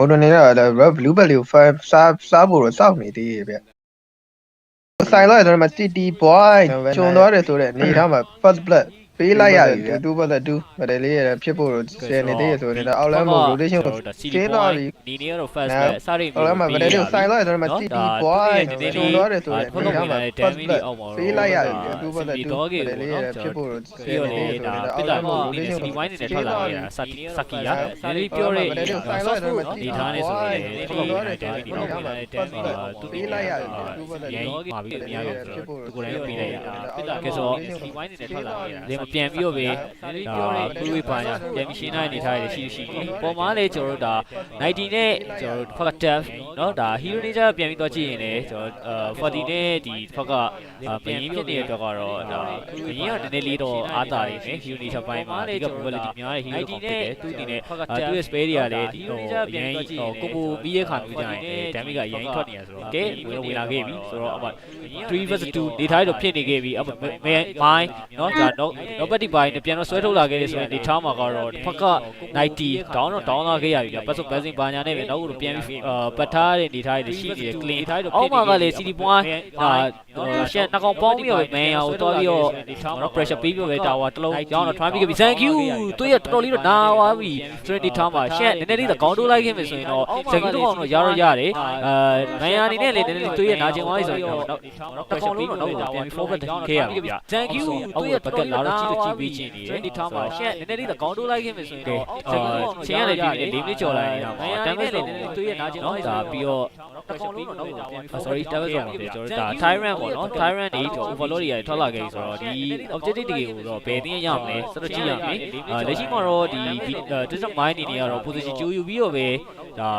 ဟိုတနေ့က blue value 5စားဖို့တော့စောင့်နေသေးရဲ့ဗျဆိုင်လိုက်တော့မှ TT boy ကျုံသွားတယ်ဆိုတဲ့အနေထားမှာ first blood ပေးလိုက်ရပြီဗျ2 but 2ဗတယ်လေးရဖြစ်ဖို့ဆယ်နေသေးရဆိုနေတာအောက်လမ်းမို့ rotation ကိုကျင်းသွားပြီဒီနေ့ကတော့ first ပဲစရိတ်အောက်လမ်းမှာဗတယ်လေးဆိုင်လိုက်တော့မှ TT boy ကျုံသွားတယ်ဆိုတဲ့အနေထားမှာ first blood ပေးလိုက်ရပြီ2 but 2ဗတယ်လေးရဖြစ်ဖို့ဆယ်နေသေးရဆိုနေတာအောက်လမ်းမို့ rotation ဒီဝိုင်းနေထွက်လာနေတာစကီရဒီပြောတဲ့ဆိုင်လိုက်တော့မှဒီထားနေဆိုရင်ကျုံသွားတယ်ဆိုတဲ့အနေထားမှာ first blood ပေးလိုက်ရပြီ2 but 2မှာပြီးအများကြီးဖြစ်ဖို့ကိုယ်တိုင်ပေးလိုက်ရတာကဲဆိုဒီဝိုင်းနေထွက်လာနေတာပြန်ပြီးတော့ပဲဒါပလူဝေးပါညာပြန်ပြီးရှင်းနိုင်နေထားရရှိပေါ်မှာလေကျွန်တော်တို့ဒါ90နဲ့ကျွန်တော်တို့ဖက်က tab เนาะဒါ hero ninja ပြန်ပြီးတော့ကြည့်ရင်လေကျွန်တော်40နဲ့ဒီဖက်ကပြန်ရင်းဖြစ်နေတဲ့တော့ကတော့ဒါဘင်းကနည်းနည်းလေးတော့အားတာနေတယ် hero ninja ပိုင်းမှာဒီက mobility များတဲ့ hero နဲ့သူ့အနေနဲ့သူ့ရဲ့ spare တွေကလည်းဒီဟိုပြန်ပြီးတော့ကြည့်ရင်ကိုပြီးရဲ့ခါမျိုးကြရင် damage ကရရင်ထွက်နေရဆိုတော့ကဲဝင်လာခဲ့ပြီဆိုတော့အမ3 vs 2နေထားတော့ဖြစ်နေခဲ့ပြီအမမိုင်းเนาะဒါ nobody buy နဲ့ပြန်တော့ဆွဲထုတ်လာခဲ့တယ်ဆိုရင်ဒီထားမှာကတော့တစ်ဖက်က90 down လာခဲ့ရပြီပတ်စုပ် basic ဘာညာနဲ့ပဲနောက်ကတော့ပြန်ပြီးပတ်ထားတဲ့နေထားတွေရှိနေတယ် clean ထားတော့အောက်မှာကလေ CD point ဒါရှက်နှကောင်ပေါင်းပြီးတော့မန်အောင်တော်ပြီးတော့ pressure ပေးပြီးတော့ပဲ tower တစ်လုံးကြောင်းတော့ try ပြီးပြီ thank you သူရတော်တော်လေးတော့နာသွားပြီဆိုရင်ဒီထားမှာရှက်နည်းနည်းလေးတော့ခေါင်းတိုးလိုက်ခင်ပဲဆိုရင်တော့ second တော့ရတော့ရတယ်မန်အနေနဲ့လေနည်းနည်းလေးသူရနာကျင်သွားပြီဆိုရင်တော့တစ်ကောင်လုံးတော့နောက်ပြန်ပြီး forward ခဲ့ရပြီဗျ thank you သူရဘက်ကလာတော့ကြည့်ပေးချင်နေတယ်ဒီထားမှာရှက်နည်းနည်းလေးတော့ခေါင်းတိုးလိုက်ခင်ပဲဆိုရင်တော့ချင်းရတယ်ဒီ4မိနစ်ကျော်လာနေတာပေါ့ damage လေနည်းနည်းသူရနာကျင်တော့ဒါပြီးတော့တစ်ကောင်လုံးတော့နောက်ပြန်ပြီး sorry damage ဆိုတော့ကျွန်တော်ဒါ tyrant ပေါ့နော် tyrant တွေကျွန်တော် overload တွေထွက်လာခဲ့ပြီဆိုတော့ဒီ objective တွေကိုတော့ဘယ်သိရမလဲစတော့ကြည့်ရမယ်လက်ရှိမှာတော့ဒီ digital mine တွေကတော့ position ကျိုးယူပြီးတော့ပဲဒါ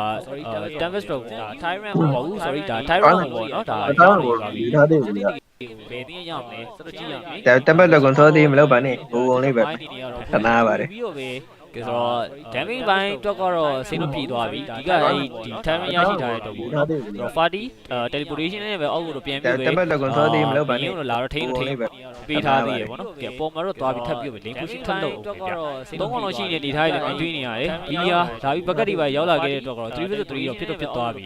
damage တော့ဒါ tyrant မဟုတ်ဘူး sorry ဒါ tyrant ပေါ့နော်ဒါရောက်နေပါပြီဒါတွေဘယ်သိရမလဲစတော့ကြည့်ရမယ်တပတ်တော့ကွန်ဆိုသေးမလုပ်ပါနဲ့ဘူုံလေးပဲသနာပါတယ်ပြီးတော့ပဲကဲဆိုတော့ damage ဘိုင်းတော့ကတော့စိတ်လို့ပြေးသွားပြီဒီကအဲ့ဒီ time ရရှိထားတဲ့တော့ဘူးเนาะဆိုတော့ party teleportation နဲ့ပဲအောက်ကိုတော့ပြန်ပြီးပဲတပတ်တော့ကွန်ဆိုသေးမလုပ်ပါနဲ့လာတော့ထိန်းပဲပေးထားသေးရပေါ့နော်ကဲအပေါ်မှာတော့သွားပြီးထပ်ပြီးပဲ link push ထပ်လုပ်တော့ကတော့သုံးကောင်လောက်ရှိနေနေထားရတယ်အတွေးနေရတယ်ဘီယာဒါပြီးဘက်ကတွေပါရောက်လာခဲ့တဲ့တော့ကတော့3 vs 3တော့ဖြစ်သွားပြီ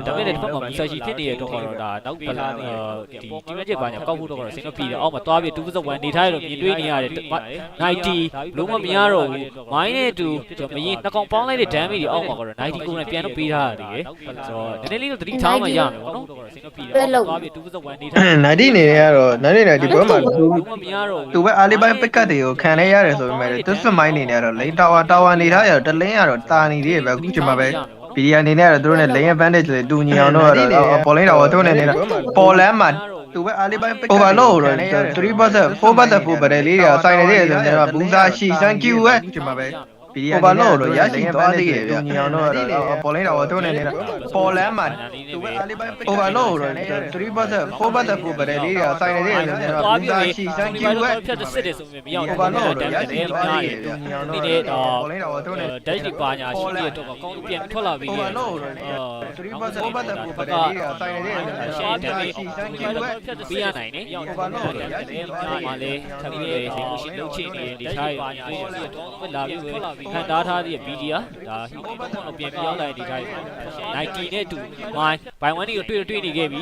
ဒါပေမဲ့တစ်ဖက်မှာ message ဖြစ်နေတဲ့တော့ကတော့ဒါနောက်ပေးထားသေးဒီ team magic ဘာညာကောက်ဖို့တော့ကတော့စိတ်မပြေတယ်အောက်မှာသွားပြီး2 vs 1နေထားရတော့မြင်တွေ့နေရတယ်90လုံးဝမရတော့ဘူးမိုင်းနဲ့တူမရင်နှစ်ကောင်ပေါင်းလိုက်တဲ့ damage တွေအောက်မှာကတော့90ကိုနဲ့ပြန်တော့ပေးထားရတယ်ဆိုတော့နည်းနည်းလေးတော့သတိထားမှရမယ်ပေါ့နော်စိတ်မပြေတယ်သွားပြီး2 vs 1နေထား90နေရတော့90ဒီပွဲမှာမရတော့သူပဲအားလေးပိုင်းပက်ကတ်တွေကိုခံလဲရတယ်ဆိုပေမဲ့သူစမိုင်းနေနေရတော့လိန်တာဝါနေထားရတော့တလင်းရတော့တာနေသေးပဲအခုချိန်မှာပဲဗီဒီယိုအနေနဲ့ကတော့သူတို့နဲ့ lane advantage တွေတူညီအောင်တော့ပေါ်လိန်တော့သူတို့နဲ့နေတာပေါ်လမ်းမှာသူပဲအားလေးပိုင်း overload တော့3 but 4 but 4ဗတယ်လေးတွေကစိုင်နေသေးတယ်ဆိုတော့ဘူးစာရှိ thank you ပဲချိန်မှာပဲဗီဒီယိုoverload တော့ရရှိသွားသေးတယ်တူညီအောင်တော့ပေါ်လိန်တော့သူတို့နဲ့နေတာပေါ်လမ်းမှာသူပဲအားလေးပိုင်း overload တော့3 but 4 but 4ဗတယ်လေးတွေကစိုင်နေသေးတယ်ဆိုတော့ဘူးစာရှိ thank you ပဲဖြတ်စစ်တယ်ဆိုရင်မရောက်ဘူးတော့ damage တယ်များတယ်ဒီနေ့တော့ပေါ်လိန်တော့သူတို့နဲ့ dash တွေပါညာရှိတဲ့တော့ကောင်းပြန်ထွက်လာပြီးတယ်3 but 4 but 4ဗတယ်လေးတွေကစိုင်နေသေးတယ်ဆိုတော့ဘူးစာရှိ thank you ပဲဖြတ်ပေးရနိုင်တယ်overload မှာလေထပ်ပြီးလေရှိလုပ်ချင်နေဒီထားရတော့လာပြီးခံတားထားတဲ့ BDR ဒါဟိုတော့ပြန်ပြောင်းလာတဲ့ဒီထားရ90နဲ့တူမိုင်းဘိုင်1တွေတွေ့နေခဲ့ပြီ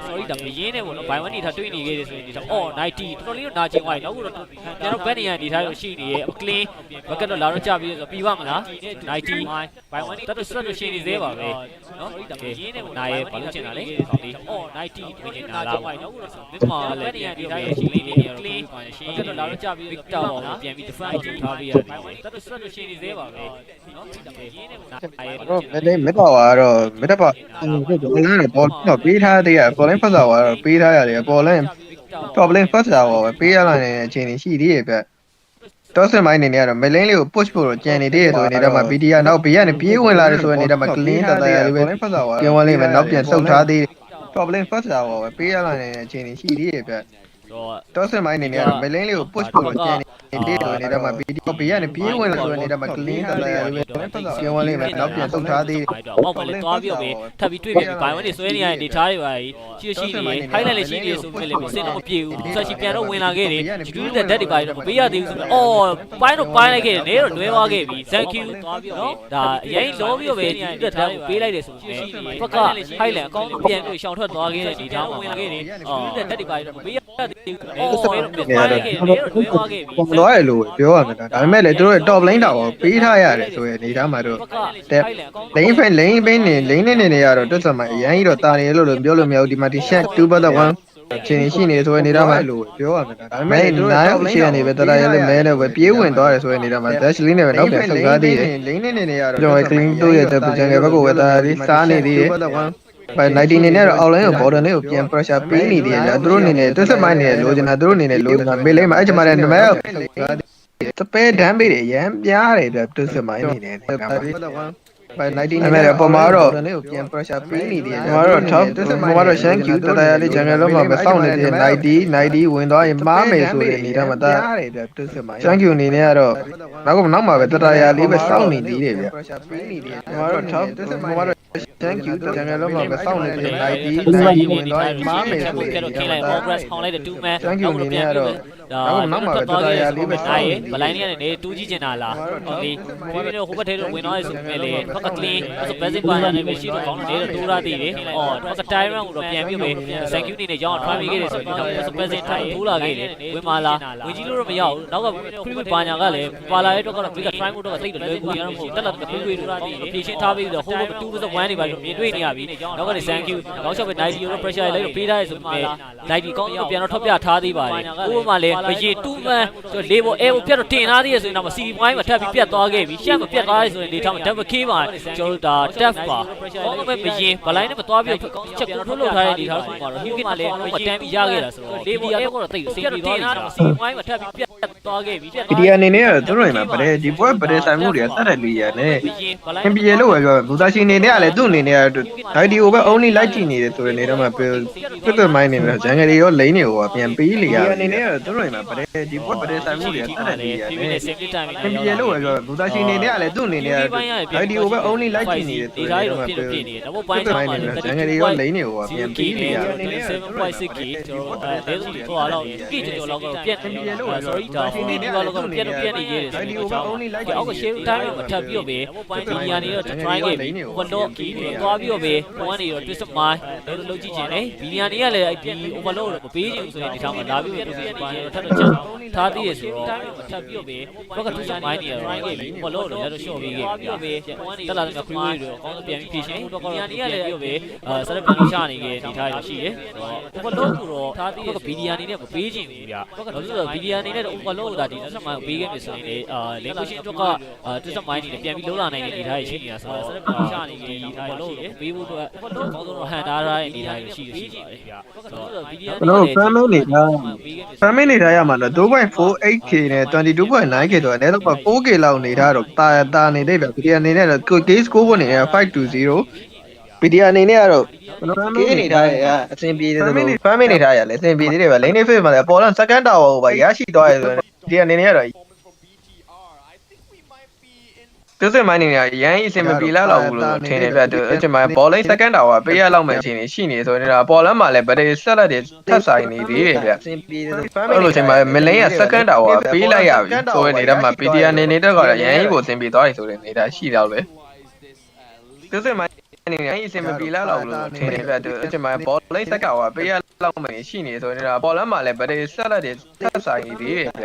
sorry ဒါမရင်းနဲ့ပေါ့နော်ဘိုင်1တွေထားတွေ့နေခဲ့တယ်ဆိုရင်ဒီတော့90တော်တော်လေးတော့နာကျင်သွားပြီနောက်ကတော့ကျွန်တော်ဘက်နေရဒီထားရရှိနေရဲ့ clean ဘက်ကတော့လာတော့ကြပြီးဆိုပြီးပါမလား90မိုင်းဘိုင်1တွေတော်တော်ဆွတ်လို့ရှိနေသေးပါပဲနော်ဒါမရင်းနဲ့နာရဲ့ဘာလို့ချင်တာလဲ90မင်းနာလာပါနောက်ကတော့ဒီမှာလည်းဒီထားရရှိနေနေ clean ဘက်ကတော့လာတော့ကြပြီးတော့ပြန်ပြီး defense ထားပြီးရတယ်တော်တော်ဆွတ်လို့ရှိနေသေးပါပဲနော်ဒါမရင်းနဲ့နာရဲ့တော့မတော့ကတော့မတော့ပါဘောလင်းတော့ပေးထားသေးရဘောလင်းဖတ်တာကတော့ပေးထားရတယ်ဘောလင်း top lane first တာပေါ့ပေးရလာနေတဲ့အခြေအနေရှိသေးရဲ့ဗျတော့စမိုင်းနေနေကတော့မလင်းလေးကို push ဖို့တော့ကြံနေသေးရဲ့ဆိုနေတော့မှ BDR နောက်ဘေးကနေပြေးဝင်လာတယ်ဆိုနေတော့မှ clean တတရလေးပဲကျင်းဝလေးပဲနောက်ပြန်ဆုတ်ထားသေးတယ် top lane first တာပေါ့ပေးရလာနေတဲ့အခြေအနေရှိသေးရဲ့ဗျ တော့စမိုင်းနေနေရတော့မလင်းလေးကို push ဖို့ကျန်နေတယ်ဆိုနေတော့မှ video ဘေးကနေပြေးဝင်လာဆိုနေတော့မှ clean တက်လာရတယ်ပြောင်းလေးပဲနောက်ပြန်ဆုတ်ထားသေးတယ် အောက်မှာလည်းသွားပြီးတော့ပဲထပ်ပြီးတွေ့ပြီးဘိုင်ဝန်းနေဆွဲနေရတဲ့နေထားတွေပါရှိနေ highlight လေးရှိနေဆိုပြီးလည်းစင်တော့မပြေဘူးဆက်ရှိပြန်တော့ဝင်လာခဲ့တယ်ဂျူးတဲ့ဓာတ်တွေပါတော့မပေးရသေးဘူးဆိုတော့အော်ပိုင်းတော့ပိုင်းလိုက်ခဲ့တယ်နေတော့လွဲသွားခဲ့ပြီ thank you သွားပြီးတော့ဒါအရင်လောပြီးတော့ပဲဂျူးတဲ့ဓာတ်ကိုပေးလိုက်တယ်ဆိုပြီးဘက်က highlight အကောင်းပြန်ပြီးရှောင်ထွက်သွားခဲ့တယ်ဒီတောင်းဝင်လာခဲ့တယ်ဂျူးတဲ့ဓာတ်တွေပါတော့မပေးရသေးဘူးအော်ပိုင်းတော့ပိုင်းလိုက်ခဲ့တယ်နေတော့လွဲသွားခဲ့ပြီ ပုံလွားရလို့ပြောရမှာဒါပေမဲ့လေသူတို့ top lane တောင်ပေးထားရတယ်ဆိုရင်နေသားမှာတော့တဲ့ lane fan lane ပင်းနေ lane နေရတော့တွတ်စမိုင်းအရင်ကြီးတော့တာနေလို့ပြောလို့မရဘူးဒီမှာဒီ shot 2 but 1ချင်းရှိနေဆိုရင်နေသားမှာလို့ပြောရမှာဒါပေမဲ့သူတို့ top lane ကနေပဲတော်ရရလေးမဲနဲ့ပဲပြေးဝင်သွားတယ်ဆိုရင်နေသားမှာ dash lane နဲ့ပဲနောက်ပြန်ဆုတ်သွားသေးတယ် lane နေရတော့ကျွန်တော် clean တို့ရဲ့တဲ့ကြံငယ်ဘက်ကိုပဲတာလေးစားနေသေးတယ်by 90နေနဲ့တော့ outline ကို border နဲ့ကိုပြန် pressure ပေးနေသေးတယ်သူတို့အနေနဲ့တွတ်စမိုင်းနေလိုချင်တာသူတို့အနေနဲ့လိုချင်တာမေးလိုက်မှာအဲ့ကျမှလည်းနမဲစပယ်ဒမ်းပေးတယ်ရမ်းပြားတယ်တွတ်စမိုင်းနေတယ်by 90နေနဲ့ပုံမှာတော့ပြန် pressure ပေးနေသေးတယ်ကျွန်တော်တို့ top ပုံမှာတော့ shank တတရလေး jungle လုံးမှာပဲစောင့်နေသေးတယ်90ဝင်သွားရင်မားမယ်ဆိုတဲ့အနေနဲ့မှတာတွတ်စမိုင်း shank အနေနဲ့ကတော့နောက်မှာပဲတတရလေးပဲစောင့်နေသေးတယ်ဗျကျွန်တော်တို့ top ပုံမှာတော့ thank you ကျွန်တော်လုံးမှာပဲစောင့်နေတယ်90ဝင်သွားရင်မားမယ်ဆိုတော့ခင်းလိုက် progress ခေါင်းလိုက်တဲ့2 man thank you အနေနဲ့ကတော့နောက်မှာပဲတတရလေးပဲစောင့်နေတယ် ဘလိုင်းလေးကနေတူးကြည့်နေတာလားဟုတ်ပြီပြီးတော့ဟိုဘက်ထဲတော့ဝင်သွားရဆိုပေမဲ့လေဘက်က clean ဆို basic ပါနေပဲရှိတော့ကောင်းတယ်တူးရသေးတယ်အော်တော့ time round ကိုတော့ပြန်ပြီးပဲ thank you နေနဲ့ရောင်းထွားပြီးခဲ့တယ်ဆိုပြီးတော့ဆို basic time ထိုးလာခဲ့တယ်ဝင်မာလာဝင်ကြည့်လို့တော့မရဘူးနောက်က free ပါညာကလည်းပါလာတဲ့တော့ကတော့ big try မို့တော့တိတ်တော့လွယ်ကူရတော့မဟုတ်တက်လာတော့ပြေးတူးရသေးတယ်ဖြည့်ရှင်းထားပြီးတော့ဟိုဘက်2 versus 1နေပါလို့မြင်တွေ့နေရပြီနောက်ကလည်း thank you နောက်ချက်ပဲ 90 euro pressure လိုက်တော့ပေးထားရဆိုပေမဲ့ 90 ကောင်းပြန်တော့ထောက်ပြထားသေးပါတယ်ဥပမာလည်းဘရေ2 man လေးပေါ် air ကိုပြတ်တော့တင်ထားသေးရဆိုရင်တော့ CD point မှာထပ်ပြီးပြတ်သွားခဲ့ပြီရှက်မပြတ်သွားရဆိုရင်လေထားမှာ double K မှာကျွန်တော်တို့ဒါ tap ပါအော်ပဲမရင်ဘလိုင်းနဲ့မသွားပြီးချက်ကိုထုတ်လုပ်ထားတဲ့ဒီထားမှာတော့ hit မှာလည်းအတန်းပြီးရခဲ့တာဆိုတော့လေးပေါ် air ကတော့တိတ်စိတ်ပြီးသွားပြီ CD point မှာထပ်ပြီးပြတ်သွားခဲ့ပြီဒီအနေနဲ့ကတော့သူတို့မှာဗတဲ့ဒီပွဲဗတဲ့ဆိုင်မှုတွေကတတ်တယ်လူရနဲ့ NBA လို့ပဲပြောဘူသားရှင်အနေနဲ့ကလည်းသူ့အနေနဲ့ကဒါဒီကိုပဲ only light ကြည့်နေတယ်ဆိုတဲ့နေတော့မှပြတ်မိုင်းနေတယ်ဂျန်ဂယ်ရောလိန်တွေကိုပြန်ပေးလေရတယ်အနေနဲ့ကတော့သူတို့မှာဗတဲ့ဒီပွဲဗတဲ့ဆိုင်မှုတွေကတတ်တယ်လူရနဲ့ NBA လို့ပဲပြောဘူသားရှင်အနေနဲ့ကလည်းသူ့အနေနဲ့ကဒါဒီကိုပဲ only light ကြည့်နေတယ်ဆိုတဲ့နေတော့မှပြတ်မိုင်းနေတယ်ဂျန်ဂယ်ရောလိန်တွေကိုပြန်ပေးလေရတယ်အနေနဲ့ 7.6K ကျွန်တော်အဲဒါဆိုဟိုအားလောက်ကိကျော်လောက်ကတော့ပြတ် NBA လို့ပဲ sorry ဒါဟိုဒီကတော့ပြတ်နေရတယ်ဆိုတော့အောက်က share time ကိုထပ်ပြီးတော့ပဲဒီနေရာနေတော့ try ခဲ့ပြီဘလော့သွားပြီးတော့ပဲဟိုကနေတော့ twist mind လို့လုပ်ကြည့်ခြင်းလေဒီနေရာနေကလည်းဒီ overload ကိုမပေးချင်ဘူးဆိုရင်ဒီထောင်မှာလာပြီးတော့twist mind တော့ထပ်တော့ချက်ထားသေးရဆိုတော့ထပ်ပြီးတော့ပဲဘက်က twist mind နေရ try ခဲ့ပြီ overload လို့လည်းတော့ short ပေးခဲ့ပြီးတော့ပဲတက်လာတဲ့ free တွေတော့အကောင်းဆုံးပြန်ပြီးဖြည့်ရှင်ဒီနေရာနေကလည်းပြီးတော့ပဲဆက်လက်ပြန်ရှာနေခဲ့ဒီထားရရှိတယ် overload ကိုတော့ထားသေးရဆိုဗီဒီယိုအနေနဲ့မပေးချင်ဘူးဗျာဘာလို့လဲဆိုတော့ဗီဒီယိုအနေနဲ့တော့ overload ကဒီ twist mind ကိုပေးခဲ့ပြီဆိုရင်လေlanguage အတွက်က twist mind နေပြန်ပြီးလုံးလာနိုင်တဲ့ဒီထားရရှိနေတာဆိုတော့ဆက်လက်ပြန်ရှာနေခဲ့ဒီထားရရှိတယ်ပေးဖို့အတွက်အကောင်းဆုံးတော့ဟန်တားထားတဲ့ဒီထားရရှိပါတယ်ဗျာဆိုတော့ဗီဒီယိုကျွန်တော် family နေတာရမှာတော့ 2.48K နဲ့ 22.9K ဆိုတော့အနည်းဆုံး 4K လောက်နေထားတော့တာနေတဲ့ဗျဗီဒီယိုအနေနဲ့တော့ case score ပေါ်နေရ520ဗီဒီယိုအနေနဲ့ကတော့ကေးနေထားရအဆင်ပြေတယ်ဆိုလို့ family နေထားရလဲအဆင်ပြေသေးတယ်ဗျ lane face မှာလည်းပေါ်တော့ second tower ကိုပါရရှိသွားရဆိုတော့ဒီအနေနဲ့ကတော့သူစမိုင်းနေရရန်အဆင်မပြေလောက်ဘူးလို့ထင်တယ်ဗျသူအချိန်မှာ ball lane second tower ပေးရလောက်မဲ့အခြေအနေရှိနေဆိုနေတာပေါ်လမ်းမှာလည်း battery ဆက်လက်တွေထပ်ဆိုင်နေသေးတယ်ဗျအဆင်ပြေတယ်ဆိုအဲ့လိုအချိန်မှာ mid-lane က second tower ပေးလိုက်ရပြီဆိုတဲ့နေတဲ့မှာ PTR အနေနဲ့တော့ရန်ကြီးကိုအဆင်ပြေသွားပြီဆိုတဲ့နေတာရှိတော့ပဲသူစမိုင်းနေရအဆင်မပြေလောက်လို့ထင်တယ်ဗျသူအချိန်မှာ ball lane second tower ပေးရလောက်မဲ့ရှိနေဆိုနေတာပေါ်လမ်းမှာလည်း battery ဆက်လက်တွေထပ်ဆိုင်နေသေးတယ်ဗ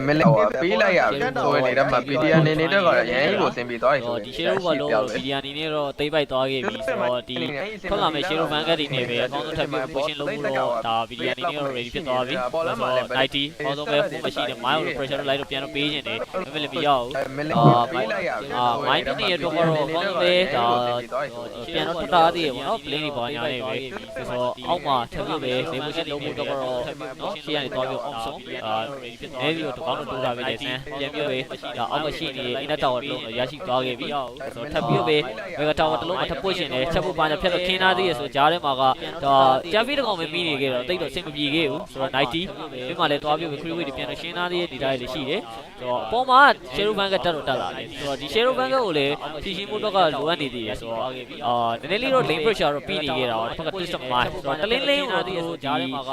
ျမလေးပေးလိုက်ရပြီဆိုရင်လည်းမ PTR အနေနဲ့တော့ရန်ကြီးကိုအဆင်ပြေသွားပြီဆိုဒီ share ဘာလို့ PTR အနေနဲ့တော့တိတ်ပိုက်သွားခဲ့ပြီဆိုတော့ဒီထွက်လာမယ့် share fan ကတည်းကနေပဲအကောင်းဆုံးထပ်ပြီး position လုပ်ဖို့တော့ဒါ PTR အနေနဲ့တော့ ready ဖြစ်သွားပြီဆိုတော့90အကောင်းဆုံးပဲပုံမရှိတယ် mile pressure လိုက်တော့ပြန်တော့ပေးခြင်းတယ်ဒါပေမဲ့လည်းမရဘူးမိုင်းနေရတော့ကတော့အကောင်းဆုံးပဲဒါပြန်တော့တထားသေးရပေါ့နော် play တွေပေါ်ညာနေပဲဆိုတော့အောက်မှာထပ်ပြီးပဲ position လုပ်ဖို့တော့ကတော့ရှေ့ကနေသွားပြီး option ready ဖြစ်သွားပြီ ကိုတကောင်းတော့တိုးတာပဲလေဆန်ပြန်ပြီးပဲအောက်ကရှိနေအင်တာတာဝါတစ်လုံးရရှိသွားခဲ့ပြီဆိုတော့ထပ်ပြီးပဲမေဂါတာဝါတစ်လုံးထပ်ပွင့်ရှင်တယ်ချက်ဖို့ပါညာဖြတ်တော့ခင်းသားသေးရဆိုကြားထဲမှာကဂျမ်ဖီတကောင်ပဲမိနေခဲ့တော့တိတ်တော့အဆင်မပြေခဲ့ဘူးဆိုတော့90ဒီမှာလည်းတွားပြီးခရီးဝေးတွေပြန်တော့ရှင်းသားသေးတဲ့ဒီတိုင်းလေးရှိတယ်ဆိုတော့အပေါ်မှာရှယ်ရိုဘန်ကတက်တော့တက်လာတယ်ဆိုတော့ဒီရှယ်ရိုဘန်ကကိုလည်းဖြည့်ရှင်းမှုတော့ကလိုအပ်နေသေးတယ်ဆိုတော့နည်းနည်းလေးတော့ lane pressure တော့ပြီးနေခဲ့တာတော့တစ်ခါက twist မိုင်းဆိုတော့တလင်းလင်းတော့ဒီကြားထဲမှာက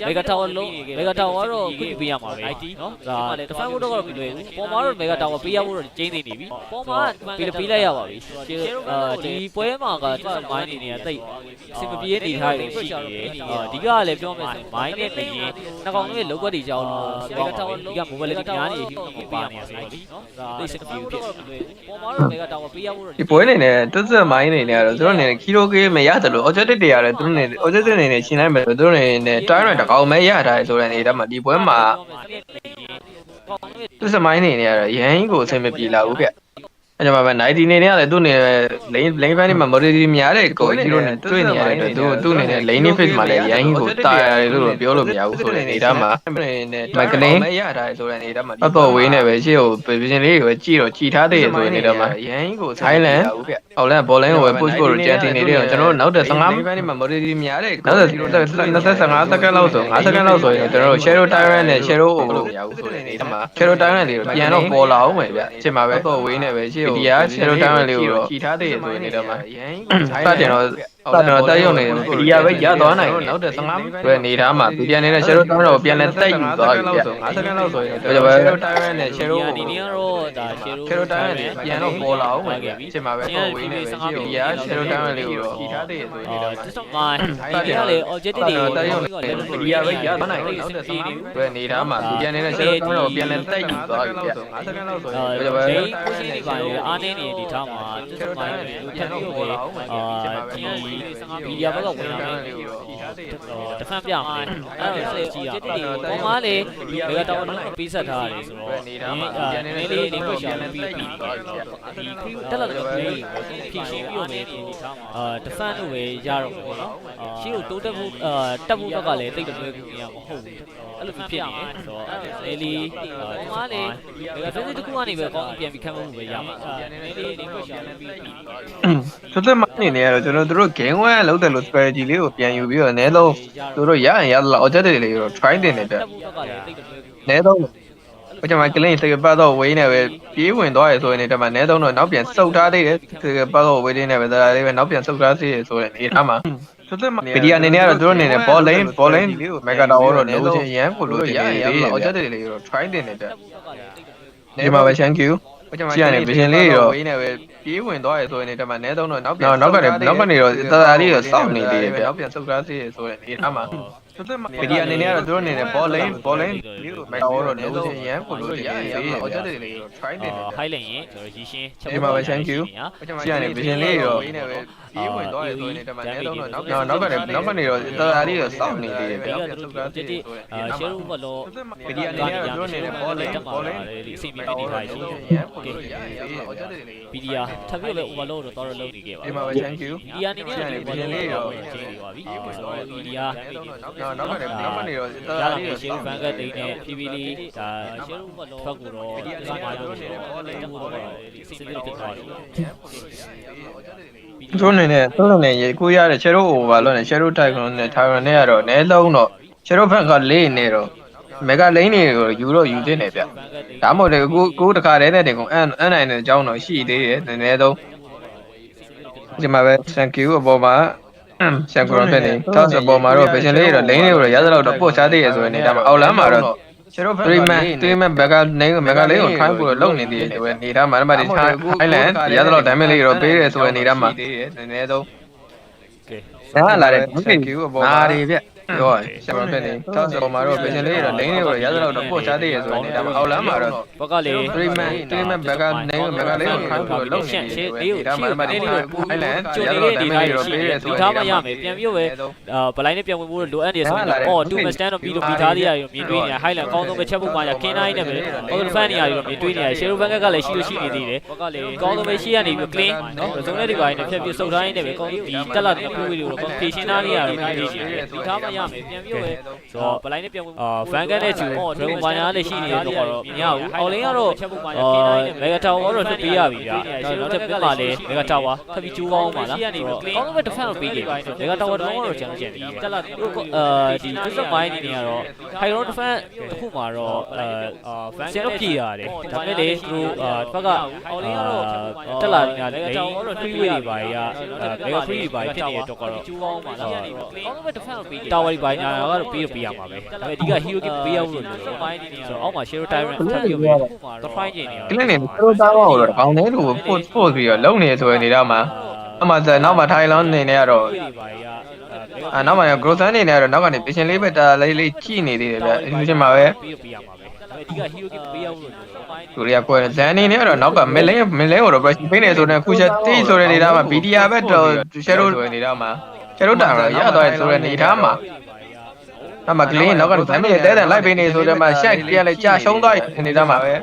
မေဂါတာဝါလုံးမေဂါတာဝါတော့ခွင့်ပေးရမှာပဲနော်ဒါတဖန်ဖို့တော့ကတော့မလွယ်ဘူးပေါ်မှာတော့မေဂါတာဝါပေးရဖို့တော့ကျင်းနေပြီပေါ်မှာပေးလိုက်ရပါပြီဒီပွဲမှာကမိုင်းနေနေတာတိတ်အဆင်မပြေနေထားတယ်ရှိနေတယ်ဒီကလည်းပြောမယ်ဆိုမိုင်းနဲ့မရင်နှစ်ကောင်တို့ရဲ့လောက်ကတွေကြောင်းလို့မေဂါတာဝါဒီက mobility များနေပြီပါနေဆိုတော့ဒါတိတ်စကပြူဖြစ်ပေါ်မှာတော့မေဂါတာဝါပေးရဖို့တော့ဒီပွဲနေနဲ့တွတ်ဆက်မိုင်းနေနေရတော့သူတို့နေခီလိုကေးမရတယ်လို့ objective တွေရတယ်သူတို့နေ objective နေနေရှင်းလိုက်မယ်သူတို့နေနဲ့ time တကောင်မဲရတာဆိုတဲ့အနေနဲ့ဒီပွဲမှာတွတ်ဆက်မိုင်းနေနေရတော့ရန်ကြီးကိုအဆင်မပြေလာဘူးဗျအဲ့ကြောင့်ပဲ90နေနေရတယ်သူ့နေ lane fan မှာ mobility များတဲ့ကိုကြီးတို့နဲ့တွေ့နေရတဲ့အတွက်သူ့နေနဲ့ lane face မှာလည်းရန်ကြီးကိုတာရတယ်လို့ပြောလို့မရဘူးဆိုတဲ့အနေနဲ့မှာမကလင်းမရတာဆိုတဲ့အနေနဲ့မှာတော့ဝေးနေပဲရှေ့ကို position လေးကိုကြည့်တော့ကြည်ထားသေးတယ်ဆိုတဲ့အနေနဲ့မှာရန်ကြီးကို Thailand ဟောက်လန် ball line ကိုပဲ push ဖို့ကြံတင်နေတယ်ကျွန်တော်တို့နောက်တဲ့15 fan မှာ mobility များတဲ့နောက်တဲ့25 second လောက်ဆို5 second လောက်ဆိုရင်ကျွန်တော်တို့ shadow tyrant နဲ့ shadow ကိုလို့မရဘူးဆိုတဲ့အနေနဲ့မှာ shadow tyrant လေးပြန်တော့ပေါ်လာအောင်ပဲဗျအချိန်မှာပဲတော့ဝေးနေပဲရှေ့ဒီက shadow tyrant လေးကိုတော့ကြည်ထားသေးတယ်ဆိုတဲ့အနေနဲ့မှာရန်ကြီးကို Thailand တော့တက်ရုံနေဒီကပဲရသွားနိုင်နောက်တဲ့15ဆိုတဲ့အနေထားမှာသူပြန်နေတဲ့ shadow tyrant ကိုပြန်လဲတက်ယူသွားပြီဗျ5 second လောက်ဆိုရင်ကျွန်တော်ပဲ shadow tyrant နဲ့ shadow ဒီနေရာတော့ဒါ shadow tyrant လေးပြန်တော့ပေါ်လာအောင်ပဲဗျအချိန်မှာပဲတော့ဝေးနေပဲရှေ့ဒီက shadow tyrant လေးကိုတော့ကြည်ထားသေးတယ်ဆိုတဲ့အနေနဲ့မှာတက်မိုင်းဒီကလေ objective တွေတက်ရုံဒီကပဲရသွားနိုင်နောက်တဲ့15ဆိုတဲ့အနေထားမှာသူပြန်နေတဲ့ shadow tyrant ကိုပြန်လဲတက်ယူသွားပြီဗျ5 second လောက်ဆိုရင်ကျွန်တော်ပဲ ဒီကိုရှင်းနေပါလေအားနေနေဒီထားမှာတက်မိုင်းလို့ထပ်ပြီးတော့ဒီဗီဒီယိုဘက်ကဝင်လာမယ်တဖန်ပြမယ်အဲ့တော့ကြည့်ရအောင်ပုံမှန်လေမေဂါတာဝါလုံးပေးဆက်ထားရတယ်ဆိုတော့နေတာမှာပြန်နေလေးဒီကိုရှာပြီးဒီတက်လာတဲ့ခရီးဖြည့်ရှင်းပြီးတော့ဒီထားမှာတဖန်လို့ပဲရတော့မယ်ပေါ့နော်ရှေ့ကိုတိုးတက်ဖို့တက်ဖို့တော့ကလည်းတိတ်တလွဲကူနေရမဟုတ်ဘူးအဲ့လိုဖြစ်နေတယ်ဆိုတော့လေးလေးပုံမှန်လေမေဂါဖက်တစ်ခုကနေပဲကောင်းပြန်ပြီးခံဖို့ပဲရမှာလေးလေးဒီကိုရှာပြီးဆိုတဲ့မိုင်းနေနေရတော့ကျွန်တော်တို့ game 1လောက်တယ်လို့ strategy လေးကိုပြန်ယူပြီးတော့အနည်းဆုံးသူတို့ရရင်ရတော့ objective လေးကို try တင်နေပြအနည်းဆုံးဘယ်ကြောင့် clean စကပတ်တော့ဝေးနေပဲပြေးဝင်သွားရဆိုရင်တည်းမှာအနည်းဆုံးတော့နောက်ပြန်စုပ်ထားသေးတယ်စကပတ်တော့ဝေးနေပဲဒါလေးပဲနောက်ပြန်စုပ်ထားသေးတယ်ဆိုတဲ့အနေထားမှာဆိုတဲ့ဗီဒီယိုအနေနဲ့ကတော့သူတို့အနေနဲ့ ball lane လေးကို mega tower တော့လိုချင်ရန်ဖို့လို့ရရင်ရတော့ objective လေးကို try တင်နေပြဒီမှာပဲ thank youရှိရနေ vision လေးတော့ဝေးနေပဲပြေးဝင်သွားရဆိုရင်တည်းမှာအနည်းဆုံးတော့နောက်ကနေတော့တာလေးတော့စောင့်နေသေးတယ်ဗျနောက်ပြန်စုပ်ထားသေးတယ်ဆိုတဲ့အနေထားမှာဗီဒီယိုအနေနဲ့ကတော့သူတို့အနေနဲ့ ball lane လေးကို mega tower တော့လိုချင်ရန်ဖို့လို့ရရင်ရတော့ objective လေးကို try တင်နေပြ high lane ရင်ကျွန်တော်ရည်ရှင်းဒီမှာပဲ thank you ရှိရနေ vision လေးတော့ဝေးနေပဲပြေးဝင်သွားရဆိုရင်တည်းမှာအနည်းဆုံးတော့နောက်ကနေတော့တာလေးတော့စောင့်နေသေးတယ်ဗျနောက်ပြန်စုပ်ထားသေးတယ်ဆိုတဲ့အနေထားမှာ share ဘလော ဗီဒီယိုအနေနဲ့ကတော့သူတို့အနေနဲ့ ball lane ဒီအစီအမံနေထားရှိဗီဒီယိုထပ်ပြီးလည်း overload တော့တော်တော်လုံးနေခဲ့ပါဒီမှာပဲ thank you ဗီဒီယိုအနေနဲ့ overload လေးတော့ချင်းနေပါပြီဆိုတော့ဗီဒီယိုနောက်ကနေတော့ရလာတဲ့ share bank ကတိတ်နဲ့ဖြည်းဖြည်းလေးဒါ share ဘလောဖက်ကိုတော့ဒီမှာတော့ ball lane တော့ဒီစီးလေးဖြစ်သွားတယ်သူနေနဲ့ရေကိုရတဲ့ shadow over လို့နဲ့ shadow type လို့နဲ့ Tyrant နဲ့ကတော့အနည်းဆုံးတော့ shadow bank ကလေးနေတော့ mega lane တွေကိုယူတော့ယူသေးတယ်ဗျဒါမှမဟုတ်လေကိုတခါတည်းနဲ့တင်ကုန်အနိုင်တဲ့အကြောင်းတော့ရှိသေးတယ်နည်းနည်းဆုံးဒီမှာပဲ thank you အပေါ်မှာရှန်ကရွန်ဖြစ်နေတော့အပေါ်မှာတော့ vision လေးတွေတော့ lane တွေကိုတော့ရသလောက်တော့ပို့ချသေးရဆိုရင်နေတာမှာအောက်လမ်းမှာတော့3 man back mega lane ကို try ဖို့လုပ်နေသေးတယ်ပဲနေတာမှာဒီ Thailand ရသလောက် damage လေးတွေတော့ပေးတယ်ဆိုရင်နေတာမှာနည်းနည်းဆုံးကဲလာတဲ့ thank you အပေါ်မှာတွေဗျပြောရရှန်ဖြစ်နေတော့အပေါ်မှာတော့ vision လေးတွေတော့ lane တွေကိုရသလောက်တော့ပို့ချသေးရဆိုရင်နေတာမှာအောက်လမ်းမှာတော့ဘက်ကလေ3 man back mega lane ကို try ဖို့လုပ်နေသေးတယ်နေတာမှာဒီ Thailand ရသလောက် damage တွေတော့ပေးတယ်ဆိုရင်ထားမရမယ်ပြန်ပြီးပဲဗလိုင်းနဲ့ပြန်ဝင်ဖို့လိုအပ်နေဆိုရင်အော်2 man stand တော့ပြီးလို့ပြီးသားသေးရတယ်မြင်တွေ့နေရ highland အကောင်းဆုံးပဲချက်ဖို့ပါရခင်းတိုင်းနဲ့ပဲ all fan နေရာတွေတော့မြင်တွေ့နေရ share bank ကလည်းရှိလို့ရှိနေသေးတယ်ဘက်ကလေအကောင်းဆုံးပဲရှိရနေပြီး clean နော်ဇုံနဲ့ဒီပိုင်းနဲ့ဖြတ်ပြီးစုပ်ထားရင်းနဲ့ပဲကောင်းဒီတက်လာတဲ့ pro တွေကိုတော့ patient သားနေရတော့မြင်တွေ့နေတယ်ဒီထားမရ ရမယ်ပြန်ပြီးတော့ဆိုတော့ဗလိုင်းနဲ့ပြန်ဝင်ဖန်ကန်နဲ့ချူဒရဂွန်ဘာညာလည်းရှိနေတဲ့တော့ကတော့မရဘူးအော်လင်းကတော့မေဂါတာဝါတော့လွတ်ပေးရပြီဗျာနောက်တစ်ပတ်မှာလည်းမေဂါတာဝါထပ်ပြီးကျိုးကောင်းပါလားကောင်းတော့တစ်ဖက်တော့ပေးခဲ့ပြီမေဂါတာဝါတော့ကျန်တယ်တက်လာတို့ဒီဒစ္စမိုင်းနေနေကတော့ဟိုင်ရောတစ်ဖက်တစ်ခုမှာတော့ဖန်ကန်တော့ပြေရတယ်ဒါပေမဲ့လေသူတို့တစ်ဖက်ကအော်လင်းကတော့တက်လာနေတာလည်းဖရီဝေးတွေပါရမေဂါဖရီတွေပါဖြစ်နေတဲ့တော့ကတော့ကျိုးကောင်းပါလားကောင်းတော့တစ်ဖက်တော့ပေးတာဝါတွေပါညာကတော့ပေးရမှာပဲဒါပေမဲ့အဓိက hero kit ပေးရဖို့လို့ဆိုတော့အောက်မှာ share tyrant ထပ်ပြီးတော့တဖိုင်းကျင်နေကလင်းနေသူတို့သားတော့တော့ဘောင်းသေးလို့ post ပြီးတော့လုံနေဆိုရင်နေတာမှာအမှနောက်မှာထိုင်လောင်းနေနေရတော့နောက်မှာ growth အနေနဲ့ကတော့နောက်ကနေ patient လေးပဲတာလေးကြည့်နေသေးတယ်ဗျအလူချင်းမှာပဲပေးရမှာပဲဒါပေမဲ့အဓိက hero kit ပေးရဖို့လို့သူတွေကကွယ်ဇန်အနေနဲ့ကတော့နောက်ကမလင်းကိုတော့ pressure ပေးနေဆိုတဲ့ခုချက်တိဆိုတဲ့နေတာမှာ BDR ပဲတော့ shadow ဆိုတဲ့နေတာမှာ shadow တာတော့ရသွားတယ်ဆိုတဲ့နေထားမှာအမကလေးနောက်ကဇန်မီရဲ့တဲတဲ့လိုက်ပေးနေဆိုတဲ့မှာရှက်ပြန်လဲကြာရှုံးသွားတဲ့နေတာမှာပဲ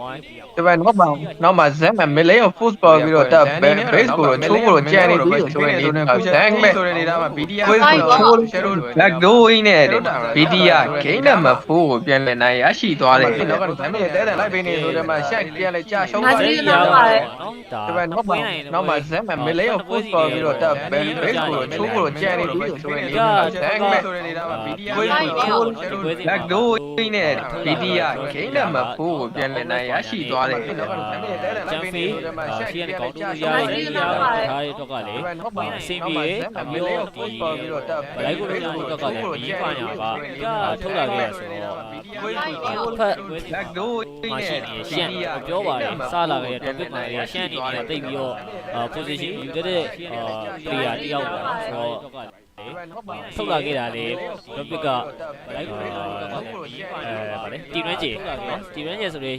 ဒီဘက်နောက်မှာဇန်မလင်းကို force ပေါ်ပြီးတော့တပ် base ကိုတော့ချိုးကိုကြံနေပြီးဆိုတဲ့နေတာဇန်မဲ့ဆိုတဲ့နေတာမှာ BDR ကိုချိုး shadow black door နဲ့ BDR game number 4ကိုပြန်လဲနိုင်ရရှိသွားတယ်နောက်ကဇန်မီရဲ့တဲတဲ့လိုက်ပေးနေဆိုတဲ့မှာရှက်ပြန်လဲကြာရှုံးသွားတဲ့နေတာမှာဒီဘက်နောက်မှာဇန်မလင်းကို force ပေါ်ပြီးတော့တပ် base ကိုတော့ချိုးကိုကြံနေပြီးဆိုတဲ့နေတာဇန်မဲ့ဆိုတဲ့နေတာမှာ BDR ကိုချိုးblack door နဲ့ BDR game number 4ကိုပြန်လဲနိုင်ရရှိသွားတယ်ကျန်ဖေးရှီရနေကောင်းတူရထားတဲ့တော့ကလေအစင်ပြေပြီးတော့ဒီဘလိုက်ကိုတော့ကလည်းပြီးပါညာကထုတ်လာခဲ့ရဆိုတော့ဖက် black door မရှိနေရှန်ပြောပါတယ်စလာခဲ့တဲ့ topic မှာရှန်နေနေတာတိတ်ပြီးတော့ position ယူတဲ့ player တယောက်ပါဆိုတော့ထုတ်လာခဲ့တာလေ topic ကလိုက်ဗါလေတီနွဲကျေတီနွဲကျေဆိုလေ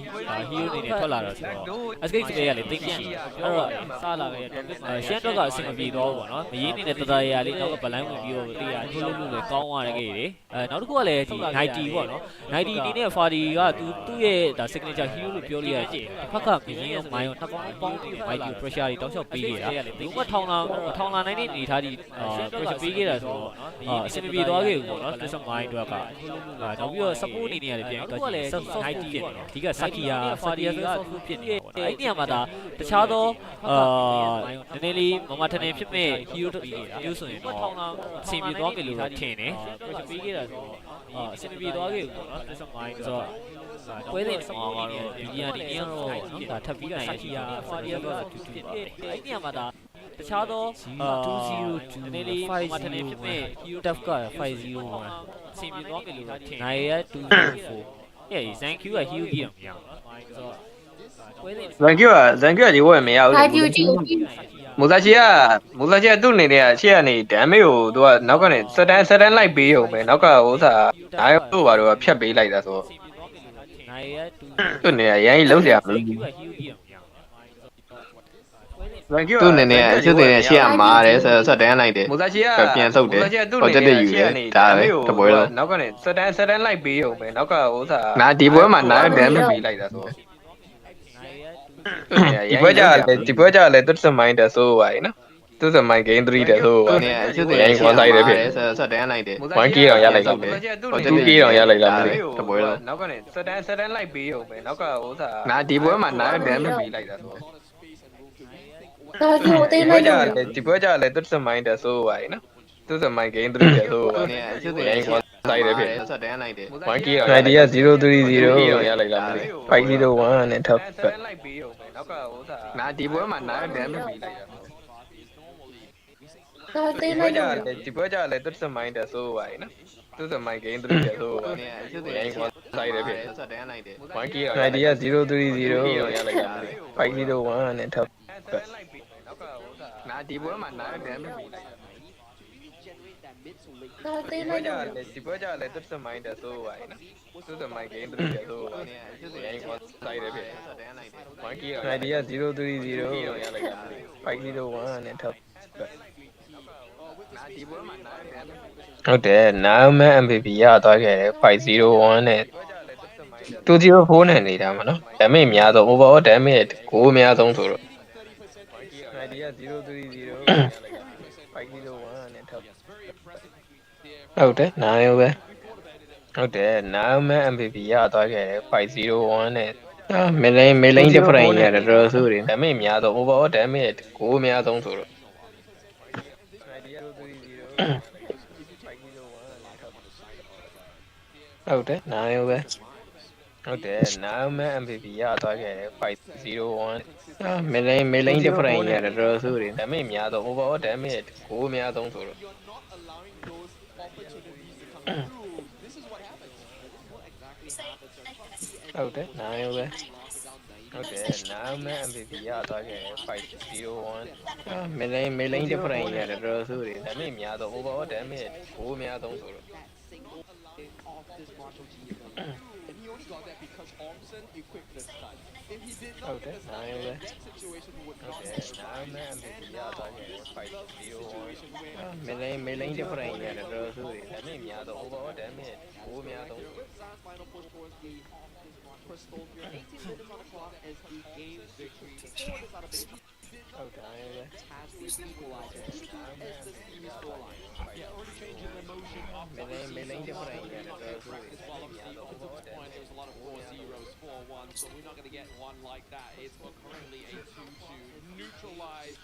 hero အနေနဲ့ထွက်လာတော့ဆိုတော့ escape player ကလေတိတ်ရှိအဲ့တော့စလာခဲ့တဲ့ topic ရှန်တော့ကအဆင်မပြေတော့ဘူးပေါ့နော်မရင်းနေတဲ့တသားရလေးနောက်ကဗလိုင်းဝင်ပြီးတော့တရားထုတ်လို့လေကောင်းသွားတယ်ခဲ့လေနောက်တစ်ခုကလည်းဒီ90ပေါ့နော်90အနေနဲ့ Fadi ကသူ့ရဲ့ဒါ signature hero လို့ပြောလို့ရတယ်တစ်ဖက်ကမရင်းရောမိုင်းရောနှစ်ပေါင်းပေါင်းပြီး mighty pressure တွေတောက်လျှောက်ပေးခဲ့တာဒီကထောင်လာနိုင်တဲ့အနေထားဒီ pressure ပေးခဲ့တာဆိုတော့အဆင်မပြေသွားခဲ့ဘူးပေါ့နော်တက်မိုင်းအတွက်ကနောက်ပြီးတော့ support အနေနဲ့လည်းပြန်တော့90ဖြစ်နေတယ်ဒီက Sakia Fadi ကဖြစ်နေတယ်ပေါ့အဲ့ဒီနေရာမှာဒါတခြားသောနည်းနည်းလေးမမထနေဖြစ်မဲ့ hero တို့မျိုးဆိုရင်တော့အဆင်ပြေသွားပြီလို့ထင်တယ် pressure ပေးခဲ့တာဆိုတော့အဆင်ပြေသွားခဲ့ဘူးပေါ့နော်တက်မိုင်းဆိုတော့ပွဲစဉ်ဆောင်ကတော့ဒီဒီယာဒီနေရာတော့ဒါထပ်ပြီးနိုင်ရရှိတာဖာဒီယာကတူတူပါအဲ့ဒီနေရာမှာဒါတခြားသော202နည်းလေးမထနေဖြစ်မဲ့ hero def က501အဆင်ပြေသွားပြီလို့ထင်နိုင်ရ204အေး thank you က hero ကြီးတော့မရဘူးဆိုတော့ပွဲစဉ် thank you ဒီဝယ်မရဘူးမူဇာချီကသူ့အနေနဲ့ရှေ့ကနေ damage ကိုသူကနောက်ကနေ set လိုက်ပေးရုံပဲနောက်ကဥစားဒါရောတို့ဘာလို့ဖြတ်ပေးလိုက်တာဆိုသူ့နေရရင်လုံးစရာမလိုဘူးသူ့နေနေအစ်စ်နေရှေ့ကမာတယ်ဆက်တန်းလိုက်တယ်မူဇာချီကပြန်ဆုပ်တယ်ဟိုတက်တက်ယူတယ်ဒါပဲတပွဲလုံးနောက်ကနေ set လိုက်ပေးရုံပဲနောက်ကဥစားနာဒီပွဲမှာနား damage ပေးလိုက်တာဆိုဒီပွဲကြလည်းသူ့စမိုင်းတက်ဆိုးပါရဲ့နော်သူ့စမိုင်း game 3တက်ဆိုးပါရဲ့အစ်စ်တွေဝမ်းဆိုင်တယ်ဖြစ်ဆက်တန်းလိုက်တယ်1k တော့ရလိုက်တယ်2k တော့ရလိုက်လားမသိတပွဲလုံးနောက်ကနေ set လိုက်ပေးရုံပဲနောက်ကဥစားနာဒီပွဲမှာနား damage ပေးလိုက်တာဆိုဒီပွဲကြလည်းသူ့စမိုင်းတက်ဆိုးပါရဲ့နော်သူ့စမိုင်း game 3တက်ဆိုးပါရဲ့အစ်စ်တွေဝမ်းဆိုင်တယ်ဖြစ်ဆက်တန်းလိုက်တယ် 1k တော့ idea 030တော့ရလိုက်လားမသိ501နဲ့ထပ်လိုက်ပေးရုံပဲနောက်ကဥစားနာဒီပွဲမှာနာ damage ပေးလိုက်တာဒီပွဲကြလည်းသူ့စမိုင်းတက်ဆိုးပါရဲ့နော်သူ့စမိုင်း game 3တက်ဆိုးပါရဲ့အစ်စ်တွေဝမ်းဆိုင်တယ်ဖြစ်ဆက်တန်းလိုက်တယ် 1k တော့ idea 030တော့ရလိုက်လားမသိ501နဲ့ထပ်နာဒီပွဲမှာနာ damage ပေးလိုက်ဒီပွဲကြလည်းသူ့စမိုင်းတက်ဆိုးပါရဲ့နော်သူ့စမိုင်း game 3တက်ဆိုးပါရဲ့အစ်စ်တွေဝမ်းဆိုင်တယ်ဖြစ်ဆက်တန်းလိုက်တယ် 1k တော့ idea 030တော့ရလိုက်လားမသိ501နဲ့ထပ်ဟုတ်တယ်နာမန် MVP ရသွားခဲ့တယ်501နဲ့204နဲ့နေတာမှာနော် damage များဆုံး overall damage ကိုအများဆုံးဆိုတော့ idea 030 501နဲ့ထပ် ဟုတ်တယ်နာယုံပဲဟုတ်တယ်နာယုံမဲ့ MVP ရသွားခဲ့တယ်501နဲ့မေလိန် different ရတယ်တော်တော်ဆိုးတယ် damage များတော့ overall damage ကိုအများဆုံးဆိုတော့ဟုတ်တယ်နာယုံပဲဟုတ်တယ်နာယုံမဲ့ MVP ရသွားခဲ့တယ်501မေလိန် different ရတယ်တော်တော်ဆိုးတယ် damage များတော့ overall damage ကိုအများဆုံးဆိုတော့ဟုတ်တယ်နာယုံပဲဟုတ်တယ်နာယုံမဲ့ MVP ရသွားခဲ့တယ်501မေလိန် different ရတယ်တော်တော်ဆိုးတယ် damage များတော့ overall damage ကိုအများဆုံးဆိုတော့ဟုတ်တယ်နာယုံပဲဟုတ်တယ်နာယုံမဲ့ MVP ရသွားခဲ့တယ်501မေလိန် different ရတယ်တော်တော်ဆိုးတယ် damage များတော့ overall damage ကိုအများဆုံးဆိုတော့ဟုတ်တယ်နာယုံပဲမေလိန် different ရတယ်တော်တော်ဆိုးတယ် damage များတော့ overall damage ကိုအများဆုံး So we're not going to get one like that. It's currently a 2-2 neutralize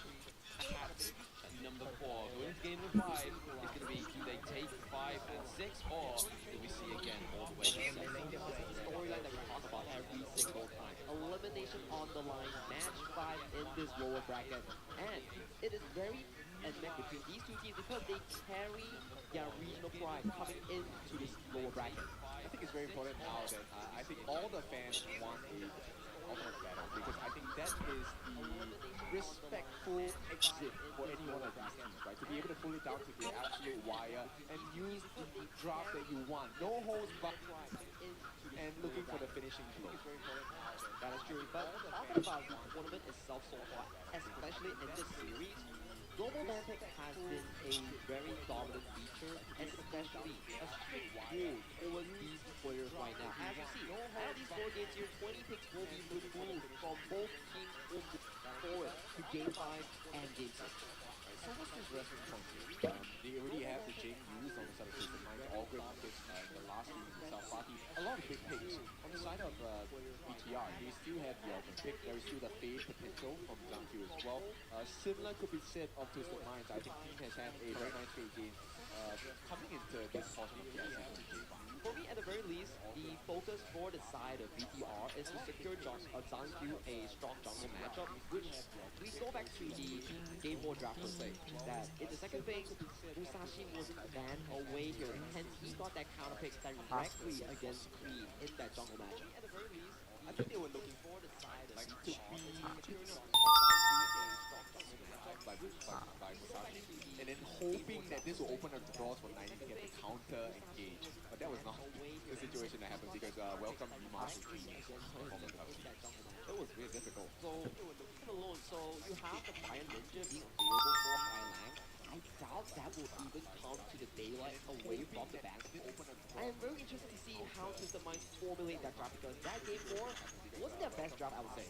at number 4. So in game number 5, it's going to be do they take 5 and 6 or do we see again all the way to 7? This is the storyline that we talk about every single time. Elimination on the line, match 5 in this lower bracket. And it is very endemic between these two teams because they carry their regional pride coming into this lower bracket. I think it's very important now that I think all the fans want the ultimate battle because I think that is the respectful exit for any one of these teams, right? To be able to pull it down to the absolute wire and use the draft that you want. No holds barred and looking for the finishing blow. That is true. But talking about the tournament itself so far, especially in this series, Global Mantic has been a very dominant feature, especially a strict rule over these players right now. As you see, all of these 4 games here, 20 picks will be removed from both teams moving forward to Game 5 and Game 6. So what's this wrestling country? They already have the Jing used on the side of System Minds, all great picks in the last game in South Party. A lot of big picks. On the side of BTR, they still have the Ultimate pick. There is still the fade potential from Zhangqiu as well. Similar could be said of Twisted Minds. I think Team has had a very nice fade game coming into this possibly game. For me, at the very least, the focus for the side of BTR is to secure Zhangqiu a strong jungle matchup, which we go back to the Game 4 draft per se, that in the second phase, Musashi was banned away here, hence he got that counter pick directly against Kree in that jungle matchup. At the very least, I think they were looking for the side of by Musashi, and then hoping that this will open up the doors for 90 to get the counter engage. But that was not the situation that happened because welcome Remas was genius from the top. That was very difficult. So, alone, so you have the Fire Ninja being available for Highland. I doubt that will even come to the daylight away from the back. I am very interested to see how Twisted Minds formulate that draft because that game 4 wasn't their best draft, I would say.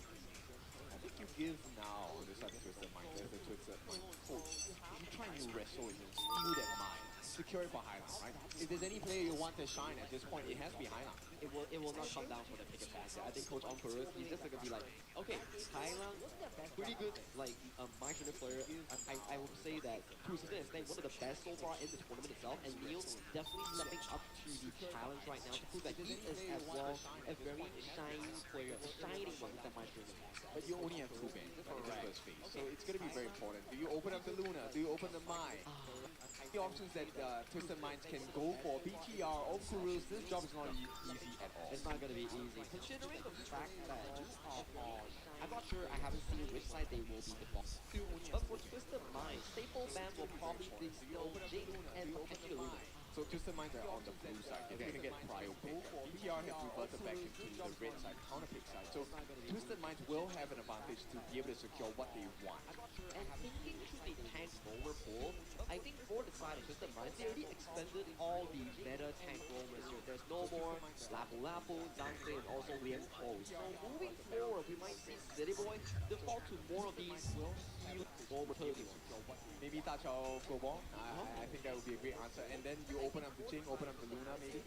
I think you give now the side of Twisted Minds as the Twisted Minds coach. You try and wrestle and steal that mind. Secure it for Highland, right? If there's any player you want to shine at this point, it has to be Highland. It will not come down for the pick and pass. I think Coach Emperor, he's just gonna be like, okay, Highland, pretty good, like, my favorite player. I would say that to a certain extent, one of the best so far in the tournament itself, and Neil definitely stepping up to the challenge right now to prove that he is as well a very shiny player, a shining one that my favorite. But you only have 2 bans in the first phase, so it's gonna be very important. Do you open up the Luna? Do you open the Mai? The options that Twisted Minds can go for, BTR or Kurus, this job is not easy at all. It's not going to be easy, considering the fact that I'm not sure, I haven't seen which side they will be default. But for Twisted Minds, staple ban will probably be still Jake and potentially Luna. So Twisted Minds are on the blue side. They're going to get prio pick. BTR has reverted back into the red side, counter pick side. So Twisted Minds will have an advantage to be able to secure what they want. And thinking through the tank roamer pool, I think for the side of Twisted Minds, they already expended all the meta tank roamers here. There's no more Lapu Lapu, Zhangfei, and also Liam Ho. So moving forward, we might see City Boy default to more of these normal utility ones. Maybe Da Chao go ball. I think that would be a great answer. And then you open up the Jing, open up the Luna maybe.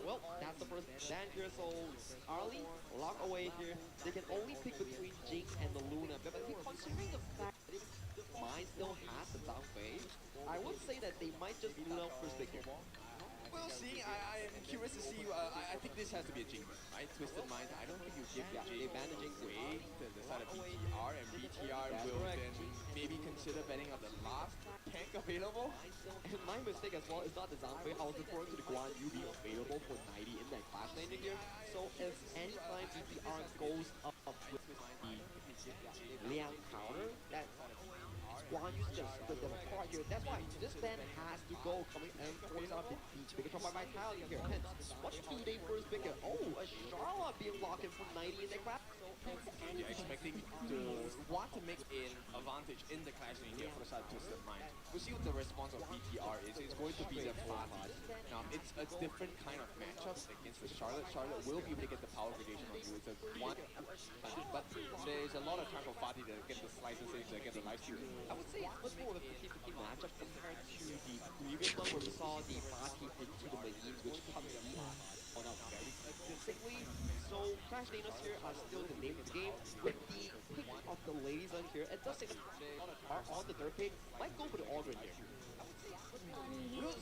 Well, that's the first ban here, so Arlie, lock away here. They can only pick between Jing and the Luna, but considering the fact that Mine still has the down phase, I would say that they might just Luna first pick here. We'll see. I am curious to see. I think this has to be a Jing, right? Twisted Minds. I don't think you give Jing managing way to the side of BTR, and BTR will then maybe consider betting on the last tank available. And my mistake as well is not the Zanfei. I was referring to the Guan Yu being available for 90 in that clash landing here. So if anytime BTR goes up with the Liang counter, that Guan Yu's just split them apart here. That's why this ban has to go coming in towards out the bigger trouble by Vitality here. Hence, what do they first pick it? Oh, a Charlotte being locked in for 90 in the clash. You're expecting to want to make an advantage in the clash lane here for the side of Twisted Mind. We'll see what the response of BTR is. It's going to be the Fatih. Now, it's a different kind of matchup against the Charlotte. Charlotte will be able to get the power gradation on you. It's a one, but there's a lot of time for Fatih to get the slices in, to get the life steal. I would say it's much more of a 50-50 matchup compared to the previous one where we saw the Fatih into the Mayin, which comes on out very convincingly. So Clash Danos here are still the name of the game. With the pick of the ladies on here, it does say that are on the third pick, might go for the Aldrin here.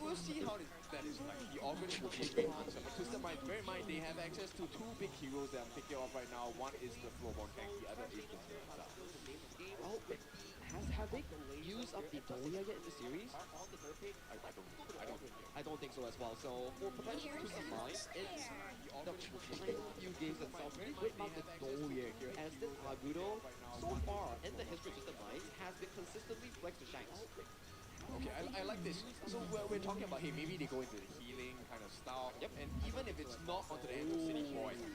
We'll see how that is like. The August will be a great answer. But Twisted Mind, bear in mind, they have access to two big heroes that I'm picking off right now. One is the Floorborn tank, the other is the Zerata. Oh, have they used up the Dolia yet in the series? I don't think so as well. So for potential Twisted Mind, it's the final few games themselves really great about the Dolia here, as this Agudo so far in the history of Twisted Minds has been consistently flexed to Shanks. Okay, I like this. So we're talking about, hey, maybe they go into the healing kind of style. Yep. And even if it's not onto the end of City Boy, the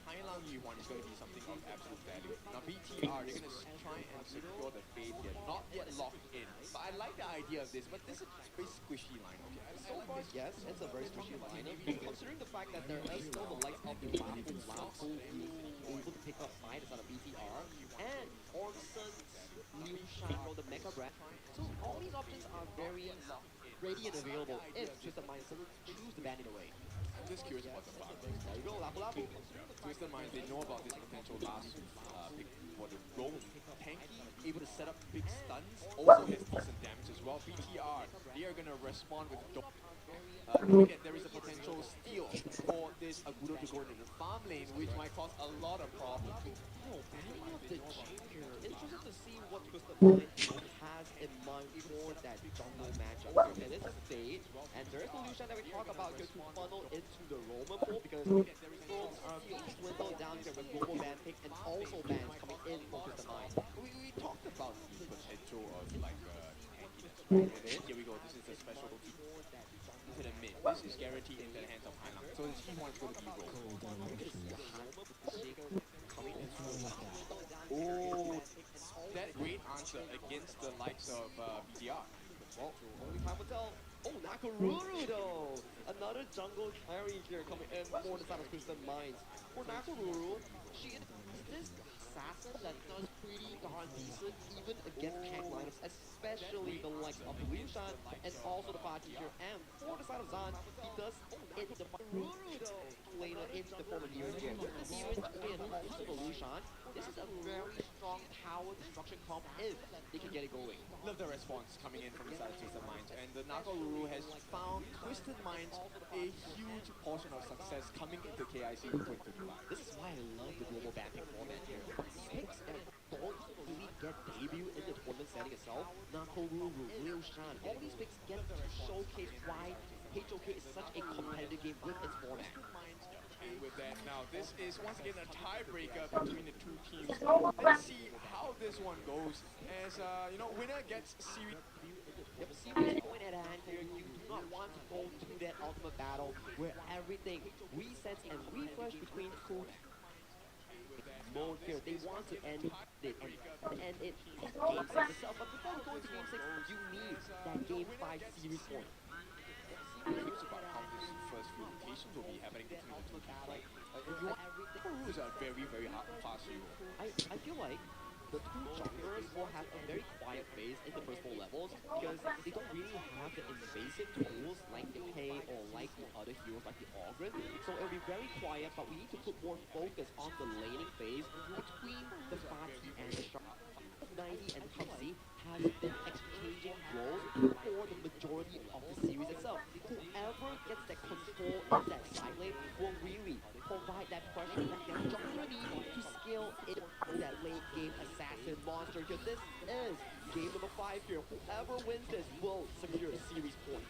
Hailang Yu one is going to be something of absolute value. Now BTR, they're going to try and secure the fade here. Not yet locked in. But I like the idea of this, but this is a very squishy line, okay? So far, yes, it's a very squishy lineup. Considering the fact that there is still the likes of the Lampu able to pick up fight out of BTR, and Orson, Liu Shan from the Mega Brand. So all these options are very ready and available if Twisted Minds choose to ban it away. I'm just curious about the fact. There you go, Lapu Lapu. Twisted Minds, they know about this potential last pick for the Roam. Tanky, able to set up big stuns, also has decent damage as well. BTR, they are going to respond with again, there is a potential steal for this Agudo to go into the farm lane, which might cause a lot of problems. Oh, banning of the Ginger. Interested to see what Twisted Minds has in mind for that jungle matchup here. And it's a fade, and there is a solution that we talk about here to funnel into the Roamer pool, because folks are being dwindled down here with global ban pick and also bans coming in from Twisted Minds. We talked about the potential of like tankiness. And here we go, this is a specialty. Into the mid. This is guaranteed into the hands of Hailang. So the key one is going to be rolled. Oh, that great answer against the likes of BTR. Well, only time will tell. Oh, Nakoruru though! Another jungle carry here coming in for the side of Twisted Minds. For Nakoruru, she is this assassin that does pretty darn decent even against tank lineups, especially the likes of Liu Shan and also the Fatih here. And for the side of Zan, he does hit the later into the form of Demon here. With the Demon and also the Liu Shan, this is a very strong power destruction comp if they can get it going. Love the response coming in from the side of Twisted Minds, and the Nakoruru has found Twisted Minds a huge portion of success coming into KIC in 2025. This is why I love the global banning format here. These picks that don't really get debut in the tournament setting itself, Nakoruru, Liu Shan, all these picks get to showcase why HOK is such a competitive game with its format. And with that, now this is once again a tiebreaker between the two teams. Let's see how this one goes. As you know, winner gets series. Yep, serious point at hand here. You do not want to go to that ultimate battle where everything resets and refresh between two mode here. They want to end it and end it in game 6 itself. But before we go into game 6, you need that game 5 series point. Curious about how this first few rotations will be happening between the two teams. Like, Nakoruru is a very, very fast hero. I feel like the two junglers will have a very quiet phase in the first 4 levels because they don't really have the invasive tools like the K or like the other heroes like the Ogryn. So it'll be very quiet, but we need to put more focus on the laning phase between the Fati and the Shark. 90 and Tubsy has been exchanging roles for the majority of the series itself. Whoever gets that control in that side lane will really provide that pressure that they're just gonna need to scale in that late game assassin monster. Because this is game number 5 here. Whoever wins this will secure a series point.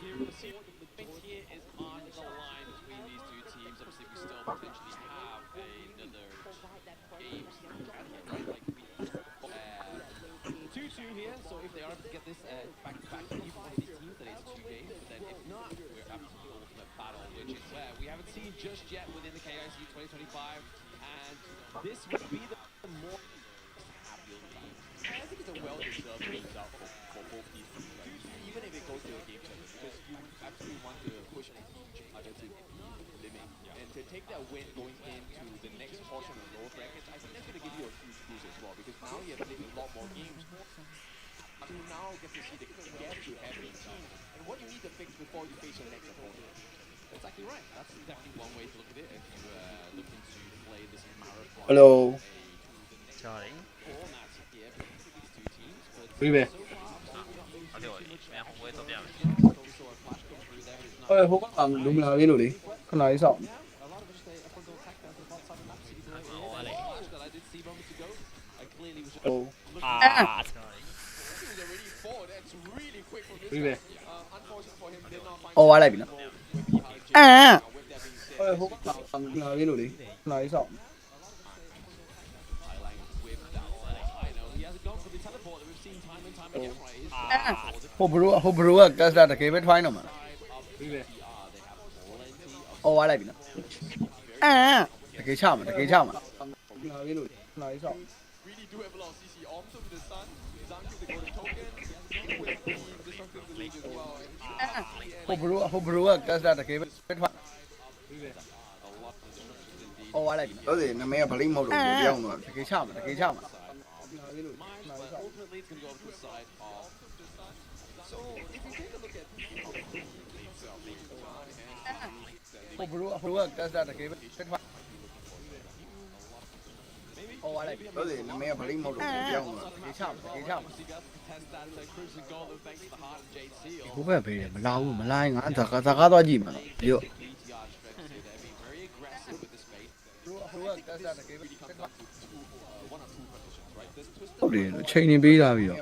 The point here is on the line between these two teams. Obviously, we still potentially have another game right? Like we 2-2 here. So if they are to get this back to back, even one of these teams, then it's 2 games. But then if not, we're up to the ultimate battle, which is where we haven't seen just yet within the KIC 2025, and this would be the more happy will be. I think it's a well-deserved result for both these teams, right? Even if it goes to a game changer, because you absolutely want to push each other to the limit, and to take that win going into the next portion of North brackets, I think that's going to give you a huge boost as well, because now you have played a lot more games. You now get to see the get to every team, and what you need to fix before you face your next opponent. That's exactly right. That's definitely one way to look at it if you looking to play this marathon. Hello. Sorry. Format here between these two teams, but Привет. so far, Ở đây rồi, em không quên tao biết. also a flash come through there, but it's not. Hộp làm đúng là cái đồ đi. Con nói sao? A lot of just a frontal attack down to the bot side of the map. City Blade Oh, is allez. a flash that I did see moments ago. I clearly was just Hello. Ah, sorry. he was already forward. That's really quick from this Привет. guy. Unfortunate for him, did not find Ồ, ai lại bị nó? with behind À. Now, with that being said, Hộp làm đúng là cái đồ đi. Con nói sao? Thailand with that I know he hasn't gone for the teleport that we've seen time and time again, right? It's Hộp bro cái ra cái vết phai nào mà. they have plenty of Ồ, ai lại bị nó? À. Cái chạm mà, cái chạm mà. Đúng là cái đồ. Nói sao? really do have a lot of CC arms over the sun. Zanku the golden token. With the destructive deluge as well. Hộp bro cái ra cái vết phai. A lot of destructions indeed. Ồ, ai lại bị nó? Đó thì nó mẹ phải lấy màu đồ để đeo mà. Cái chạm mà, cái chạm mà. But ultimately it's going to go to the side of. So if you take a look at Hộp bro cái ra cái vết phai. Ồ, ai lại bị nó? Đó thì nó mẹ phải lấy màu đồ để đeo mà. Cái chạm mà, cái chạm mà. test that crucial goal and thanks to the heart of Jade Seal. 不会被人捞，我们来俺咋多几嘛？有。 BTR they're being very aggressive with this bait. Really comes down to one or two positions, right? There's twisted ဟုတ်တယ်ချိန်နေပေးတာပြီးတော့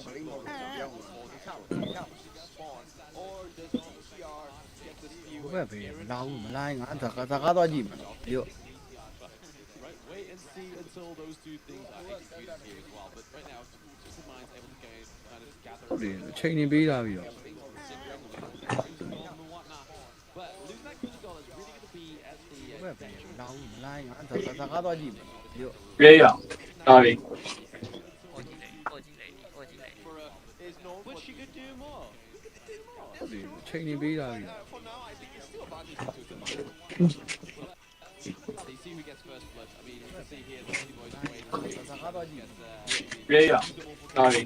spawn, or does BTR get the steal? ဘယ်ပဲမလာဘူးမလာရင်ငါစကားတော့ကြည့်မှာရော Right, wait and see until those two things are executed here as well. But right now, Twisted Mind's able to kind of gather ဟုတ်တယ်ချိန်နေပေးတာပြီးတော့ and whatnot. But losing that crucial goal is really going to be at the ဘယ်ပဲမလာဘူးမလာရင်ငါစကားတော့ကြည့်မှာရော ပြေးရဒါပဲ for is known, but she could do more. ဟုတ်တယ်ချိန်နေပေးတာပြီးတော့ For now, I think it's still advantage to Twisted Mind. They see who gets first blood. I mean, you can see here the City Boys waiting. စကားတော့ကြည့် ပြေးရဒါပဲ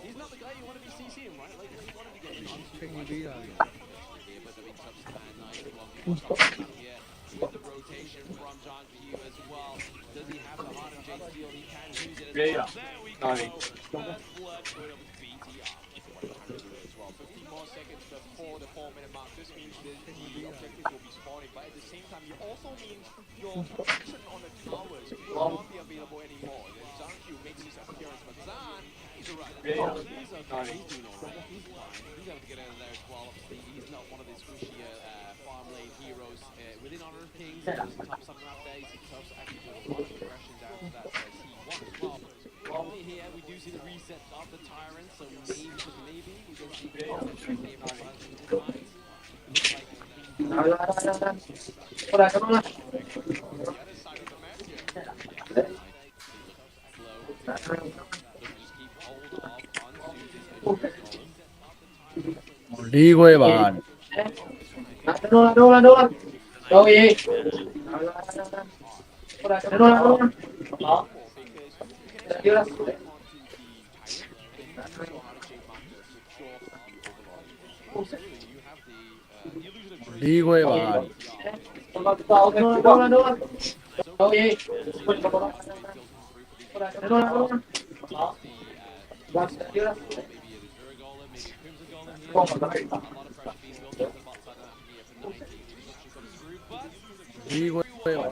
He's not the guy you want to be CCing, right? Like, you want to be getting on ချိန်နေပေးတာပြီး here, but I mean, Substan, nice one. Yeah, with the rotation from John Q as well. Does he have the heart of Jade Steel? He can use it as Yeah, well. yeah. There we No, go. he- First blood going up with BTR. As well. 15 more seconds before the 4-minute mark. This means the objective will be spawning, but at the same time, it also means your position on the towers will not be available anymore. Then Zhang Q makes his appearance, but Zan, he's alright. Yeah. He's okay. He's doing alright. He's fine. He's able to get out of there as well. Obviously, he's not one of the squishier farm lane heroes within Honor of Kings. There's some top something out there. He's tough actually doing a lot of progression down to that C1 as well. Only here we do see the reset of the Tyrant, so maybe, just maybe, we can see the potential here for us in the minds. Looks like the other side of the map here. Slow. Just keep hold of onto this လေးခွဲပါ တော့ရေး Đi quay bà. Đi quay bà. Đi quay bà.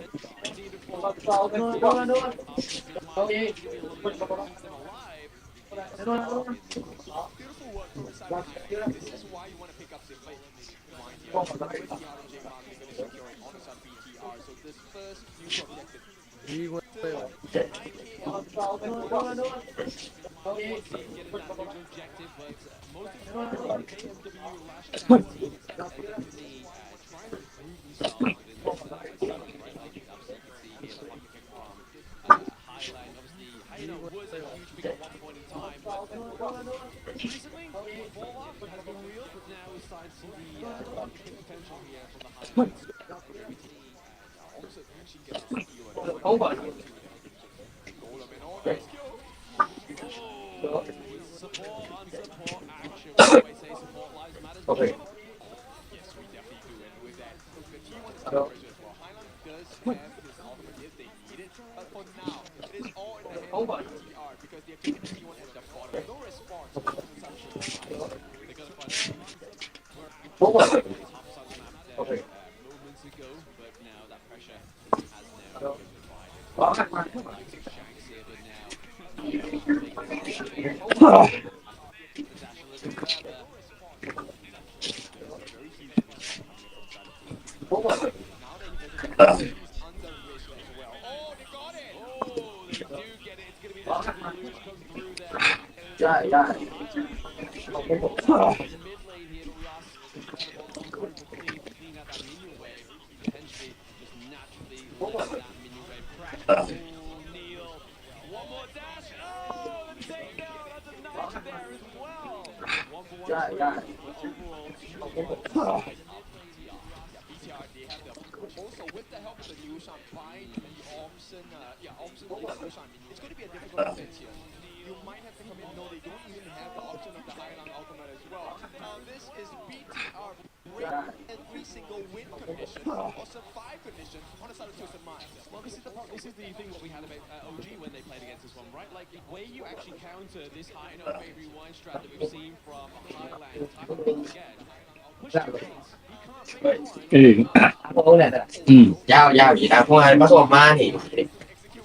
giao gì ta không ai bắt số ma thì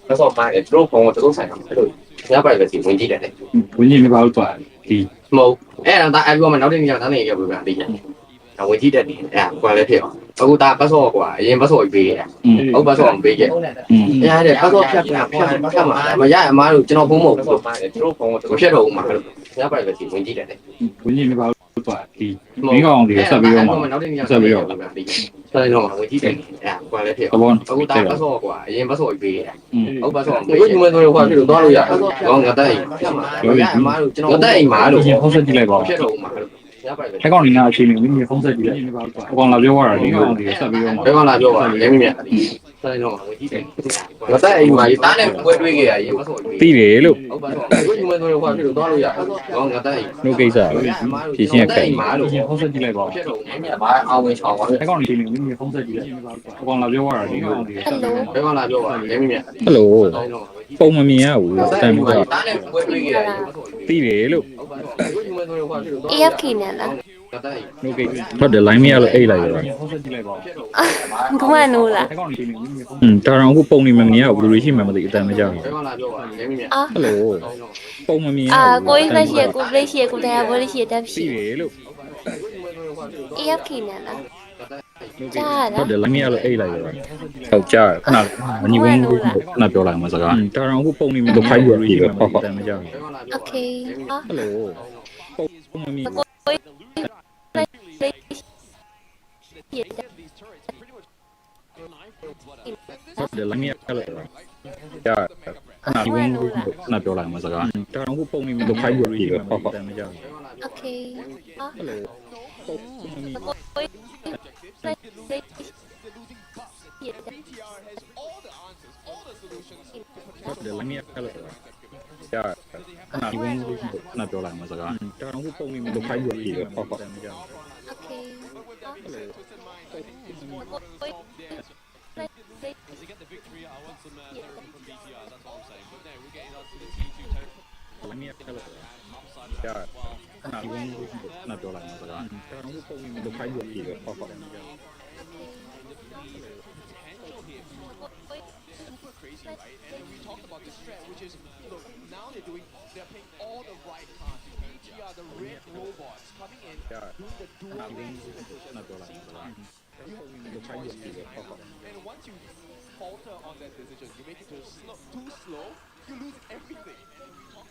bắt số ma để lúc còn tôi xài không được nhớ vậy là chỉ muốn gì đấy 본인이 바로 또 이. một là ta ai vừa mà nói đến giờ ta này giờ vừa đi là muốn gì đấy qua lấy phiếu ông ta bắt số quả em bắt số vì ông bắt số vì cái ya để bắt số chắc mà ya mà được cho nó không một lúc còn tôi biết rồi mà nhớ vậy là chỉ muốn gì đấy 본인이 바로 또 이. 민가 어디 사비요 마. 사비요. đây rồi người chỉ định qua lấy phiếu ông ta bắt số quả em bắt số vì ông bắt số vì nhưng mà tôi qua được to rồi à còn người ta người ta mà được không sẽ đi lại bảo. Cái con này chỉ mình mình không sẽ đi lại. Con là biểu quả đi ngon thì sẽ biểu mà. cái con là biểu quả em mình đây rồi người chỉ định người ta mà ta này quên đuôi kìa em bắt số Tí về luôn. nhưng mà tôi qua được to rồi à còn người ta Nó gây sợ. Chỉ xin cái. không sẽ đi lại bảo. ông ấy chọn cái con này chỉ mình không sẽ đi lại. Con là biểu quả đi ngon thì sẽ biểu mà. cái con là biểu quả em mình Hello. Phong mà mía ủ. Tại mà ta này quên đuôi kìa Tí về luôn. AFK nè là Nó để lái mía là A lại rồi. không ai nuôi là cho nó cũng phong đi mà mía ủ rồi mà tự tại mà chào. Hello. Phong mà mía. cô ấy lấy xe cô ta với lấy xe đạp Tí xe về luôn. AFK nè là cha nó đó để lái mía là A lại rồi. Thật cha, cái nào nhiều cũng là biểu lại mà sao? cho nó cũng phong đi mà phải vừa gì mà tự tại mà chào. ok Hello. Phong mà mía. cô ấy lấy xe nó để lái mía lại rồi. Cha, cái nào cũng là biểu lại mà sao? cho nó cũng phong đi mà phải vừa gì mà tự tại mà chào. ok Hello. cô ấy lấy xe ဟုတ်တယ်လည်းအဲ့လိုကြာခဏဝင်လို့ခဏပြောလိုက်မှာစကားတကောင်ခုပုံမိမလို့ခိုင်းပြီးပြီပေါ့ပေါ့မကြောက် Okay. As they get the victory, I want some therapy from BTR, that's all I'm saying. But no, we're getting on to the T2 territory. လည်းအဲ့လို Upside ကြာ as well. ခဏဝင်လို့ခဏပြောလိုက်မှာစကားတကောင်ခုပုံမိမလို့ခိုင်းပြီးပြီပေါ့ပေါ့မကြောက် Potential here super crazy, right? And we talked about this strat, which is look, now they're playing all the right cards. BTR, the red robots coming in, doing the dual max decision at the same time. You have to choice here, and once you falter on that decision, you make it too slow, you lose everything.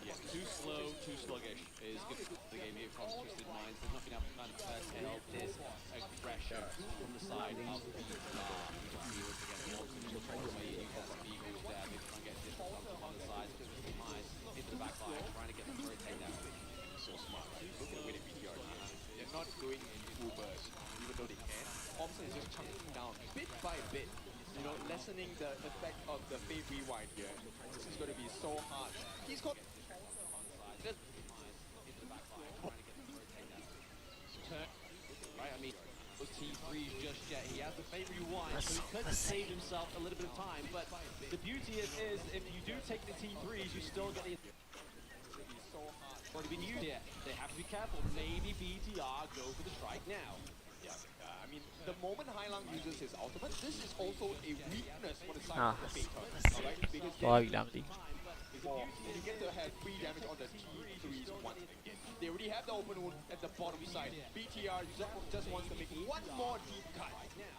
Yeah, too slow, too sluggish is good for the game here from Twisted Minds. They've not been able to kind of tell this aggression from the side of the into the back line, trying to get them for a takedown. So smart. Look at the way they BTR. They're not going full burst, even though they can. Thompson is just chunking down bit by bit, you know, lessening the effect of the Fate Rewind here. This is going to be so hard. He's got right, I mean, those T3s just yet. He has the Fate Rewind, so he could save himself a little bit of time. But the beauty is if you do take the T3s, you still get the so hard. Already been used here. They have to be careful. Maybe BTR go for the strike now. Yeah, I mean, the moment Hailang uses his ultimate, this is also a weakness for the side of the Fate turn. Alright, because you get to have free damage on the T3s once again. They already have the open wound at the bottom side. BTR just wants to make one more deep cut.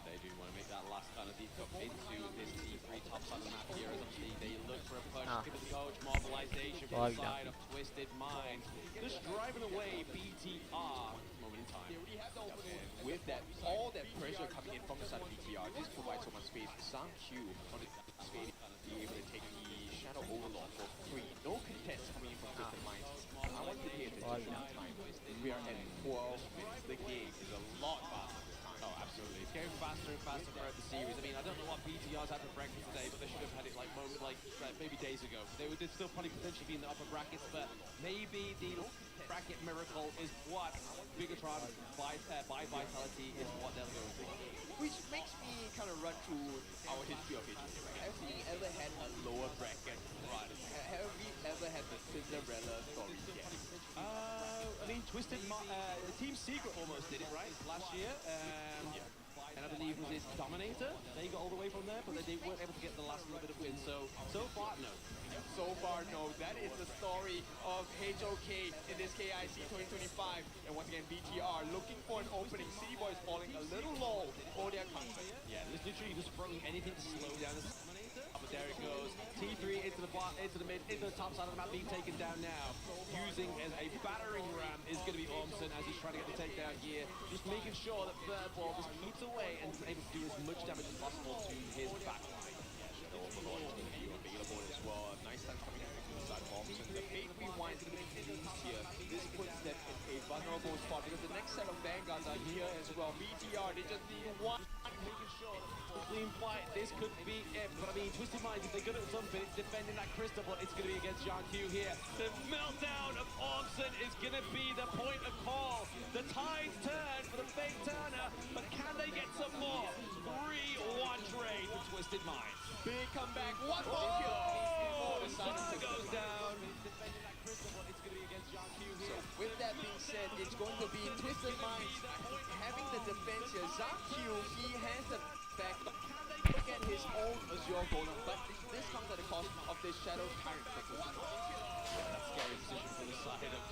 They do want to make that last kind of deep cut into this T3 top side of the map here. As obviously they look for a push, give it the coach, mobilization from the side of Twisted Minds. Just driving away BTR. Moment in time. They already have the open wound. With that, all that pressure coming in from the side of BTR, this provides so much space. Zhang Q on the space be able to take the Shadow Overlord for free. No contest coming in from Twisted Minds. I want to pay attention to time. We are at 12 minutes. The game is a lot faster this time. Oh, absolutely. It's getting faster and faster throughout the series. I mean, I don't know what BTR's had for breakfast today, but they should have had it like maybe days ago. They would still probably potentially be in the upper brackets, but maybe the bracket miracle is what Bigatron by Vitality is what they'll go with. Which makes me kind of run through our history of HK. Have we ever had a lower bracket run? Have we ever had the Cinderella story yet? I mean, Team Secret almost did it, right? Last year. And I believe was it Dominator? They got all the way from there, but they weren't able to get the last little bit of win. So far, no. So far, no. That is the story of HOK in this KIC 2025. And once again, BTR looking for an opening. City Boys falling a little low for their comeback. Yeah, this literally just throwing anything to slow down the Dominator. But there it goes. T3 into the mid, into the top side of the map, being taken down now. Using as a battering ram is going to be Ormson as he's trying to get the takedown here. Just making sure that Birdball just keeps away and is able to do as much damage as possible to his backline. The Overlord is going to be available as well. Nice time coming in from the side of Ormson. The Fate Rewind is going to be released here. This puts them in a vulnerable spot because the next set of Vanguards are here as well. BTR, they just need one. Making sure the clean fight. This could be it. But I mean, Twisted Minds, if they're good at something, it's defending that crystal, but it's going to be against Zhang Q here. The meltdown of Ormson is going to be the point of call. The tides turn for the Fate Turner, but can they get some more? 3-1 trade for Twisted Minds. Big comeback. One more kill. Sun goes down. Defending that crystal, but it's going to be against Zhang Q here. So with that being said, it's going to be Twisted Minds having the defense here. Zhang Q, he has the back. Look at his own Azure Golem, but this comes at the cost of this Shadow Tyrant. That's a scary position for the side of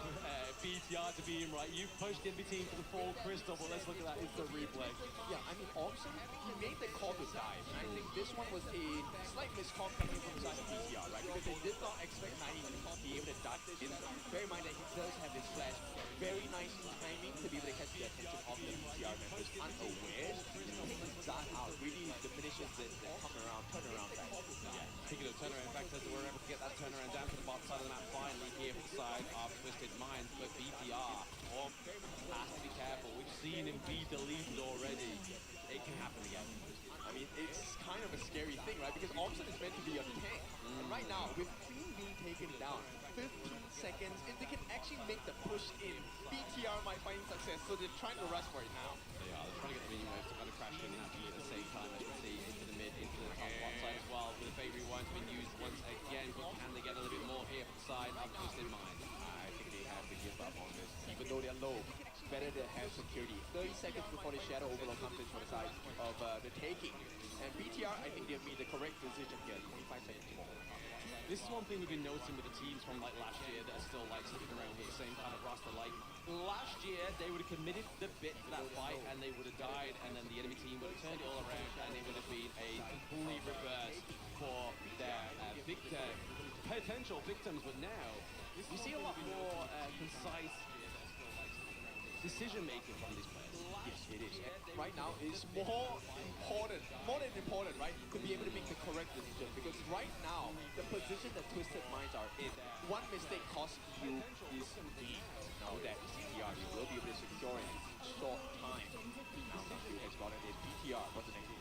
BTR to be in, right? You've pushed in between for the full crystal, but let's look at that instant replay. Yeah, I mean, Ormson, he made the call to dive, and I think this one was a slight miscall coming from the side of BTR, right? Because they did not expect 90 to be able to dive in. Bear in mind that he does have his flash. Very nice timing to be able to catch the attention of the BTR members unaware. Taking Zan out really diminishes the turnaround time. Yeah, speaking of turnaround, in fact, we're able to get that turnaround down to the bottom side of the map finally here for the side of Twisted Minds, but BTR has to be careful. We've seen him be deleted already. It can happen again. I mean, it's kind of a scary thing, right? Because Ormson is meant to be a tank. right now, with Clean being taken down, 15 seconds, if they can actually make the push in, BTR might find success, so they're trying to rush for it now. They are. They're trying to get the mini waves to kind of crash in at the same time, as we see, into the mid, into the top bot side as well. With the fake rewind's been used once again, but can they get a little bit more here from the side of Twisted Mind? I think they have to give up on this, even though they're low. Better to have security. 30 seconds before the Shadow Overlord comes in from the side of the taking. And BTR, I think they've made the correct decision here. 25 seconds more. This is one thing we've been noticing with the teams from like last year that are still like sticking around with the same kind of roster. Like last year, they would have committed the bit to that fight and they would have died, and then the enemy team would have turned it all around and it would have been a complete reverse for their potential victims. But now, we see a lot more concise decision making from these players. Yes, it is. And right now, it's more than important, right, to be able to make the correct decision. Because right now, the position that Twisted Minds are in, one mistake costs you this lead. Now that CTR will be able to secure it in short time. Now Naku has gotten it. BTR, what's the next move?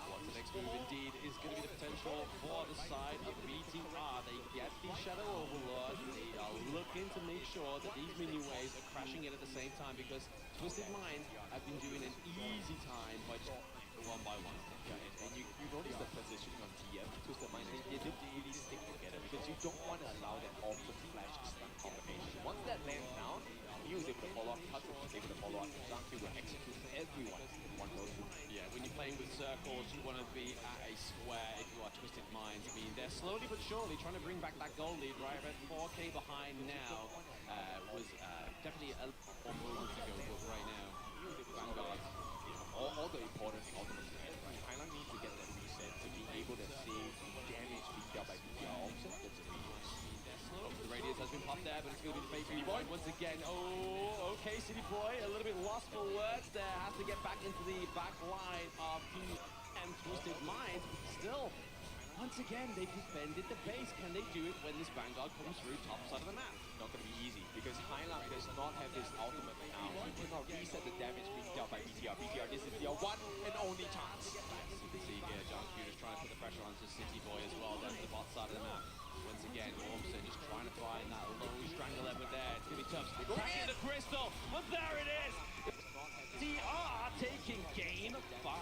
What's the next move indeed is going to be the potential for the side of BTR. They get the Shadow Overlord. They are looking to make sure that these minion waves are crashing in at the same time, because Twisted Minds have been doing an easy time by just one by one. Yeah, and you notice the positioning on TF, Twisted Minds, they don't really stick together because you don't want to allow that awesome flash stun combination. Once that lands down, he was able to follow up, Hudson was able to follow up, Zhangfu will execute everyone in one go through. Yeah, when you're playing with circles, you want to be at a square if you are Twisted Minds. I mean, they're slowly but surely trying to bring back that goal lead, right? About 4K behind now. Was definitely a moment ago, but right now, Vanguard. All the important ultimates, right? Highline needs to get that reset to be able to save damage being dealt by BTR also. That's a The radius has been popped there, but it's going to be the fake rewind once again. Oh, okay, City Boy, a little bit lost for words there. Has to get back into the back line of Team and Twisted Mind. Still, once again, they've defended the base. Can they do it when this Vanguard comes through top side of the map? not going to be easy because Highline does not have this ultimate now. He cannot reset the damage being dealt by BTR. BTR, this is your one and only chance. You can see here, John Q just trying to put the pressure onto City Boy as well down to the bot side of the map. Once again, Ormson just trying to find that low strangle lever there. It's going to be tough. Cracking the crystal, but there it is! DR taking game 5.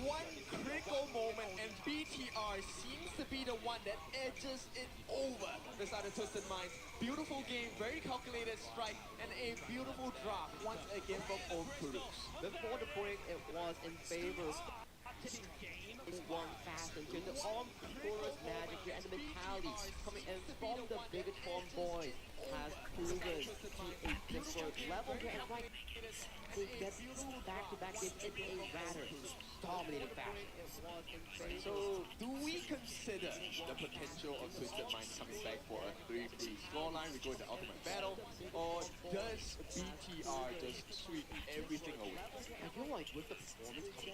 One critical moment and BTR seems to be the one that edges it over the side of Twisted Minds. Beautiful game, very calculated strike, and a beautiful drop once again from Omkurus. Before the break, it was in favor of one fast and the Omkurus magic here, and the mentality coming in from the Bigatron boys has proven to a different level here, and right they get back-to-back games in a rather dominating fashion. So, do we consider the potential of Twisted Minds coming back for a 3-3 scoreline? We go into ultimate battle, or does BTR just sweep everything away? I feel like with the performance coming,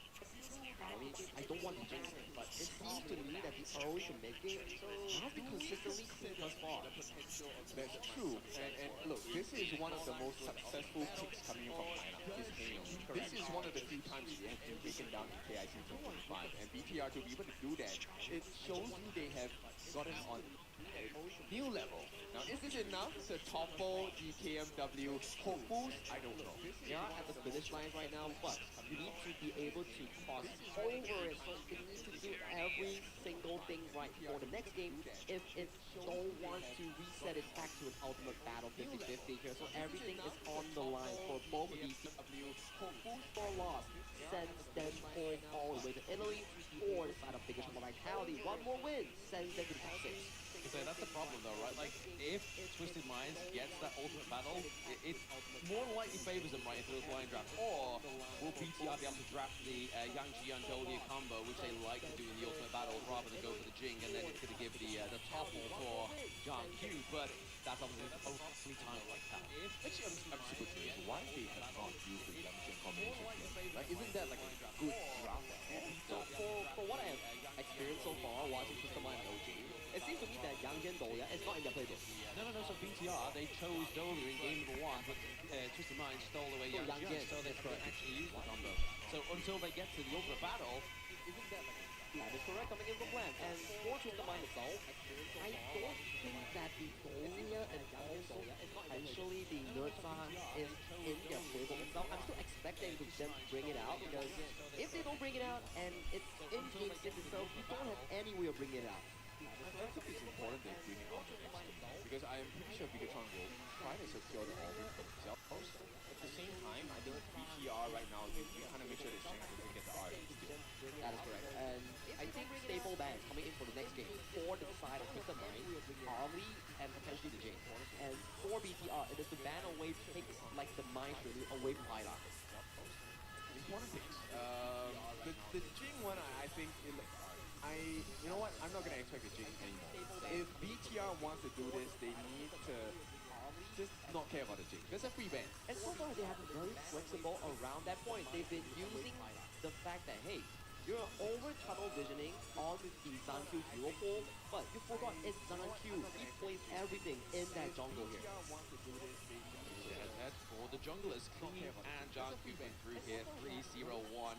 I don't want to jinx it, but it seems to me that the early to mid-game has been consistently clean thus far. That's true, and look, this is one of the most successful picks coming in from lineup. This is one of the few times they have been taken down in KIC 2.5, and BTR to be able to do that, it shows you they have gotten on a new level. Now, is this enough to topple the KMW hopefuls? I don't know. They are at the finish line right now, but you need to be able to cross over it. So you need to do every single thing right for the next game if it don't want to reset it back to an ultimate battle 50-50 here. So everything is on the line for both of these teams. Hopefuls for loss sends them home all the way to Italy, or the side of Biggest Vitality. One more win sends them to the top 6. So that's the problem though, right? Like, if Twisted Minds gets that ultimate battle, it more than likely favors them right into the flying draft. Or will BTR be able to draft the Yang Jian Dolia combo, which they like to do in the ultimate battle, rather than go for the Jing, and then it's going to give the topple for John Q, but that's obviously only time like that. Actually, I'm super curious why they have not used the Yang combination here. Like, isn't that like a good draft? So for what I have experienced so far watching Twisted Minds OG, it seems to me that Yang Jian Dolia is not in their playbook. No, so BTR, they chose Dolia in game number 1, but Twisted Minds stole away Yang Jian, so they couldn't actually use the combo. So until they get to the ultimate battle, Isn't that like That is correct, coming in from Blam. And for Twisted Mind itself, I don't think that the Golia and also potentially the Nerdsan is in their playbook itself. I'm still expecting them to bring it out, because if they don't bring it out and it's in Game 6 itself, you don't have any way of bringing it out. I think it's important they bring it out to next game, because I am pretty sure Bigatron will try to secure the Origin for themselves. At the same time, I think BTR right now, they kind of make sure that Shanks doesn't get the RE still. That is correct. And I think Staple Band is coming in for the next game for the side of Twisted Mind, Arlie, and potentially the Jing. And for BTR, it is to ban away picks like the Mind really away from Hylar. Important picks. The Jing one, I think, you know what? I'm not gonna expect the Jing anymore. If BTR wants to do this, they need to just not care about the Jing. There's a free ban. And so far, they have been very flexible around that point. They've been using the fact that, hey, you're over tunnel visioning on the Zankyu hero pool, but you forgot it's Zankyu. He plays everything in that jungle here. As for the junglers, Clean and Zankyu been through here, 3-0-1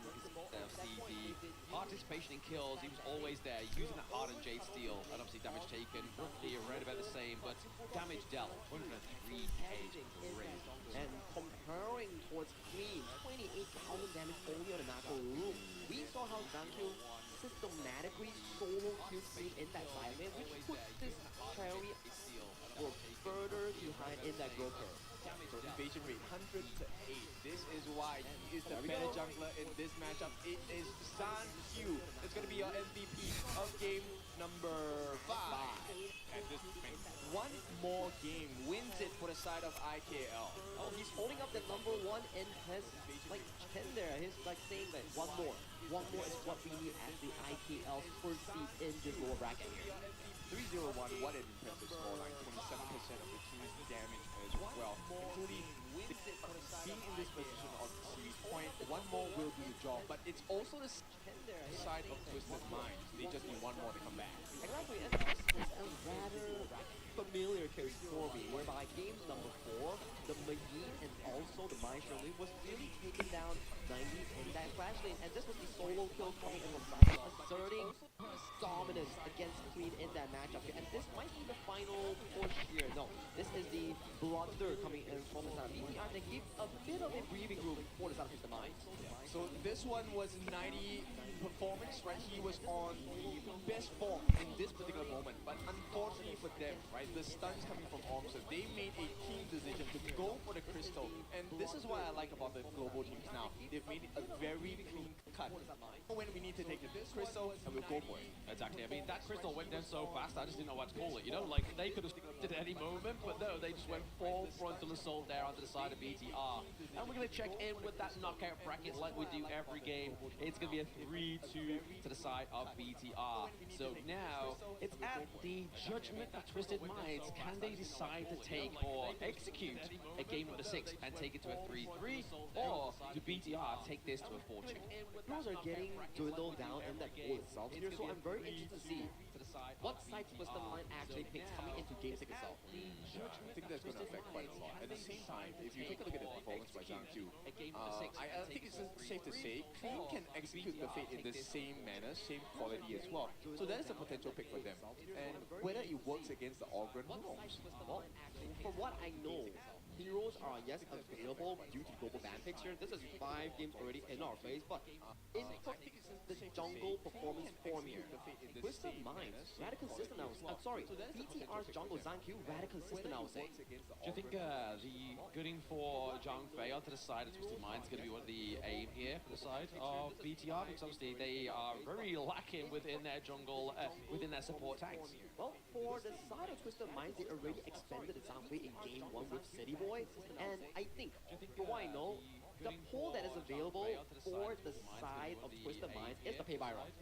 CD. Participation in kills, he was always there, using the Hardened Jade Steel, and obviously damage taken, roughly around about the same, but damage dealt, 103k raised. And comparing towards Clean, 28,000 damage only on the Nako room. We saw how Zankyu systematically solo killed Clean in that side lane, which puts this Cherry further behind in that growth curve. So invasion rate 100 to 8. This is why he is the better jungler in this matchup. It is Zankyu. It's going to be your MVP of game number 5. And this one more game wins it for the side of IKL. Oh, he's holding up the number 1 and has like 10 there. He's like saying that one more is what we need as the IKL first seed in this lower bracket here. 3-0-1, what an impressive scoreline. 27% of the team's damage as well. Including being in this position of series point, one more will do the job, but it's also the side of Twisted Mind. They just need one more to come back. Exactly, and this is a rather familiar case for me, whereby game number 4, the McGee and also the Mind Shirley was really taking down 90s in that flash lane, and this was the solo kill coming in from Simon, asserting dominance against Queen in that matchup here, and this might be the final push here. No, this is the blunder coming in from the side of BTR. They give a bit of a breathing room for the side of Twisted Mind. So this one was 90 performance, right? He was on the best form in this particular moment, but unfortunately for them, right, the stuns coming from Ormson, they made a team decision to go for the crystal, and this is what I like about the global teams now. They've made it a very clean cut. When we need to take the crystal, and we'll go for it. Exactly. I mean, that crystal went down so fast, I just didn't know what to call it. You know, like, they could have stopped it at any moment, but no, they just went full frontal assault there onto the side of BTR. And we're going to check in with that knockout bracket like we do every game. It's going to be a 3-2 to the side of BTR. So now, it's at the judgment of Twisted Minds. Can they decide to take or execute a game number 6 and take it to a 3-3? Or do BTR take this to a 4-2? Those are getting dwindled down in that goal itself here, so I'm very interested to see what side Twisted Mind actually picks coming into game 6 itself. I think that's going to affect quite a lot. At the same time, if you take a look at the performance by Zankyu, I think it's safe to say Clean can execute the Fate in the same manner, same quality as well. So that is a potential pick for them. And whether it works against the Organ, who knows? Well, from what I know, heroes are yes available due to global ban picks here. This is 5 games already in our face, but in the jungle performance form here, Twisted Mind, rather consistent now. Sorry, BTR's jungle Zankyu, rather consistent I would say. Do you think the gooding for Zhang Fei onto the side of Twisted Mind is going to be one of the aim here for the side of BTR? Because obviously they are very lacking within their jungle, within their support tanks. Well, for the side of Twisted Mind, they already expanded the Zhang Fei in game 1 with City Boy, and I think, from what I know, the pool that is available for the side of Twisted Minds is the pay by run.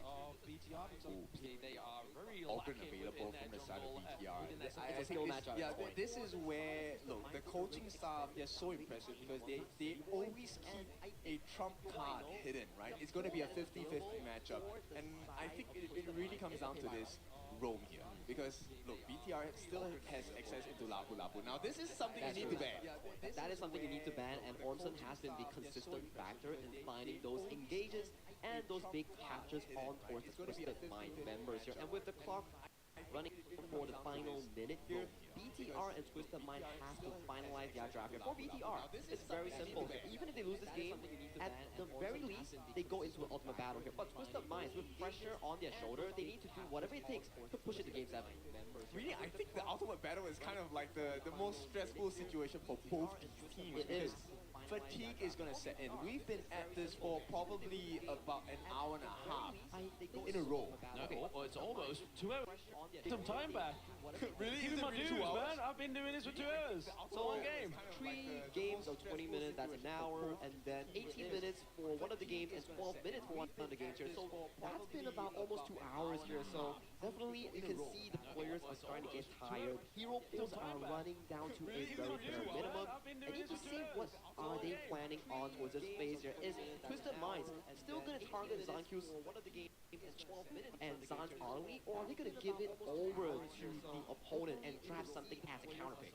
They are very Organ lacking available within from their the side of jungle, BTR. within their I support think skill this, matchup. yeah, this is where, look, the coaching staff, they're so impressive because they always keep a trump card hidden, right? It's going to be a 50-50 matchup. And I think it really comes down to this. roam here because look, BTR still has access into Lapu Lapu. Now this is something you need to ban. That is something you need to ban, and Ormson has been the consistent factor in finding those engages and those big captures on towards the Twisted Mind members here. And with the clock running for the final minute here, BTR and Twisted Mind has to finalize their draft here. For BTR, it's very simple. Even if they lose this game, at the very least, they go into an ultimate battle here. But Twisted Minds, with pressure on their shoulder, they need to do whatever it takes to push it to Game 7. Really, I think the ultimate battle is kind of like the most stressful situation for both these teams. It is. Fatigue is going to set in. We've been at this for probably about an hour and a half in a row. Well, it's almost 2 hours. Some time back. Really? Give Is me it my really dues, 2 hours? man. I've been doing this for 2 hours. So one game. 3 games of 20 minutes, that's an hour, and then 18 minutes for one of the games and 12 minutes for one of the games here. So that's been about almost 2 hours here. So definitely you can see the players are starting to get tired. Hero pools are running down to a very bare minimum. And you can see what are they planning on towards this phase here. Is Twisted Minds still going to target Zankyu's one of the games in 12 minutes and Zan's early, or are they going to give it over to the opponent and draft something as a counter pick?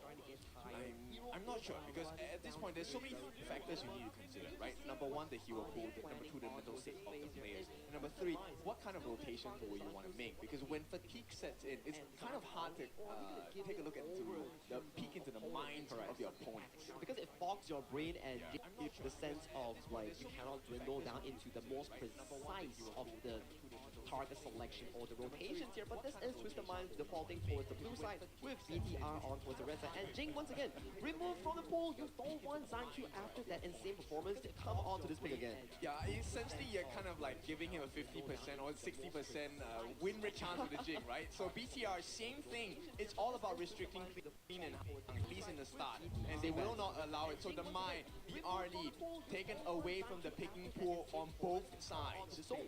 I'm not sure because at this point there's so many factors you need to consider, right? Number one, the hero pool. Number two, the mental state of the players. And number three, what kind of rotations will you want to make? Because when fatigue sets in, it's kind of hard to take a look into the peek into the minds of your opponents. Because it fogs your brain and gives the sense of like you cannot dwindle down into the most precise of the target selection or the rotations here. But this is Twisted Minds defaulting towards the blue side with BTR on towards the red side. And Jing once again removed from the pool. You don't want Zanku after that insane performance to come onto this pick again. Yeah, essentially you're kind of like giving him a 50% or 60% win rate chance with the Jing, right? So BTR, same thing. It's all about restricting clean and at least in the start, and they will not allow it. So the Mai, BR lead, taken away from the picking pool on both sides. So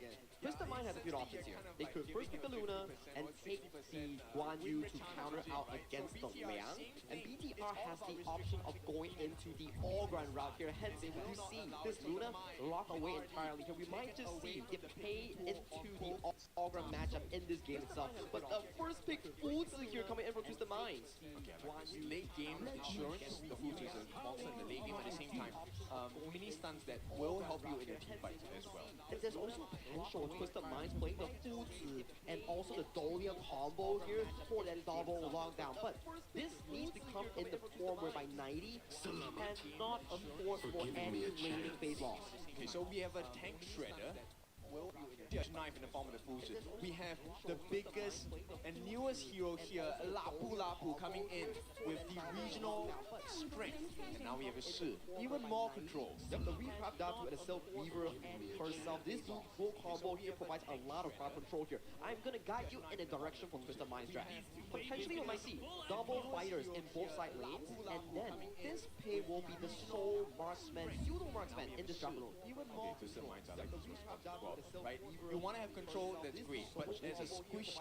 Twisted Mind has a few options here. They could first pick the Luna and take the Guan Yu to counter out against the Liang, and BTR has the option of going into the all-ground route here. Hence, if you see this Luna lock away entirely here, we might just see it pay into the all-ground matchup in this game itself. But the first pick, Fuzi here coming in from Twisted Minds. Late game insurance, the Fuzi is a monster in the late game at the same time. Mini stuns that will help you in your team fights as well. And there's also potential Twisted Minds playing the Fuzi and also the Dolia combo here for that double lockdown. But this needs to come in the form whereby 90 cannot afford for any laning phase loss. Okay, so we have a tank shredder. Knife in the form of the Fuzi. We have the biggest and newest hero here, Lapu Lapu, coming in with the regional strength. And now we have a Shi. Even more controls. Yep, the recrap Datu and the Silk Weaver herself. This dual combo here provides a lot of crowd control here. I'm gonna guide you in a direction for Twisted Minds draft. Potentially we might see double fighters in both side lanes, and then this pay will be the sole marksman, pseudo marksman in this draft alone. Even more Twisted Minds, I like this response as well, right? You want to have control, that's great, but there's a squish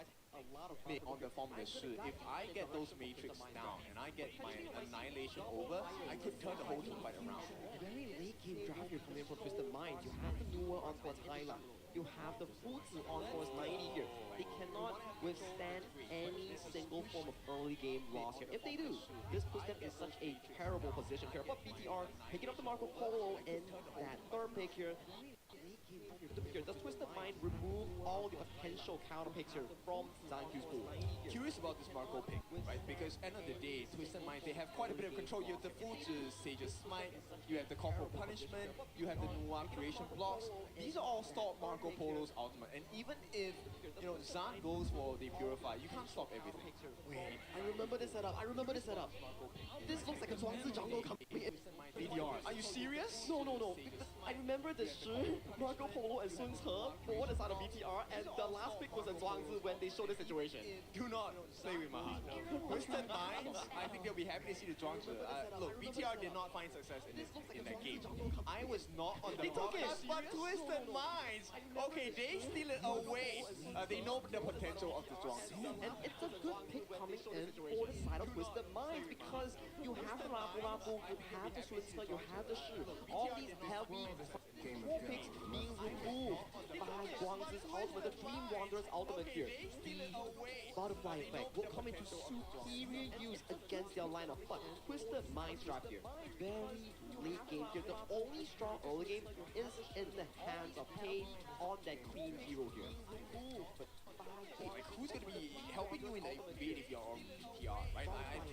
bit on the form of the Shi. If I get those matrix down and I get my annihilation over, I could turn the whole team fight around. Very late game draft here coming in from Twisted Minds. You have the Nuwa on towards Hyla. You have the Fuzi on towards 90 here. They cannot withstand any single form of early game loss here. If they do, this puts them in such a terrible position here. But BTR picking up the Marco Polo in that third pick here. Does Twisted Mind remove all the potential counter picks here from Zankyu's pool? Curious about this Marco pick, right? Because end of the day, Twisted Mind, they have quite a bit of control. You have the Fuzi, Sage's Smite, you have the Corporal Punishment, you have the Nuwa Creation Blocks. These are all stopped Marco Polo's ultimate. And even if, you know, Zan goes for the Purify, you can't stop everything. Wait, I remember this setup. This looks like a Zhuangzi jungle coming in. BDR. Are you serious? No. I remember the Shi, Marco Polo, and Sun Ce for one side of BTR, and the last pick was a Zhuangzi when they showed the situation. Do not play with my heart. Twisted Minds, I think they'll be happy to see the Zhuangzi. Look, BTR did not find success in that game. I was not on the broadcast, but Twisted Minds, okay, they steal it away. They know the potential of the Zhuangzi. And it's a good pick coming in for the side side of Twisted Minds because you have the Rabu, you have the Sunce, you have the Shi. All these heavy core picks being removed by Guangzi's ultimate, the Dream Wanderer's ultimate here. The butterfly effect will come into superior use against their lineup, but Twisted Minds draft here. Very late game here. The only strong early game is in the hands of Paige on that Queen hero here. But Like, who's going to be helping you in the invade if you're on BTR, right?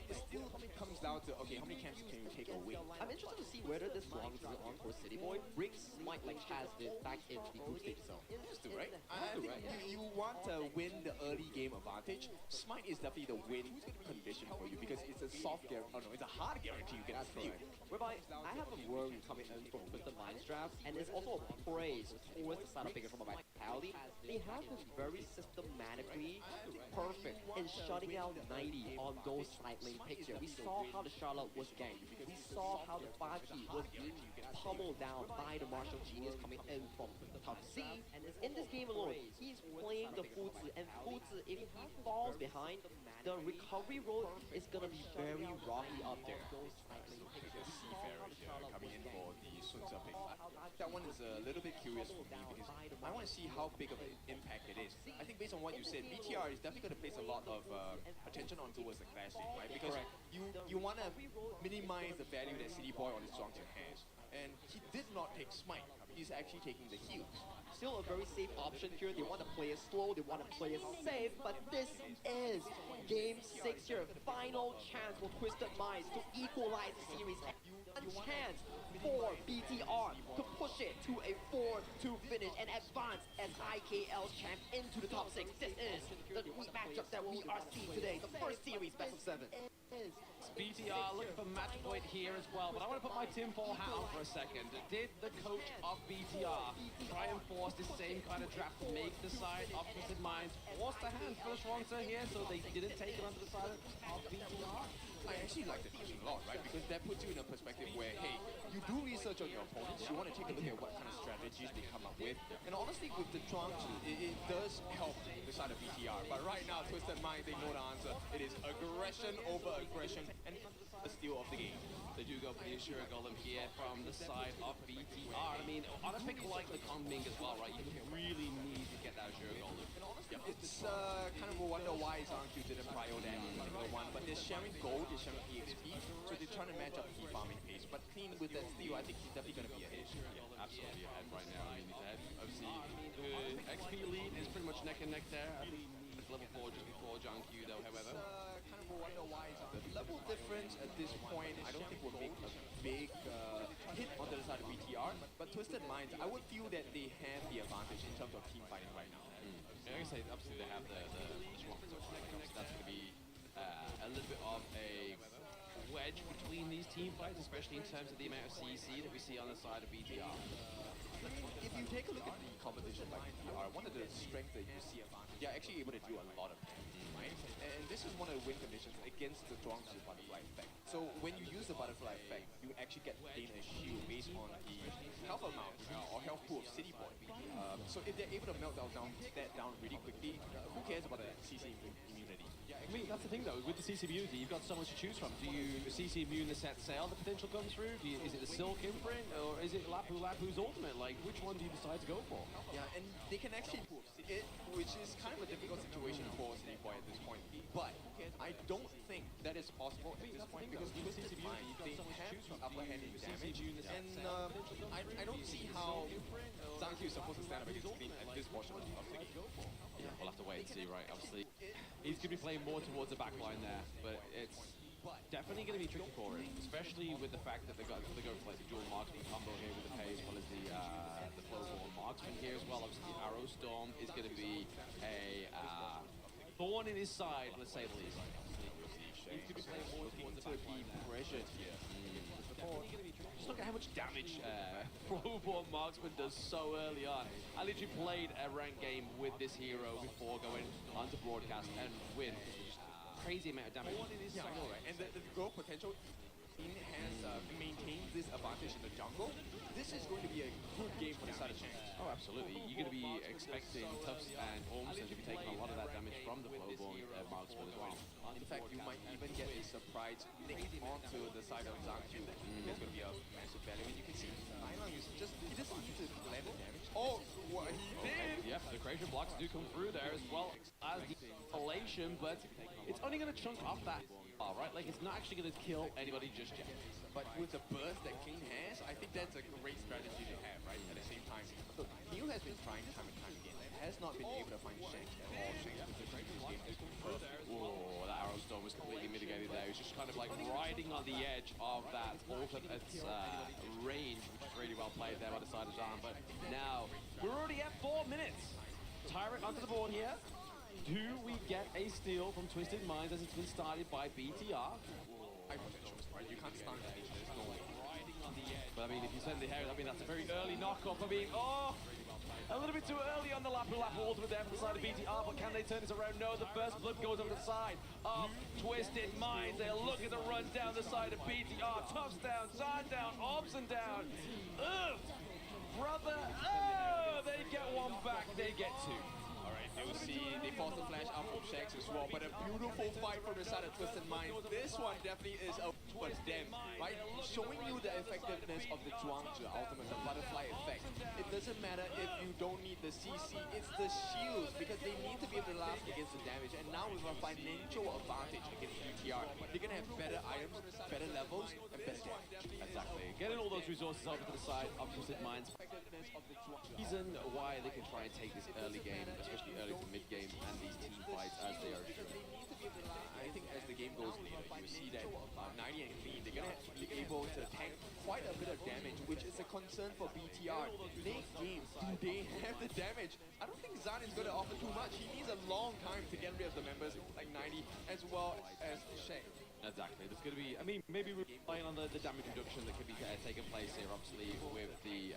It still comes down to, okay, how many camps can you take away? I'm interested to see whether this long on for City Boy brings Smite like Chaz did back in the group stage itself. Has to, right? I think you want to win the early game advantage. Smite is definitely the win condition for you because it's a soft guarantee. Oh no, it's a hard guarantee you get steal. Whereby I have a worry coming in from Twisted Minds draft, and it's also a praise towards the side of Bigger from a Vitality. They have been very systematically perfect in shutting out 90 on those side lane picks here. We saw how the Charlotte was ganked. We saw how the Baki was being pummeled down by the Martial Genius coming in from the top C. And in this game alone, he's playing the Fuzi, and Fuzi, if he falls behind, the recovery road is gonna be very rocky up there. Seafarer here coming in for the Sun Tzu pick. That one is a little bit curious for me because I want to see how big of an impact it is. I think based on what you said, BTR is definitely going to place a lot of attention on towards the classic, right? Because you want to minimize the value that City Boy on his Zhuangzi has. And he did not take Smite. He's actually taking the heals. Still a very safe option here. They want to play it slow, they want to play it safe, but this is Game 6 here. Final chance for Twisted Minds to equalize the series. A chance for BTR to push it to a 4-2 finish and advance as IKL's champ into the top 6. This is the matchup that we are seeing today. The first series best of 7. BTR looking for match point here as well, but I want to put my tinfoil hat on for a second. Did the coach of BTR try and force the same kind of draft to make the side of Twisted Minds force the hand for the Schwanzer here so they didn't take it onto the side of BTR? I actually like the decision a lot, right? Because that puts you in a perspective where, hey, you do research on your opponents, you want to take a look at what kind of strategies they come up with. And honestly, with the Zhuangzi, it does help the side of BTR. But right now, Twisted Minds, they know the answer. It is aggression over aggression and the steal of the game. They do go for the Assura Golem here from the side of BTR. I mean, on a pick like the Kong Ming as well, right? You really need to get that Assura Golem. It's kind of a wonder why Zhangqiu didn't prio that particular one, but they're sharing gold, they're sharing EXP, so they're trying to match up the farming pace. But Clean with that steal, I think he's definitely going to be ahead. Yeah, absolutely ahead right now. I mean, he's ahead. Obviously, the XP lead is pretty much neck and neck there. I think it's level 4 just before Zhangqiu though, however. Kind of a wonder why the level difference at this point, I don't think will make a big hit onto the side of BTR, but Twisted Minds, I would feel that they have the advantage in terms of team fighting right now. Yeah, like I say, obviously they have the Schwanzer, so that's going to be a little bit of a wedge between these team fights, especially in terms of the amount of CC that we see on the side of BTR. If you take a look at the competition like BTR, one of the strengths that you see, they're actually able to do a lot of damage, right? And this is one of the win conditions against the Zhuangzi butterfly effect. So when you use the butterfly effect, you actually gain a shield based on the health amount or health pool of City Boy. So if they're able to melt that down really quickly, who cares about the CC immunity? I mean, that's the thing though, with the CC immunity, you've got so much to choose from. Do you CC immune the set sail, the potential comes through? Is it the Silk imprint, or is it Lapu Lapu's ultimate? Like, which one do you decide to go for? Yeah, and they can actually it, which is kind of a difficult situation for City Boy at this point. But I don't think that is possible at this point because Twisted Minds, they have the upper hand in damage, and I don't see how Zhangqiu is supposed to stand up against Clean at this portion of the game. Yeah, we'll have to wait and see, right? Obviously, he's going to be playing more towards the back line there, but it's definitely going to be tricky for him, especially with the fact that they're going for like the dual marksman combo here with the pay as well as the Flowborn marksman here as well. Obviously, the Arrow Storm is going to be a thorn in his side, let's say the least. He's going to be playing more towards the back line there. Pressured here. Just look at how much damage Flowborn marksman does so early on. I literally played a ranked game with this hero before going onto broadcast and win. Crazy amount of damage. Yeah, I know, right? And the growth potential has maintained this advantage in the jungle. This is going to be a good game for the side of Chang. Oh, absolutely. You're going to be expecting Tufts and Ormson to be taking a lot of that damage from the Flowborn marksman as well. In fact, you might even get a surprise nick onto the side of Zhang Qiu. There's going to be a massive value. And you can see Nylon is just, he doesn't need to land the damage. Oh, what he did! Yep, the creation blocks do come through there as well as the isolation, but it's only going to chunk off that bar, right? Like, it's not actually going to kill anybody just yet. But with the burst that King has, I think that's a great strategy to have, right? At the same time, so Neil has been trying time and time again, has not been able to find Shanks at all. Shanks position in this game has been perfect. Oh, that arrow storm was completely mitigated there. He was just kind of like riding on the edge of that ultimate range, which is really well played there by the side of Zan. But now, we're already at 4 minutes. Tyrant onto the board here. Do we get a steal from Twisted Minds as it's been started by BTR? High potential, right? You can't stun the there's no way. Riding on the edge. But I mean, if you send the hair, I mean, that's a very early knockoff. I mean, oh, a little bit too early on the Lapu Lapu ultimate there from the side of BTR, but can they turn this around? No, the first blood goes over the side of Twisted Minds. They're looking to run down the side of BTR. Tufts down, Zan down, Obson down. Ugh, brother, oh, they get one back, they get two. Alright, you'll see they force the flash out from Shanks as well, but a beautiful fight from the side of Twisted Minds. This one definitely is a for them, right? Showing you the effectiveness of the Zhuangzi ultimate, the butterfly effect. It doesn't matter if you don't need the CC, it's the shields, because they need to be able to last against the damage. And now with a financial advantage against BTR, they're gonna have better items, better levels, and better damage. Exactly. Getting all those resources over to the side of Twisted Minds. Reason why they can try and take this early game, especially early to mid game, and these team fights as they are shown. I think as the game goes later, you see that 90 and Clean, they're gonna be able to tank quite a bit of damage, which is a concern for BTR. Late game, do they have the damage? I don't think Zan is gonna offer too much. He needs a long time to get rid of the members like 90 as well as Shay. Exactly. There's going to be, I mean, maybe we're playing on the damage reduction that could be taking place here, obviously, with the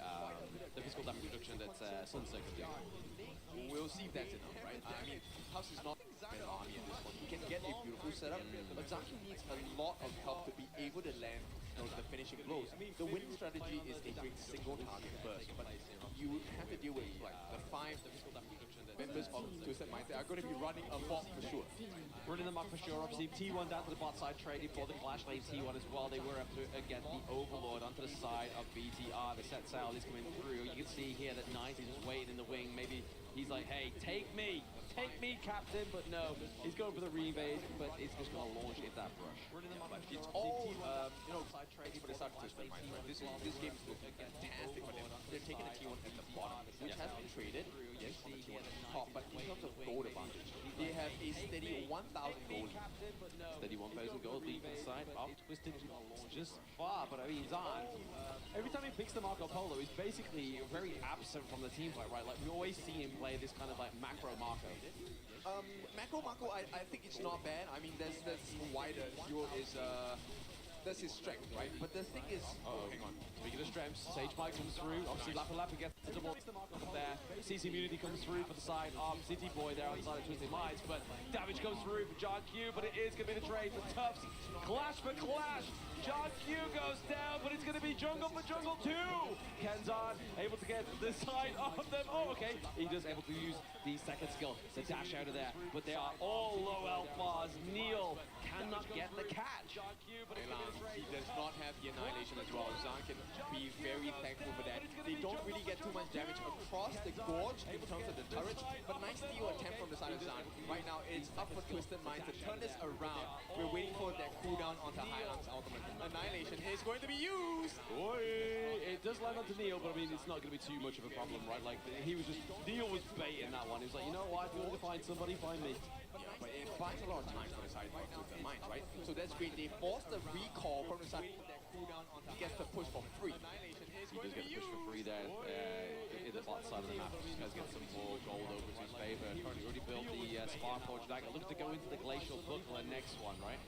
physical damage reduction that Sunset could do. We'll see if that's enough, right? I mean, House is not an army at this point. He can get a beautiful setup, but Zaki needs a lot of help to be able to land the finishing blows. The winning strategy is a great single target burst, but you have to deal with like the 5 members of Twisted Minds that are going to be running a bot for sure. Running them up for sure. Obviously, T1 down to the bot side, trading for the Clash Lane T1 as well. They were able to get the Overlord onto the side of BTR. The set sail is coming through. You can see here that 90 is just waiting in the wing. Maybe he's like, hey, take me, Captain. But no, he's going for the re-evade, but it's just going to launch into that brush. It's all, side trading for the side of Twisted Minds, right? This game is looking fantastic for them. They're taking the T1 at the bottom, which has been traded, yes, on the T1 at the top, but in terms of gold advantage, they have a steady 1,000 gold. Steady 1,000 gold lead to the side of Twisted just far, but I mean, Zan, every time he picks the Marco Polo, he's basically very absent from the team fight, right? Like, we always see him play this kind of like macro Marco. Macro Marco, I think it's not bad. I mean, that's why the hero is, that's his strength, right? But the thing is, hang on. Speaking of strengths, Sage Mike comes through. Obviously, Lapu Lapu gets the double up there. CC Immunity comes through for the side of City Boy there on the side of Twisted Minds. But damage comes through for John Q. But it is going to be the trade for Tufts. Clash for Clash. John Q goes down, but it's going to be Jungle for Jungle 2. Kenzan able to get the side of them. Oh, okay. He just able to use the second skill to dash out of there. But they are all low health bars. Neil cannot get the catch. John Q, but he does not have the Annihilation as well. Zan can be very thankful for that. They don't really get too much damage across the gorge in terms of the turrets, but nice steal attempt from the side of Zan. Right now, it's up for Twisted Minds to turn this around. We're waiting for that cooldown onto Highland's ultimate. Annihilation is going to be used! Boy, it does land onto Neil, but I mean, it's not going to be too much of a problem, right? Like, Neil was baiting that one. He was like, you know what, if you want to find somebody, find me. Yeah, but it buys a lot of time for the side of Twisted Minds, right? So that's great. They force the recall from the side. He gets the push for free. He does get the push for free there in the bot side of the map. Just guys get some more gold over to his favor. Currently already built the Sparkforge dagger. Looking to go into the Glacial Buckler next one, right?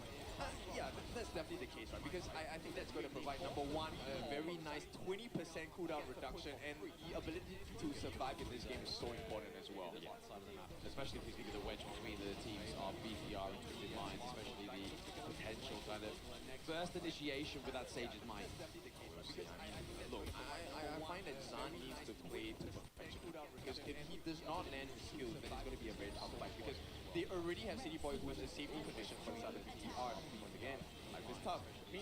Yeah, that's definitely the case, right? Because I think that's going to provide, number one, a very nice 20% cooldown reduction, and the ability to survive in this game is so important as well. Yeah, especially if you think of the wedge between the teams of BTR and Twisted Minds, especially the potential kind of first initiation with that Sage's Mind. Look, I find that Zan needs to play to perfection, because if he does not land his skills, then it's going to be a very tough fight, because they already have City Boy, who is a safety condition for the side of BTR. Once again,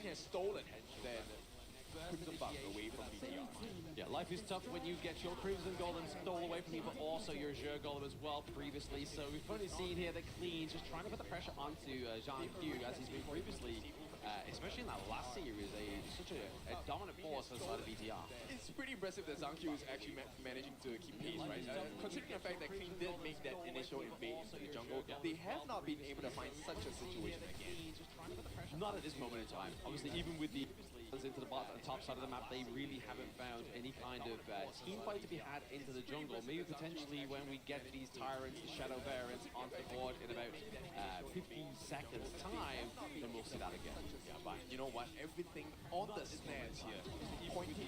Clean has stolen then Crimson Buff away from BTR. Yeah, life is tough when you get your Crimson Golem stole away from you, but also your Azure Golem as well previously. So we've only seen here that Clean just trying to put the pressure onto Zhang Q as he's been previously, especially in that last series, such a dominant force for the side of BTR. It's pretty impressive that Zhang Q is actually managing to keep pace, right? Considering the fact that Clean did make that initial invade into the jungle, they have not been able to find such a situation again. Not at this moment in time. Obviously, even with the into the top side of the map, they really haven't found any kind of team fight to be had into the jungle. Maybe potentially when we get these tyrants, the shadow variants onto the board in about 15 seconds time, then we'll see that again. Yeah, but you know what? Everything on the stats here is pointing.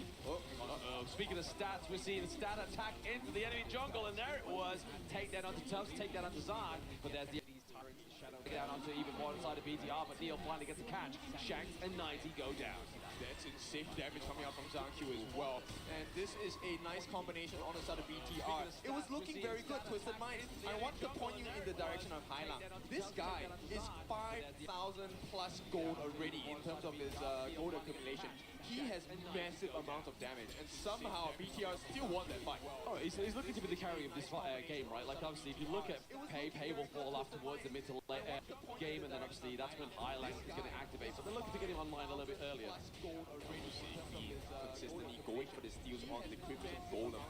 Speaking of stats, we're seeing a stat attack into the enemy jungle, and there it was. Take that onto Tubbs, take that onto Zard, but there's these tyrants, the shadow down onto even more inside of BTR, but Neil finally gets a catch. Shanks and 90 go down. That's insane damage coming out from Zhang Q as well. And this is a nice combination on the side of BTR. It was looking very good, Twisted Minds. I want to point you in the direction of Hailang. This guy is 5,000 plus gold already in terms of his gold accumulation. He has massive amounts of damage, and somehow BTR still won that fight. Oh, he's looking to be the carry of this game, right? Like, obviously, if you look at Pei will fall off towards the mid to late game, and then obviously that's when Hailang is going to activate. So they're looking to get him online a little bit earlier. Gold already, he is consistently going for the steals on the Crimson Golem.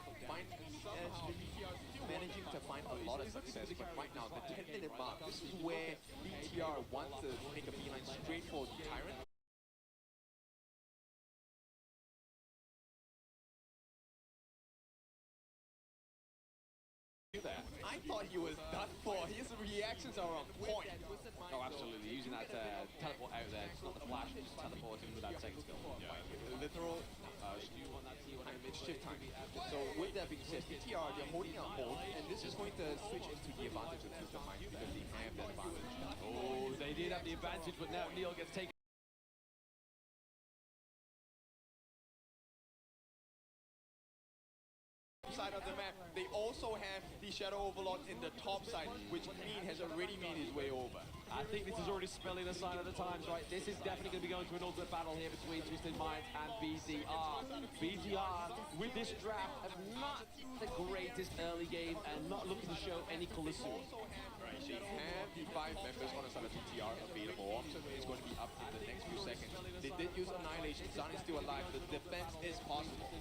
Somehow BTR is still managing to find a lot of success, but right now, the 10-minute mark, this is where BTR wants to make a beeline straight for the Tyrant. I thought he was done for. His reactions are on point. Oh, absolutely. Using that teleport out there. It's not the flash, just teleporting with that second skill. Yeah, literal it's shift time. So with that being said, BTR, they're holding on hold, and this is going to switch into the advantage of Twisted Minds because they have that advantage. Oh, they did have the advantage, but now Neil gets taken. Side of the map, they also have the Shadow Overlord in the top side, which Clean has already made his way over. I think this is already spelling a sign of the times, right? This is definitely going to be going to an ultimate battle here between Twisted Minds and BTR. BTR, with this draft, have not the greatest early game and not looking to show any colour soon. Right, they have the 5 members on the side of BTR available. Option is going to be up in the next few seconds. They did use Annihilation. Zan is still alive. The defense is possible.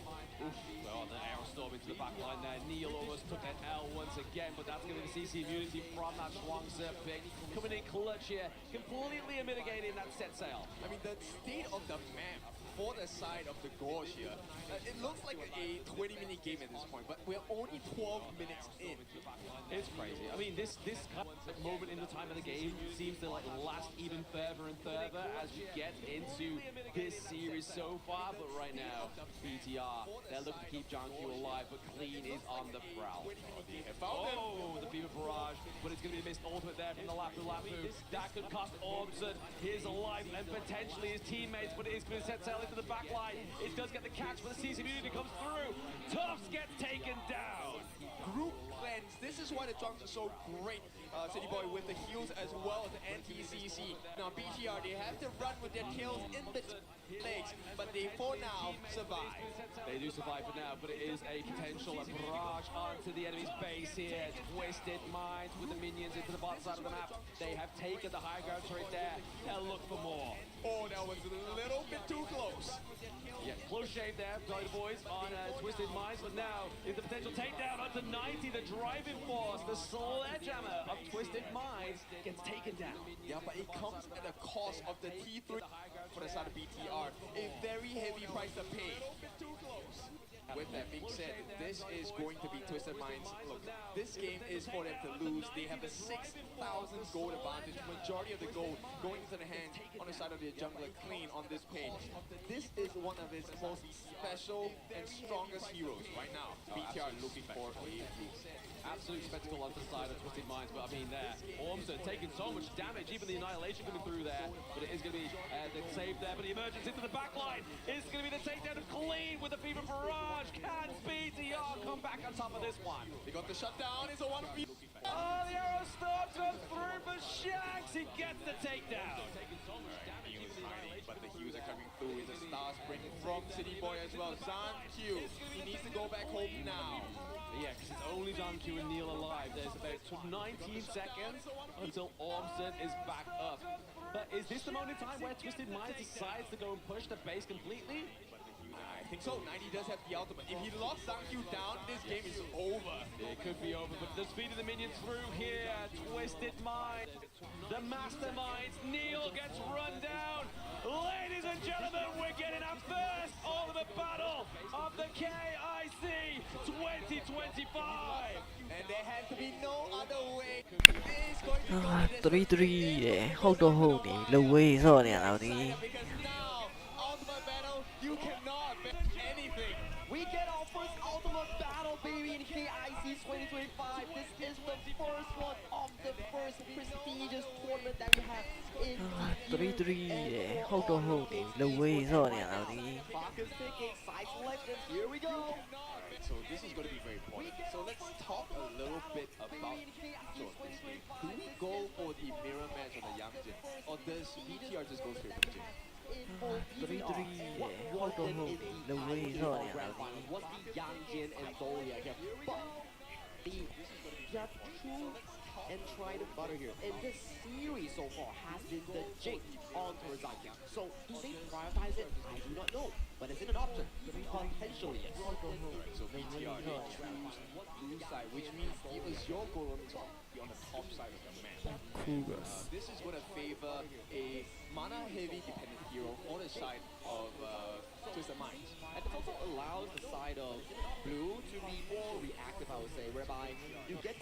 Oof. Well, the arrow storm into the back line there. Neil almost took that L once again, but that's going to be the CC immunity from that Shuangzi pick. Coming in clutch here, completely mitigating that set sail. I mean, the state of the map for the side of the gorge here, it looks like a 20-minute game at this point, but we're only 12 minutes in. It's crazy. I mean, this kind of moment in the time of the game seems to like last even further and further as we get into this series so far, but right now, BTR, they're looking to keep Zhang Q alive, but Clean is on the prowl. Oh, the Fever Barrage, but it's going to be a missed ultimate there from the Lapu Lapu. That could cost Ormson his life and potentially his teammates, but it is going to set sail into the back line. It does get the catch, but the CC immunity comes through. Tufts gets taken down. Group cleanse. This is why the Trunks are so great, City Boy, with the heals as well as the anti-CC. Now BTR, they have to run with their tails in the legs, but they for now survive. They do survive for now, but it is a potential barrage onto the enemy's base here. Twisted Minds with the minions into the bottom side of the map. They have taken the high ground turret there. They'll look for more. Oh, that was a little bit too close. Yeah, close shave there by the boys on Twisted Minds, but now is the potential takedown onto 90, the driving force, the sledgehammer of Twisted Minds gets taken down. Yeah, but it comes at the cost of the T3 for the side of BTR. A very heavy price to pay. With that being said, this is going to be Twisted Minds. Look, this game is for them to lose. They have the 6,000 gold advantage. Majority of the gold going into the hand on the side of the jungler Clean on this page. This is one of his most special and strongest heroes right now. BTR looking for a absolute spectacle on the side of Twisted Minds, but I mean there, Ormson taking so much damage, even the Annihilation coming through there, but it is going to be the save there, but the emergence into the back line is going to be the takedown of Clean with the Fever Barrage. Can BTR come back on top of this one? They got the shutdown, it's a 1v. Oh, the arrow storm comes through for Shanks, he gets the takedown. He was hiding, but the Hughes are from City Boy as well. Zan Q, he needs to go back home now. Yeah, because it's only John Q and Neil alive. There's about 19 seconds until Ormston is back up. But is this the moment in time where Twisted Minds decides to go and push the base completely? I think so. 90 does have the ultimate. If he locks Zan Q down, this game is over. It could be over, but the speed of the minions through here. Twisted Mind, the masterminds. Neil gets run down. Ladies and gentlemen, we're getting our first ultimate battle of the KIC 2025. And there has to be no other way. This is going to be 3-3 တယ်ဟုတ်တော့ဟုတ်တယ်လူဝေးစော့နေရတာဒီ because now ultimate battle, you cannot bet anything. We get our first ultimate battle, baby, in KIC 2025. This is the first one of the first prestigious tournament that we have in 3-3 တယ်ဟုတ်တော့ဟုတ်တယ်လူဝေးစော့နေရတာဒီ Clock is ticking, side selections, here we go. So this is going to be very important. So let's talk a little bit about John this game. Do we go for the mirror match on the Yamjin, or does BTR just go straight for Jin? 3-3 တယ်ဟုတ်တော့ဟုတ်တယ်လူဝေးစော့နေရတာဒီ What's the Yang Jin and Zolia here? But the true and try to butter here. And this series so far has been the Jing on Torzaki. So do they prioritize it? I do not know. But is it an option? Potentially, yes. So BTR, they choose blue side, which means it was your golem to be on the top side of the map. This is going to favor a mana-heavy dependent hero on the side of Twisted Minds. And it also allows the side of blue to be more reactive, I would say, whereby you get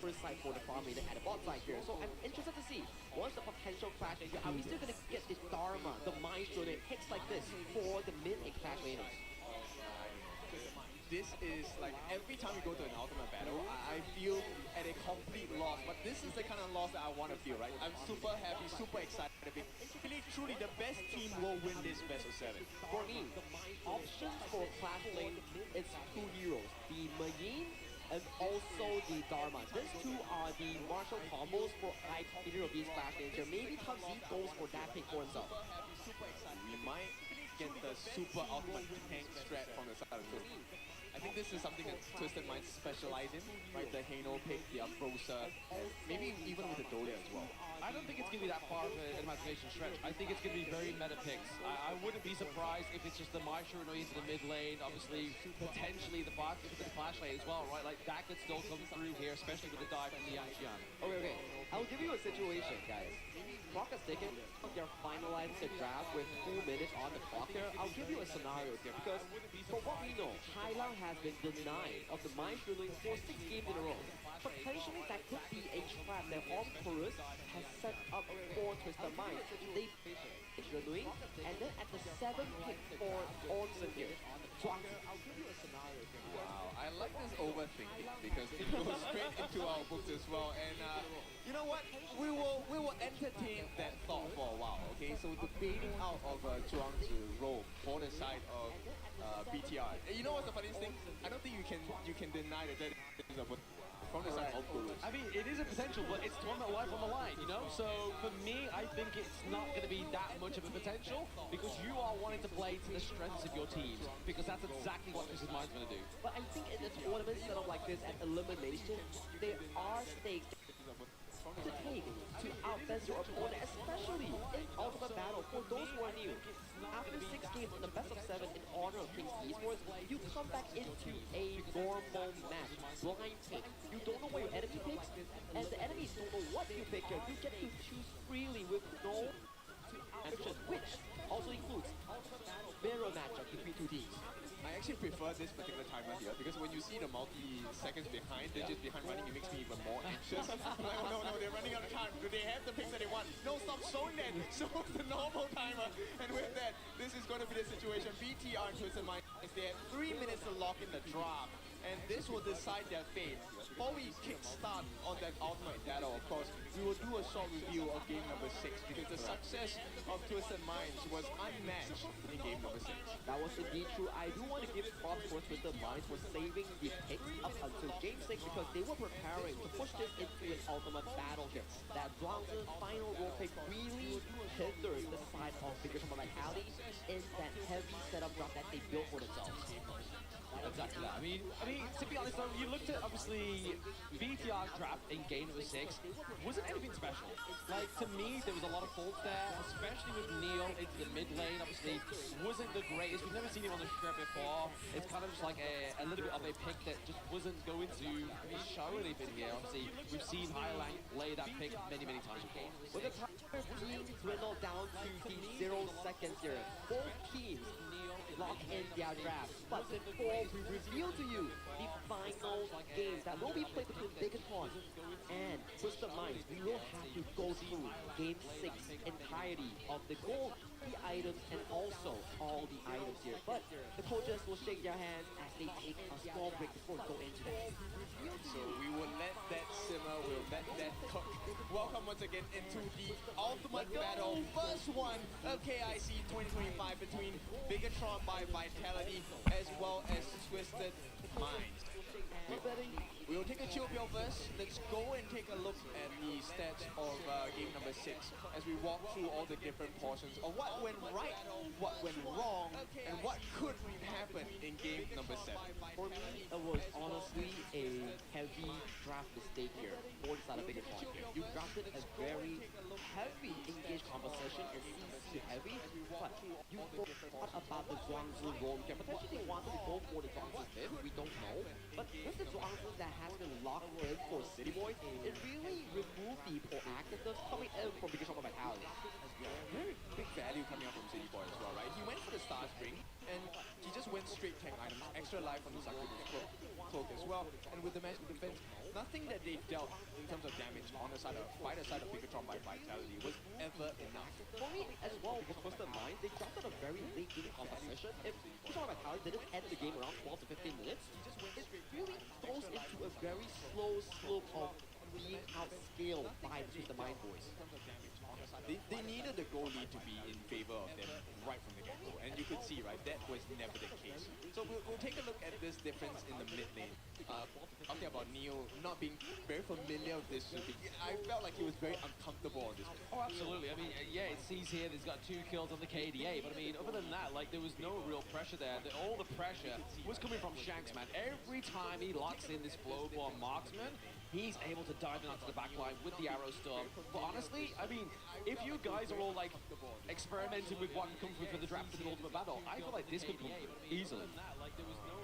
first sight for the farm leader at the bot side here. So I'm interested to see what's the potential clash here. Are we still going to get the Dharma, the Maestro, that hits like this for the mid and clash laners? This is like every time we go to an ultimate battle, I feel at a complete loss. But this is the kind of loss that I want to feel, right? I'm super happy, super excited. Really, truly, the best team will win this best of 7. For me, options for clash lane is 2 heroes, the Mayin and also the Dharma. These two are the martial combos for either of these clash lanes. Maybe PUBG goes for that pick for himself. We might get the super ultimate tank strat from the side of Twisted. I think this is something that Twisted Minds specialize in, right? The Hano pick, the Uprosa, and maybe even with the Dolia as well. I don't think it's going to be that far of an imagination stretch. I think it's going to be very meta picks. I wouldn't be surprised if it's just the Maestro going into the mid lane. Obviously, potentially the bot into the flash lane as well, right? Like that could still come through here, especially with the dive from the Yangxian. Okay. I'll give you a situation, guys. Clock is ticking. They're finalizing the draft with 2 minutes on the clock there. I'll give you a scenario here because for what we know, Hyla has been denied of the Maestro lane for 6 games in a row. Potentially that could be a trap that Ormstorus has set up for Twisted Minds. They doing, and then at the 7th pick for Ormson here. So I'll give you a scenario here. Wow, I like this overthinking because it goes straight into our books as well. And you know what? We will entertain that thought for a while. Okay, so the baiting out of Zhuang's role for the side of BTR. And you know what's the funniest thing? I don't think you can deny that that is a from the side of Gurus. I mean, it is a potential, but it's tournament life on the line, you know? So for me, I think it's not going to be that much of a potential because you are wanting to play to the strengths of your teams because that's exactly what Twisted Mind's going to do. But I think in a tournament set up like this at elimination, there are stakes to take to outbest your opponent, especially in Ultimate Battle. For those who are new, after 6 games in the best of 7 in honor of Kings Esports, you come back into a normal match, blind pick. You don't know what your enemy picks, and the enemies don't know what you pick. You get to choose freely with no action, which also includes mirror matchup between 2 teams. I actually prefer this particular timer here because when you see the multi-seconds behind, they're just behind running, it makes me even more anxious. Like, oh no, they're running out of time. Do they have the picks that they want? No, stop showing that. Show the normal timer. And with that, this is going to be the situation. BTR and Twisted Minds, they have 3 minutes to lock in the draft. And this will decide their fate. Before we kickstart on that ultimate battle, of course, we will do a short review of game number 6 because the success of Twisted Minds was unmatched in game number 6. That was indeed true. I do want to give props for Twisted Minds for saving the picks up until game 6 because they were preparing to push this into an ultimate battle here. That Bronze's final roll pick really hindered the side of Bigger Trauma Vitality is that heavy setup draft that they built for themselves. Exactly that. I mean, to be honest though, you looked at obviously BTR's draft in game number 6 wasn't anything special. Like to me, there was a lot of faults there, especially with Neo into the mid lane. Obviously, wasn't the greatest. We've never seen him on the strip before. It's kind of just like a little bit of a pick that just wasn't going to show anything here. Obviously, we've seen Highline lay that pick many times before. With the time being dwindled down to the 0 seconds here, both teams lock in their draft. But before we reveal to you the final games that will be played between Bigatron and Twisted Minds, we will have to go through Game 6 entirety of the gold, the items, and also all the items here. But the coaches will shake their hands as they take a small break before we go into that. So we will let that simmer, we'll let that cook. Welcome once again into the ultimate battle, first one of KIC 2025 between Bigatron by Vitality as well as Twisted Minds. We will take a chill pill first. Let's go and take a look at the stats of game number 6 as we walk through all the different portions of what went right, what went wrong, and what could happen in game number 7. For me, it was honestly a heavy draft mistake here for the side of Bigatron. You drafted a very heavy engaged composition and CC heavy, but you thought about the Zhuangzi role. You can potentially want to go for the Zhuangzi fifth, we don't know. But with the Zhuangzi that has been locked in for City Boys, it really removed the proactiveness coming in from Bigatron Vitality. Very big value coming out from City Boy as well, right? He went for the Star Spring, and he just went straight tank items, extra life on the Sakuda's cloak as well. And with the Magic Defense, nothing that they dealt in terms of damage on the side of, by the side of Bigatron by Vitality was ever enough. For me as well, because Twisted Minds, they drafted a very late game composition. If Bigatron Vitality didn't end the game around 12 to 15 minutes, it really goes into a very slow slope of being outscaled by the Twisted Mind boys. They needed the goal lead to be in favor of them right from the get-go, and you could see, right, that was never the case. So we'll take a look at this difference in the mid lane. Talking about Neo not being very familiar with this, I felt like he was very uncomfortable on this. Oh, absolutely. I mean, yeah, it sees here there's got 2 kills on the KDA, but I mean, other than that, like, there was no real pressure there. All the pressure was coming from Shanks, man. Every time he locks in this Flowborn marksman, he's able to dive in onto the back line with the Arrow Storm. But honestly, I mean, if you guys are all like experimenting with what can come through for the draft for the ultimate battle, I feel like this could come easily.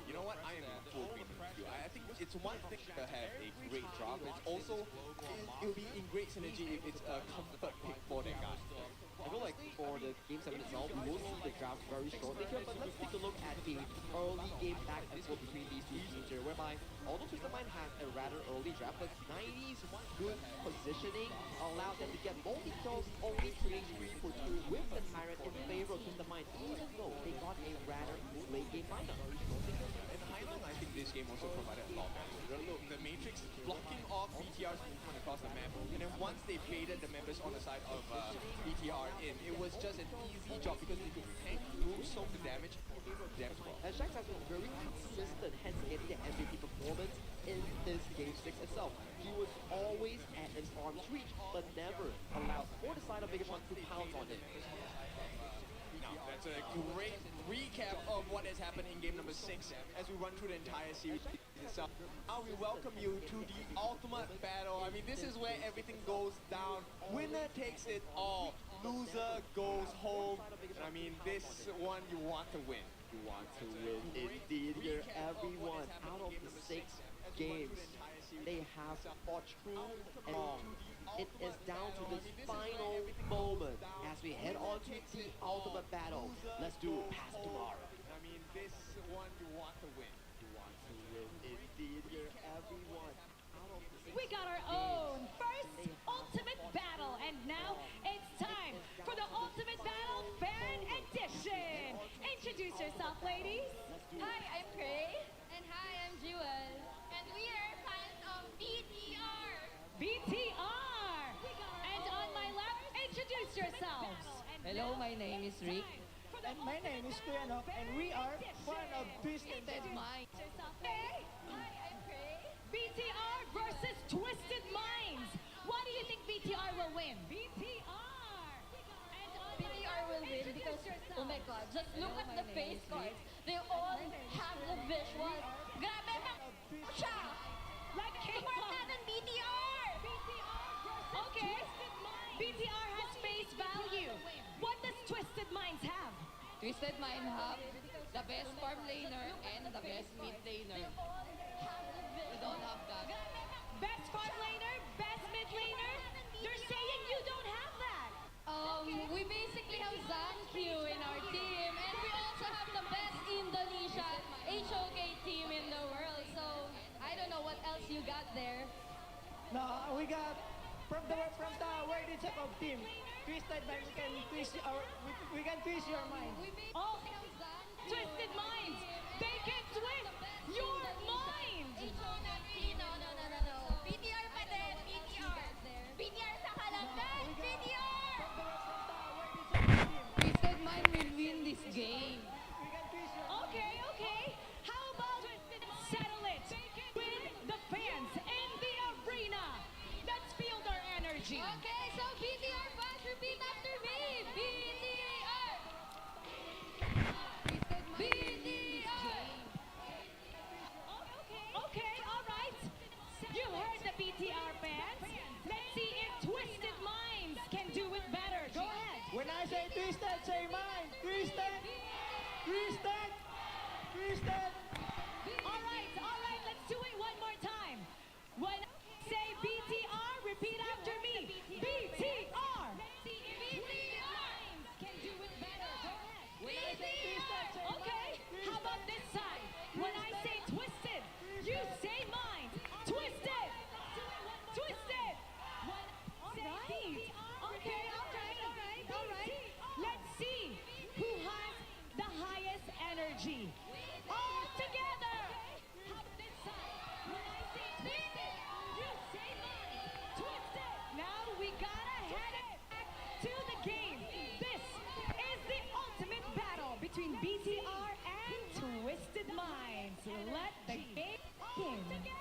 You know what? I am in full agreement with you. I think it's one thing to have a great draft. It's also, it'll be in great synergy if it's a comfort pick for that guy. I feel like for the Game 7 itself, we will see the draft very shortly here, but let's take a look at the early game back and forth between these two teams here, whereby although Twisted Mind has a rather early draft, but 90's good positioning allowed them to get multi-kills, only trading 3 for 2 with the Tyrant in favor of Twisted Mind, even though they got a rather late game lineup. And Highline, I think this game also provided a lot of value. Look, the Matrix blocking off BTR's movement across the map, and then once they baited the members on the side of BTR in, it was just an easy job because they could tank through, soak the damage, damage well. And Shanks has been very consistent, hence getting the MVP performance in this Game 6 itself. He was always at his arm's reach, but never allowed for the side of Bigatron to pounce on him. Now, that's a great recap of what has happened in game number 6 as we run through the entire series itself. Now we welcome you to the ultimate battle. I mean, this is where everything goes down. Winner takes it all. Loser goes home. And I mean, this one you want to win. You want to win indeed here, everyone. Out of the 6 games, they have fought true and long. It is down to this final moment as we head on to the ultimate battle. Let's do Path Tomorrow. I mean, this one you want to win. You want to win indeed here, everyone. We got our own first ultimate battle, and now it's time for the ultimate battle fan edition. Introduce yourself, ladies. Hi, I'm Gray. And hi, I'm Jewel. And we are fans of BTR. BTR. And on my left, introduce yourselves. Hello, my name is Rick. And my name is Kuyanok, and we are fan of Twisted Minds. Hey. Hi, I'm Gray. BTR versus Twisted Minds. Why do you think BTR will win? BTR will Oh my god, just look at the face cards. They all have the visuals. Grabe ka siya! Like Support natin BTR! Okay, BTR has face value. What does Twisted Minds have? Twisted Mind have the best farm laner and the best mid laner. We don't have that. Best farm laner, best mid laner? They're saying you don't have that. We basically have Zanq in our team, and we also have the best Indonesia HOK team in the world. So I don't know what else you got there. No, we got from the worthy type of team. Twisted Mind, we can twist your mind. Oh, Twisted Minds, they can twist your mind. No. BTR pa din, BTR. BTR sa kalagay, BTR! Twisted Mind will win this game. Okay. How about settle it with the fans in the arena? Let's feel their energy. Okay, so BTR fans, repeat after me. BTR! BTR! Okay, all right. You heard the BTR fans. Let's see if Twisted Minds can do it better. Go ahead. When I say twisted, say mine. Twisted. All right. Let's do it one more time. When I say BTR, repeat after me. BTR. Can do it better. Go ahead. When I say twisted, say Okay. How about this side? When I say twisted, you say mind. Twisted. All right. Okay. All right. Let's see who has the highest energy. All together. How about this side? When I say twisted, you say mind. Twisted. Now we gotta head it back to the game. This is the ultimate battle between BTR and Twisted Minds. Let the game begin.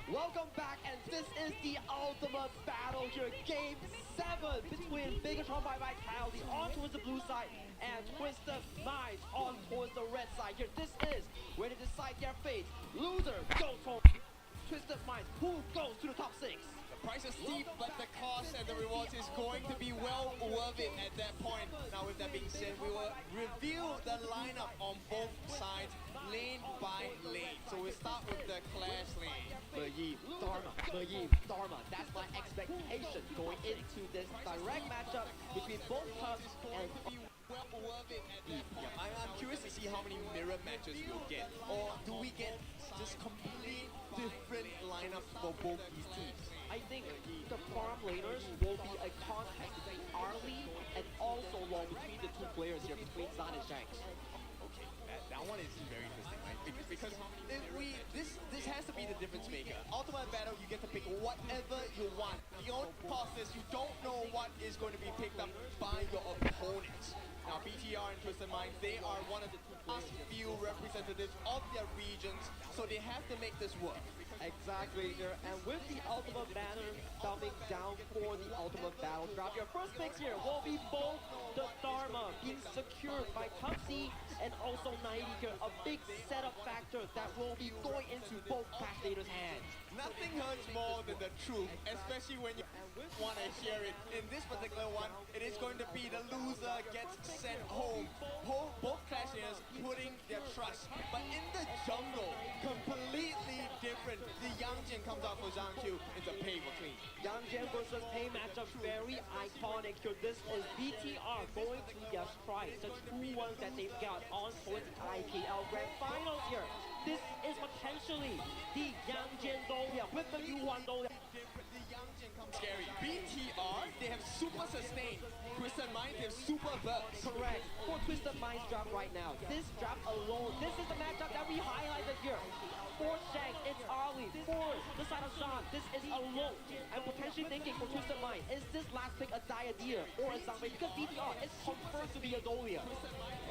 Welcome back, and this is the ultimate battle here. Game 7 between Bigatron by Vitality on towards the blue side and Twisted Minds on towards the red side here. This is where they decide their fate. Loser goes home. Twisted Minds, who goes to the top 6? The price is steep, but the cost and the rewards is going to be well worth it at that point. Now, with that being said, we will reveal the lineup on both sides, lane by lane. So we'll start with the Clash lane. Meryev, Dharma. That's my expectation going into this direct matchup between both clubs and well worth it at that point. I'm curious to see how many mirror matches we'll get, or do we get just complete different lineups for both these teams? I think the farm laners will be a contest between Arlie and also Long between the two players here, between Zan and Shanks. Okay, that one is very interesting, right? Because if this has to be the difference maker. Ultimate battle, you get to pick whatever you want. The only cost is you don't know what is going to be picked up by your opponents. Now, BTR and Twisted Minds, they are one of the last few representatives of their regions, so they have to make this work. Exactly, and with the ultimate banner coming down for the ultimate battle drop, your first picks here will be both the Dharma being secured by Tupsy and also 90 here, a big setup factor that will be going into both Clash Leaders' hands. Nothing hurts more than the truth, especially when you want to hear it. In this particular one, it is going to be the loser gets sent home. Both Clash Leaders putting their trust, but in the jungle, completely different. The Yangjin comes out for Zhang Q. It's a pay for clean. Yangjin versus Pay matchup, very iconic here. This is BTR going to their stride, the true ones that they've got on towards the IPL Grand Finals here. This is potentially the Yangjin Dolia with the U1 Dolia. The Yangjin comes scary. BTR, they have super sustain. Twisted Minds, they have super burst. Correct. For Twisted Minds drop right now. This drop alone, this is the matchup that we highlighted here. For Shanks, it's Arlie. For the side of Sean, this is alone. I'm potentially thinking for Twisted Mind, is this last pick a Diadia or a Zhangfei? Because BTR is confirmed to be a Dolia.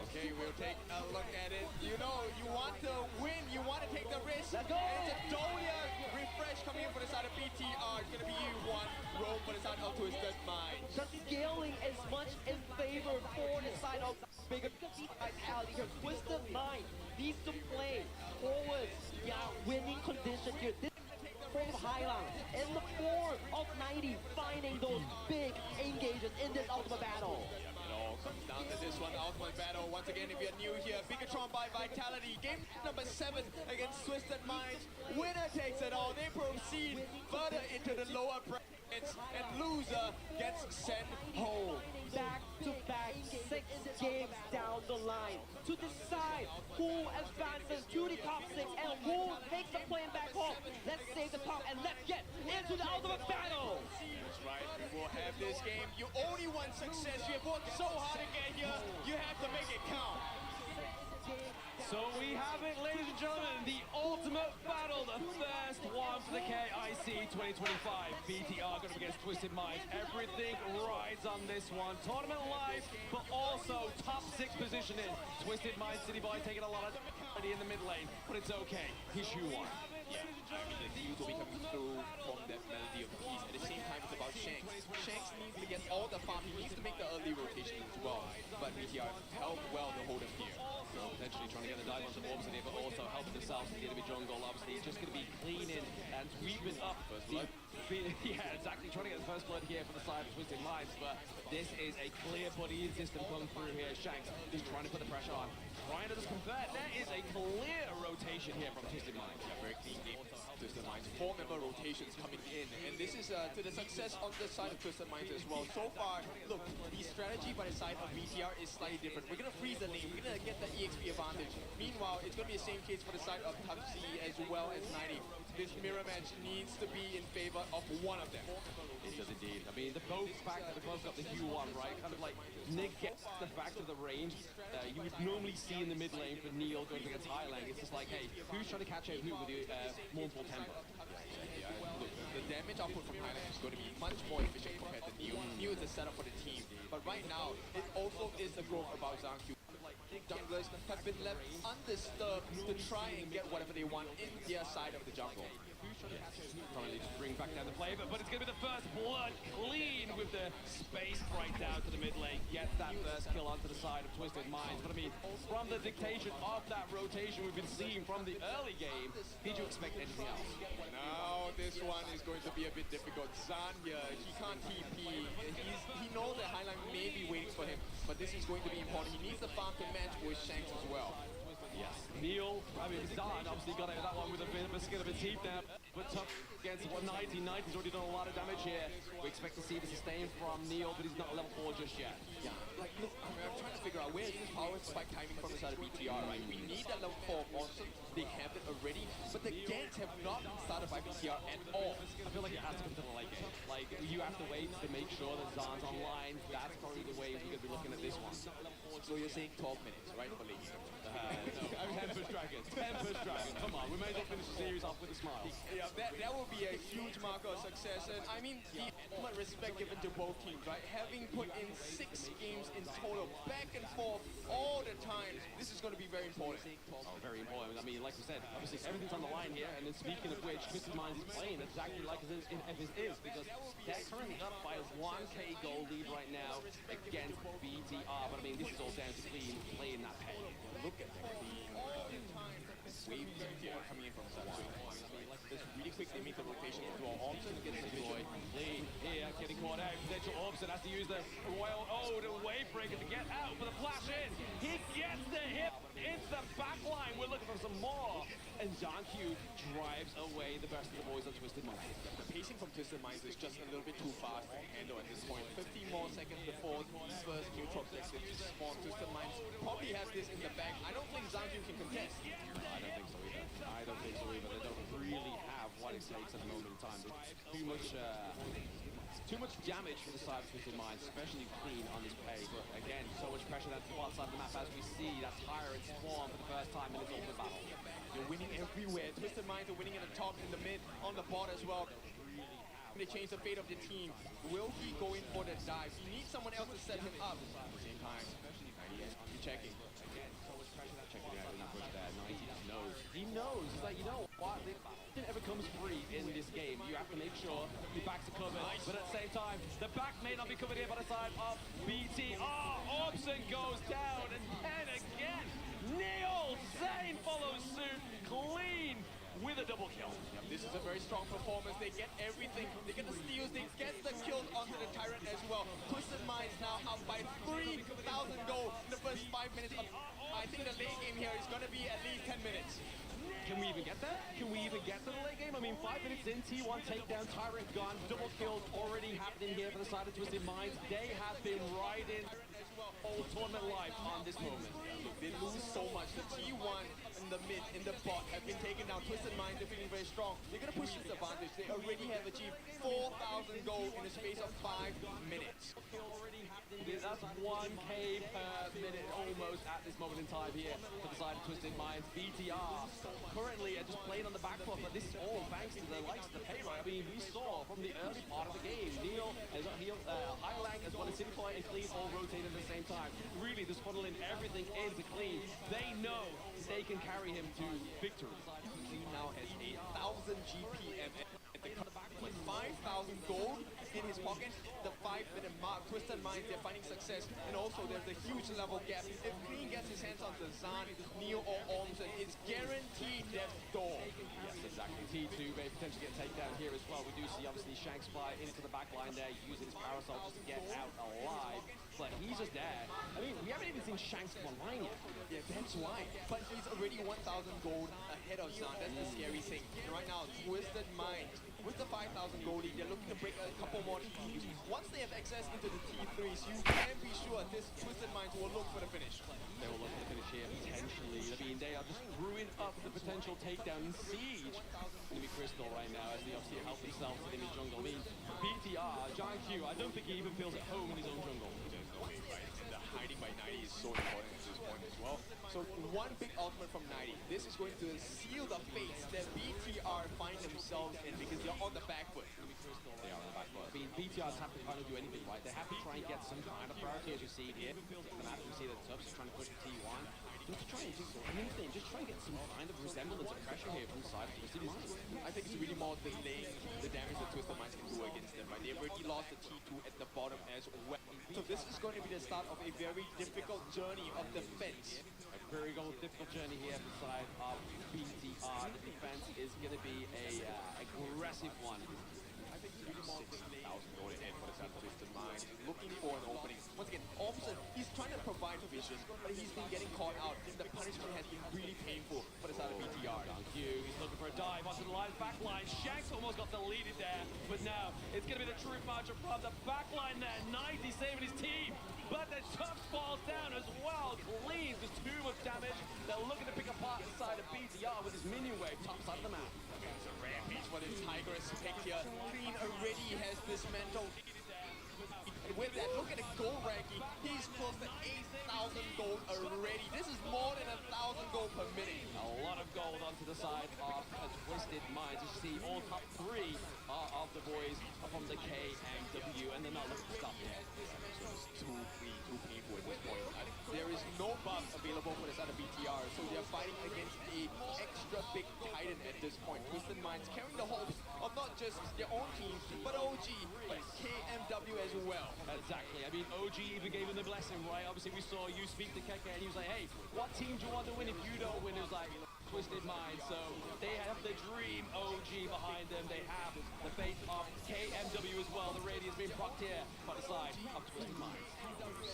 Okay, we'll take a look at it. You know, you want to win, you want to take the risk. Let's go! And it's a Dolia refresh coming in for the side of BTR. for the side of Twisted Mind. The scaling is much in favor for the side of bigger vitality here. Twisted Mind needs to play towards winning condition here. This from Highland in the form of 90 finding those big engagements in this ultimate battle. It all comes down to this one, ultimate battle. Once again, if you're new here, Bigatron by Vitality. Game number 7 against Twisted Minds. Winner takes it all. They proceed further into the lower brackets, and loser gets sent home. Back-to-back 6 games down the line to decide who advances to the top 6 and who takes the plane back home. Let's save the top and let's get into the ultimate battle. That's right, we will have this game. You only want success. You have worked so hard to get here. You have to make it count. So we have it, ladies and gentlemen, the ultimate battle, the first one for the KIC 2025. BTR going up against Twisted Minds. Everything rides on this one. Tournament live, but also top 6 positioning. Twisted Minds City Boy taking a lot of in the mid lane, but it's okay. He's Hu1. Yeah, I mean, the Hughes will be coming through from that melody of peace. At the same time, it's about Shanks. Shanks needs to get all the farm. He needs to make the early rotation as well. But BTR held well to hold him here. So potentially trying to get the dive onto Orbs in here, but also helping themselves to get a bit jungle. Obviously, it's just going to be cleaning and sweeping up. First blood. Yeah, exactly. Trying to get the first blood here for the side of Twisted Minds, but this is a clear buddying system coming through here. Shanks just trying to put the pressure on. Trying to just convert. There is a clear rotation here from Twisted Minds. Yeah, very clean game. Twisted Minds, 4-member rotations coming in, and this is to the success on the side of Twisted Minds as well. So far, look, the strategy by the side of BTR is slightly different. We're gonna freeze the lane. We're gonna get the EXP advantage. Meanwhile, it's gonna be the same case for the side of Tubsy as well as 90. This mirror match needs to be in favor of one of them. It does indeed. I mean, the both fact that they both got the Hu1, right? Kind of like negates the fact of the range you would normally see in the mid lane for Neil going against Highland. It's just like, hey, who's trying to catch out who with the mournful tempo? Yeah, look, the damage output from Highland is going to be much more efficient compared to Neo. Neo is a setup for the team, but right now, it also is the growth about Zhang Q. Junglers have been left undisturbed to try and get whatever they want in their side of the jungle. Trying to bring back down the flavor, but it's going to be the first blood clean with the space right down to the mid lane. Gets that first kill onto the side of Twisted Minds. But I mean, from the dictation of that rotation we've been seeing from the early game, did you expect anything else? Now this one is going to be a bit difficult. Zan here, he can't TP. He knows that Highline may be waiting for him, but this is going to be important. He needs the farm to match with Shanks as well. Yes, Neil, I mean, Zan obviously got out of that one with a bit of a skin of his teeth now, but tough against 190. 90's already done a lot of damage here. We expect to see the sustain from Neil, but he's not level 4 just yet. Yeah, like, look, I'm trying to figure out where is this power spike timing from the side of BTR, right? We need that level 4 monster. They have it already, but the ganks have not been started by BTR at all. I feel like it has to come to the late game. Like, you have to wait to make sure that Zan's online. That's probably the way we're going to be looking at this one. So you're saying 12 minutes, right, for late game? No, Tempest Dragon. Tempest Dragon. Come on, we may as well finish the series off with a smile. Yeah, that will be a huge marker of success. And I mean, the ultimate respect given to both teams, right? Having put in 6 games in total, back and forth all the time, this is going to be very important. Oh, very important. I mean, like we said, obviously everything's on the line here. And then speaking of which, Twisted Minds is playing exactly like it is because they're currently up by a 1k gold lead right now against BTR. But I mean, this is all down to Clean playing that pay. Look at that. Waves here coming in from Satsui. Just really quickly make the rotation into our Orbson against the boy. Lee here getting caught out. Potential Orbson has to use the royal the wave breaker to get out for the flash in. He gets the hit into the back line. We're looking for some more. And John Q drives away the best of the boys on Twisted Minds. The pacing from Twisted Minds is just a little bit too fast to handle at this point. 15 more seconds before the first neutral objective to spawn. Twisted Minds probably has this in the bag. I don't think Zhang Q can contest. I don't think so either. I don't think so either. They don't really have what it takes at the moment in time. There's too much damage for the side of Twisted Minds, especially Clean on this pay. But again, so much pressure down to the side of the map as we see that Tyrant spawn for the first time in this ultimate battle. They're winning everywhere. Twisted Minds are winning in the top, in the mid, on the bot as well. They change the fate of the team. Will he go in for the dive? He needs someone else to set him up. At the same time, he's checking. Again, so much pressure that checking out in that push there. 90 just knows. He knows. He's like, you know what? Nothing ever comes free in this game. You have to to make sure the backs are covered. But at the same time, the back may not be covered here by the side of BTR. Orbson goes down, and then again, Neil Zane follows suit clean with a double kill. Yep, this is a very strong performance. They get everything. They get the steals. They get the kills onto the Tyrant as well. Twisted Minds now up by 3,000 gold in the first 5 minutes. I think the late game here is going to be at least 10 minutes. Can we even get there? Can we even get to the late game? I mean, 5 minutes in, T1 takedown, Tyrant gone, double kills already happening here for the side of Twisted Minds. They have been riding all tournament life on this moment. They lose so much. The T1 in the mid, in the bot have been taken down. Twisted Minds are feeling very strong. They're going to push this advantage. They already have achieved 4,000 gold in the space of 5 minutes. That's 1k per minute almost at this moment in time here for the side of Twisted Minds. BTR currently are just playing on the back foot, but this is all thanks to the likes of the pay right. I mean, we saw from the early part of the game, Neil, Highlang as well as Cityfly and Clean all rotating at the same time. Really just funneling everything into Clean. They know they can carry him to victory. Clean now has 8,000 GPM at the comeback with 5,000 gold in his pocket. The 5-minute mark, Twisted Minds, they're finding success, and also there's a huge level gap. If Clean gets his hands on the Zan, Neo or Ormson, it's guaranteed death door. Yes, exactly. T2 may potentially get taken down here as well. We do see obviously Shanks fly into the back line there, using his parasol just to get out alive. But he's just there. I mean, we haven't even seen Shanks come online yet. Yeah, that's why. But he's already 1,000 gold ahead of Zan. That's the scary thing. And right now, Twisted Minds, with the 5,000 gold lead, they're looking to break a couple more teams. Once they have access into the T3s, you can be sure this Twisted Minds will look for the finish. They will look for the finish here, potentially. I mean, they are just brewing up the potential takedown siege. Enemy Crystal right now, as they obviously help themselves in the jungle. I mean, BTR, Giant Q, I don't think he even feels at home in his own jungle. There's no way, right? The hiding by 90 is so important at this point as well. So one big ultimate from 90. This is going to seal the fate that BTR find themselves in because they're on the back foot. They are on the back foot. I mean, BTRs have to kind of do anything, right? They have to try and get some kind of priority, as you see here. Fnatic, we see that Tubbs is trying to push the T1. Just try and do anything, just try and get some kind of resemblance of pressure here from the side of Twisted Minds. I think it's really more delaying the damage that Twisted Minds can do against them, right? They've already lost the T2 at the bottom as well. So this is going to be the start of a very difficult journey of defense. A very difficult journey here for the side of BTR. The defense is going to be a aggressive one. I think it's really more 6,000 gold ahead for the side of Twisted Minds, looking for an opening. Once again, Ormson, he's trying to provide vision, but he's been getting caught out. The punishment has been really painful for the side of BTR. He's looking for a dive onto the back line. Shanks almost got deleted there, but now it's going to be the true marcher from the back line there. 90 saving his team, but the Tubbs falls down as well. Clean, just too much damage. They're looking to pick apart the side of BTR with his minion wave top side of the map. It's a rampage for the Tigress pick here. Clean already has dismantled. With that, look at the gold ranking. He's close to 8,000 gold already. This is more than 1,000 gold per minute. A lot of gold onto the side of Twisted Minds. You see all top 3 of the boys are from the KMW, and they're not looking to stop yet. So it's too painful at this point. There is no buff available for the side of BTR, so they're fighting against a extra big Titan at this point. Twisted Minds carrying the hopes of not just their own team, but OG, but KMW as well. Exactly. I mean, OG even gave him the blessing, right? Obviously, we saw you speak to Keke, and he was like, hey, what team do you want to win if you don't win? It was like Twisted Minds. So they have the dream OG behind them. They have the faith of KMW as well. The radius being procced here by the side of Twisted Minds.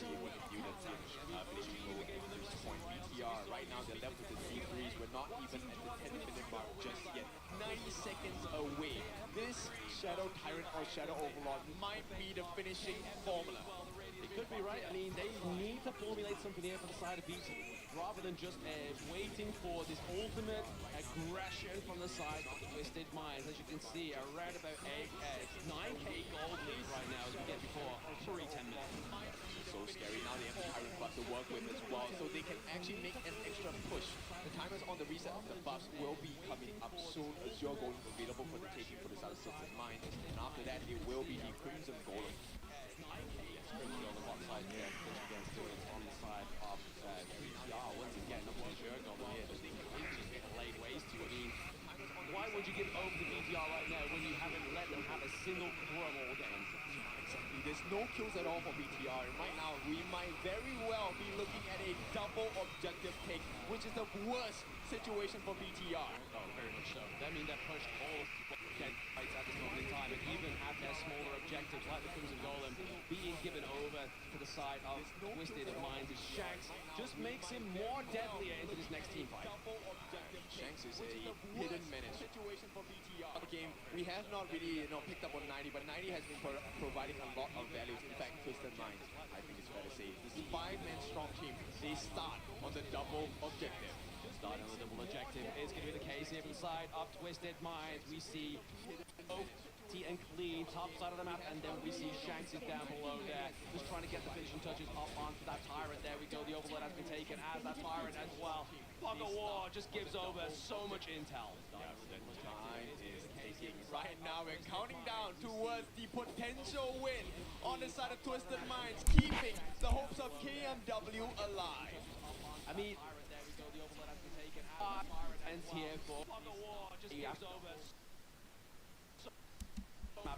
See what the units finishing goal at this point. BTR, right now they're left with the T3s. We're not even at the 10-minute mark just yet. 90 seconds away. This Shadow Tyrant or Shadow Overlord might be the finishing formula. It could be right. I mean, they need to formulate something here for the side of BT, rather than just waiting for this ultimate aggression from the side of Twisted Minds. As you can see, around about a 9k gold lead right now, as we get before 3-10 minutes. So scary. Now they have the Tyrant buff to work with as well, so they can actually make an extra push. The timers on the reset of the buffs will be coming up soon. Azure Golem available for the taking for the side of Twisted Minds, and after that it will be the Crimson Golem. Especially on the bot side here, against it on the side of BTR. Once again, not one Azure Golem here, just just get laid waste to. I mean, why would you give over to BTR right now when you haven't let them single club all game. Exactly. There's no kills at all for BTR. And right now, we might very well be looking at a double objective take, which is the worst situation for BTR. Oh, very much so. That means they're pushed all dead fights at this moment in time, and even have their smaller objectives like the Crimson Golem being given over to the side of Twisted Minds. Shanks just makes him more deadlier into this next team fight. Shanks is a hidden menace. Situation for BTR. Game, we have not really picked up on 90, but 90 has been providing a lot of value. In fact, Twisted Minds, I think it's fair to say, this 5-man strong team, they start on the double objective. Starting on the double objective is going to be the case here from the side of Twisted Minds. We see T and Clean, top side of the map, and then we see Shanks is down below there, just trying to get the finishing touches up onto that Tyrant. There we go, the overload has been taken as that Tyrant as well. Fog of War just gives over so much intel. Time is ticking. Right now, we're counting down towards the potential win on the side of Twisted Minds, keeping the hopes of KMW alive. I mean, ends here for just gives over.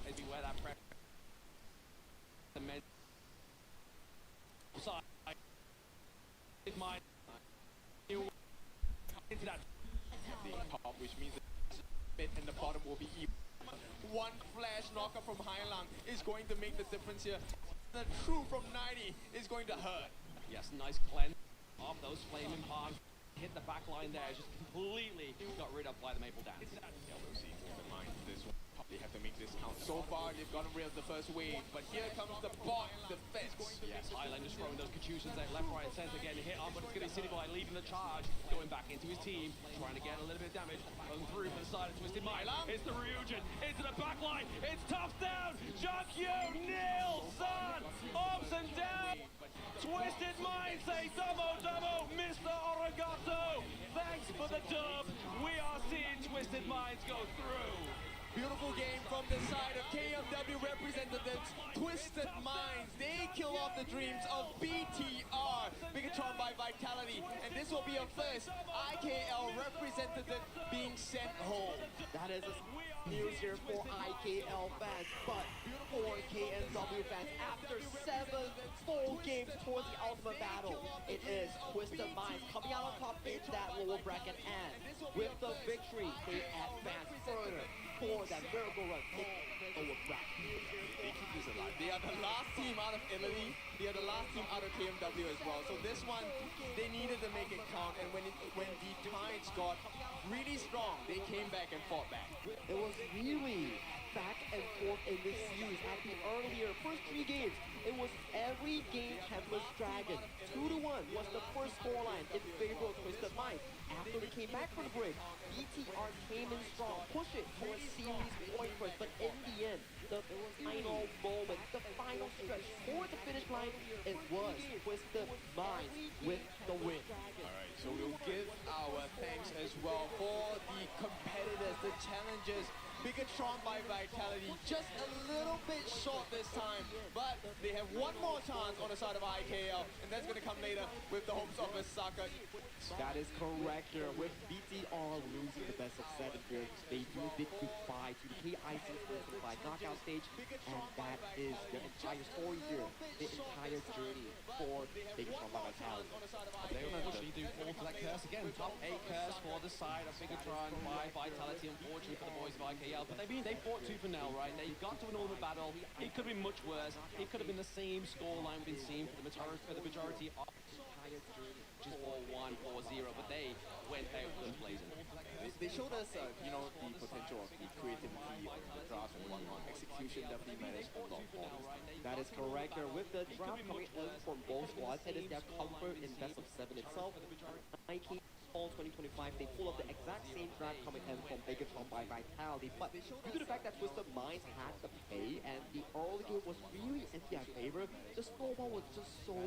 Everywhere that pressure. The men side. It might into that top, which means the mid and the bottom will be even. One flash knocker from Hailang is going to make the difference here. The true from 90 is going to hurt. Yes, nice cleanse off those flaming palms. Hit the back line there, just completely got rid of by the Maple Dance. Yeah, we'll see. Keep in mind, this one probably have to make this count. So far, they've gotten rid of the first wave, but here comes the bot defense. Yes, Highland just throwing those Katyushas there, left, right, and center, getting hit on, but it's going to be City Boy leaving the charge, going back into his team, trying to get a little bit of damage, going through for the side of Twisted Mind. It's the Ryujin, into the back line, it's tough down, Jacques Nilsson, ups and down. Twisted Mind say double, Mr. Origato. Thanks for the dub. We are seeing Twisted Minds go through. Beautiful game from the side of KMW representatives, Twisted Minds. They kill off the dreams of BTR, Bigatron by Vitality, and this will be a first IKL representative being sent home. That is news here for IKL fans, but for KMW fans, after 7 full games towards the ultimate battle, it is Twisted Minds coming out on top in that lower bracket, and with the victory, they advance further for that miracle run in lower bracket. They keep this alive. They are the last team out of Italy. They are the last team out of KMW as well. So this one, they needed to make it count, and when the Tides got really strong, they came back and fought back. It was really back and forth in this series. At the earlier first 3 games, it was every game Tempest Dragon. 2-1 was the first scoreline in favor of Twisted Minds. After they came back from the break, BTR came in strong, pushed it for a series point first, but in the end, the final moment, the final stretch for the finish line, it was Twisted Minds with the win. Alright, so we'll give our thanks as well for the competitors, the challengers. Bigatron by Vitality, just a little bit short this time, but they have one more chance on the side of IKL, and that's going to come later with the hopes of Osaka. That is correct here. With BTR losing the best of 7 here, they do bid goodbye to the KIC by knockout stage, and that is the entire story here, the entire journey for Bigatron by Vitality. They unfortunately do fall for that curse again. Top 8 curse for the side of Bigatron by Vitality, unfortunately for the boys of IKL. But they fought tooth and nail, right? They got to an ultimate battle. It could have been much worse. It could have been the same scoreline we've been seeing for the majority of just 4-1, 4-0, but they went out guns blazing. They showed us, the potential of the creativity of the draft and whatnot. Execution definitely matters for long haul. That is correct. With the draft coming in from both squads, it is their comfort in best of 7 itself. Nike Fall 2025, they pull up the exact same draft coming in from Bigatron by Vitality, but due to the fact that Twisted Minds had the pay and the early game was really in their favor, the snowball was just so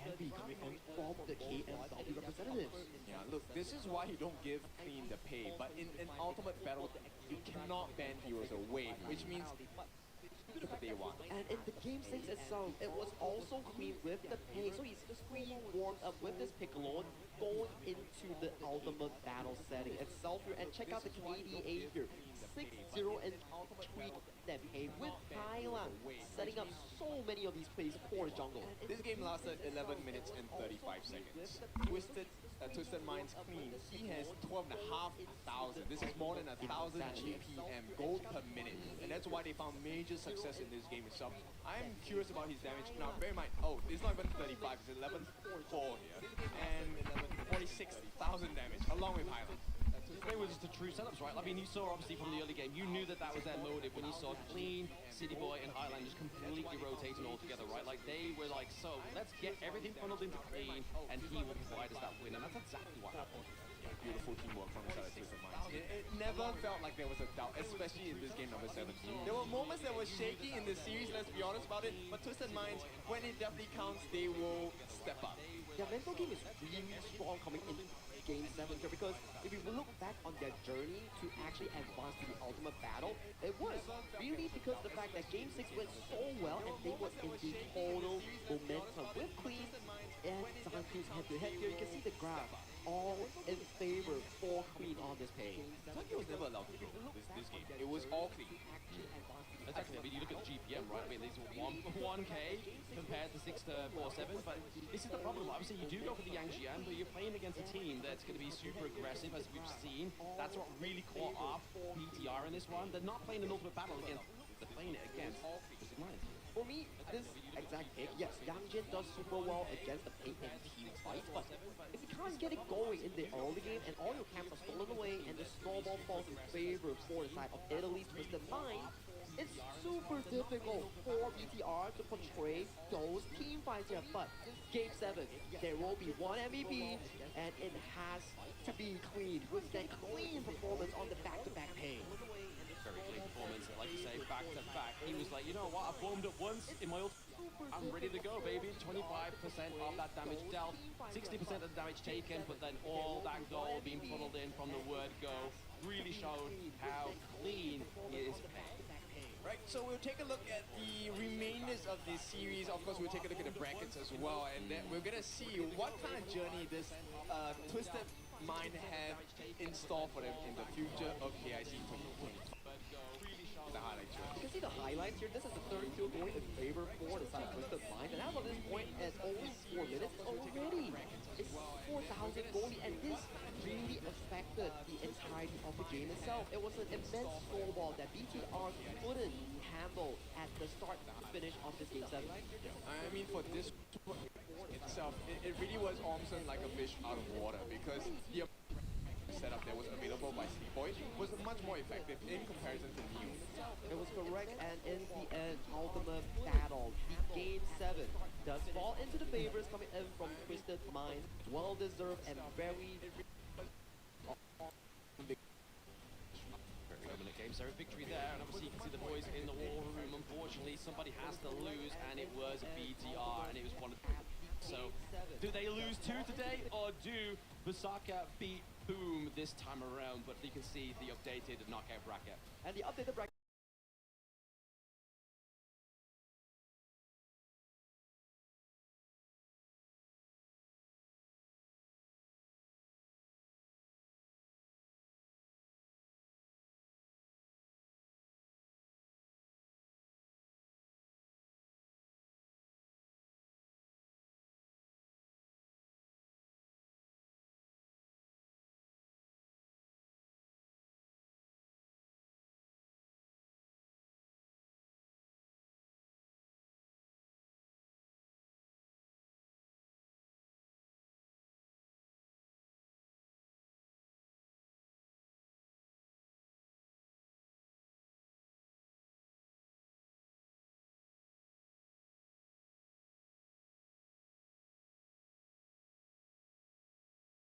heavy coming in from the KMW representatives. Yeah, look, this is why you don't give Clean the pay, but in an ultimate battle, you cannot ban heroes away, which means look what they want. And in the game 6 itself, it was also Clean with the pay, so he's just really warmed up with this Piccolo going into the ultimate battle setting itself here. And check out the KDA here, 6-0 and 3 that paid with Hyla setting up so many of these plays for the jungle. This game lasted 11 minutes and 35 seconds. Twisted Minds clean. He has 12,500. This is more than 1,000 GPM gold per minute, and that's why they found major success in this game itself. I'm curious about his damage. Now, bear in mind, it's not even 35. It's 11.4 here, and 46,000 damage along with Highland. They were just the true setups, right? I mean, you saw obviously from the early game, you knew that that was their motive when you saw Clean, City Boy, and Highland just completely rotating all together, right? Like they were like, so let's get everything funneled into Clean, and he will provide us that win, and that's exactly what happened. Beautiful teamwork from the side of Twisted Minds. It never felt like there was a doubt, especially in this game number 17. There were moments that were shaky in the series, let's be honest about it, but Twisted Minds, when it definitely counts, they will step up. Their mental game is really strong coming in Game 7 here, because if you look back on their journey to actually advance to the ultimate battle, it was really because of the fact that Game 6 went so well and they were in the total momentum with Clean and Zancu's head-to-head here. You can see the graph all in favor for Clean on this page. Zancu was never allowed to win this game. It was all Clean. Exactly. I mean, you look at the GPM, right? I mean, these were 1K compared to 6 to 4.7, but this is the problem. Obviously, you do go for the Yang Jian, but you're playing against a team that's going to be super aggressive, as we've seen. That's what really caught off BTR in this one. They're not playing an ultimate battle against, they're playing it against Twisted Minds. For me, this exact pick, yes, Yang Jin does super well against the paint and team fight, but if you can't get it going in the early game and all your camps are stolen away and the snowball falls in favor for the side of Italy's Twisted Mind, it's super difficult for BTR to portray those team fights here. But Game 7, there will be one MVP, and it has to be Clean with that clean performance on the back-to-back page. Very clean performance, like you say, back to back. He was like, you know what, I formed up once in my ult. I'm ready to go, baby. 25% of that damage dealt, 60% of the damage taken, but then all that gold being funneled in from the word go really showed how clean he is playing. Right, so we'll take a look at the remainders of this series. Of course, we'll take a look at the brackets as well, and then we're gonna see what kind of journey this Twisted Mind have in store for them in the future of KIC 2020. The highlights here. You can see the highlights here. This is the third kill going in favor for the side of Twisted Mind, and as of this point, at only 4 minutes already, it's 4,000 goldie, and this really affected the entirety of the game itself. It was an immense snowball that BTR couldn't handle at the start to finish of this Game 7. I mean, for this itself, it really was almost like a fish out of water, because the setup that was available by City Boy was much more effective in comparison to Neo. It was correct, and in the end, ultimate battle, the Game 7 does fall into the favors coming in from Twisted Minds. Well-deserved and very... Dominant Game 7 victory there, and obviously you can see the boys in the war room. Unfortunately, somebody has to lose, and it was BTR, and it was one of the... So, do they lose 2 today, or do Busaka beat Boom this time around? But you can see the updated knockout bracket. And the updated bracket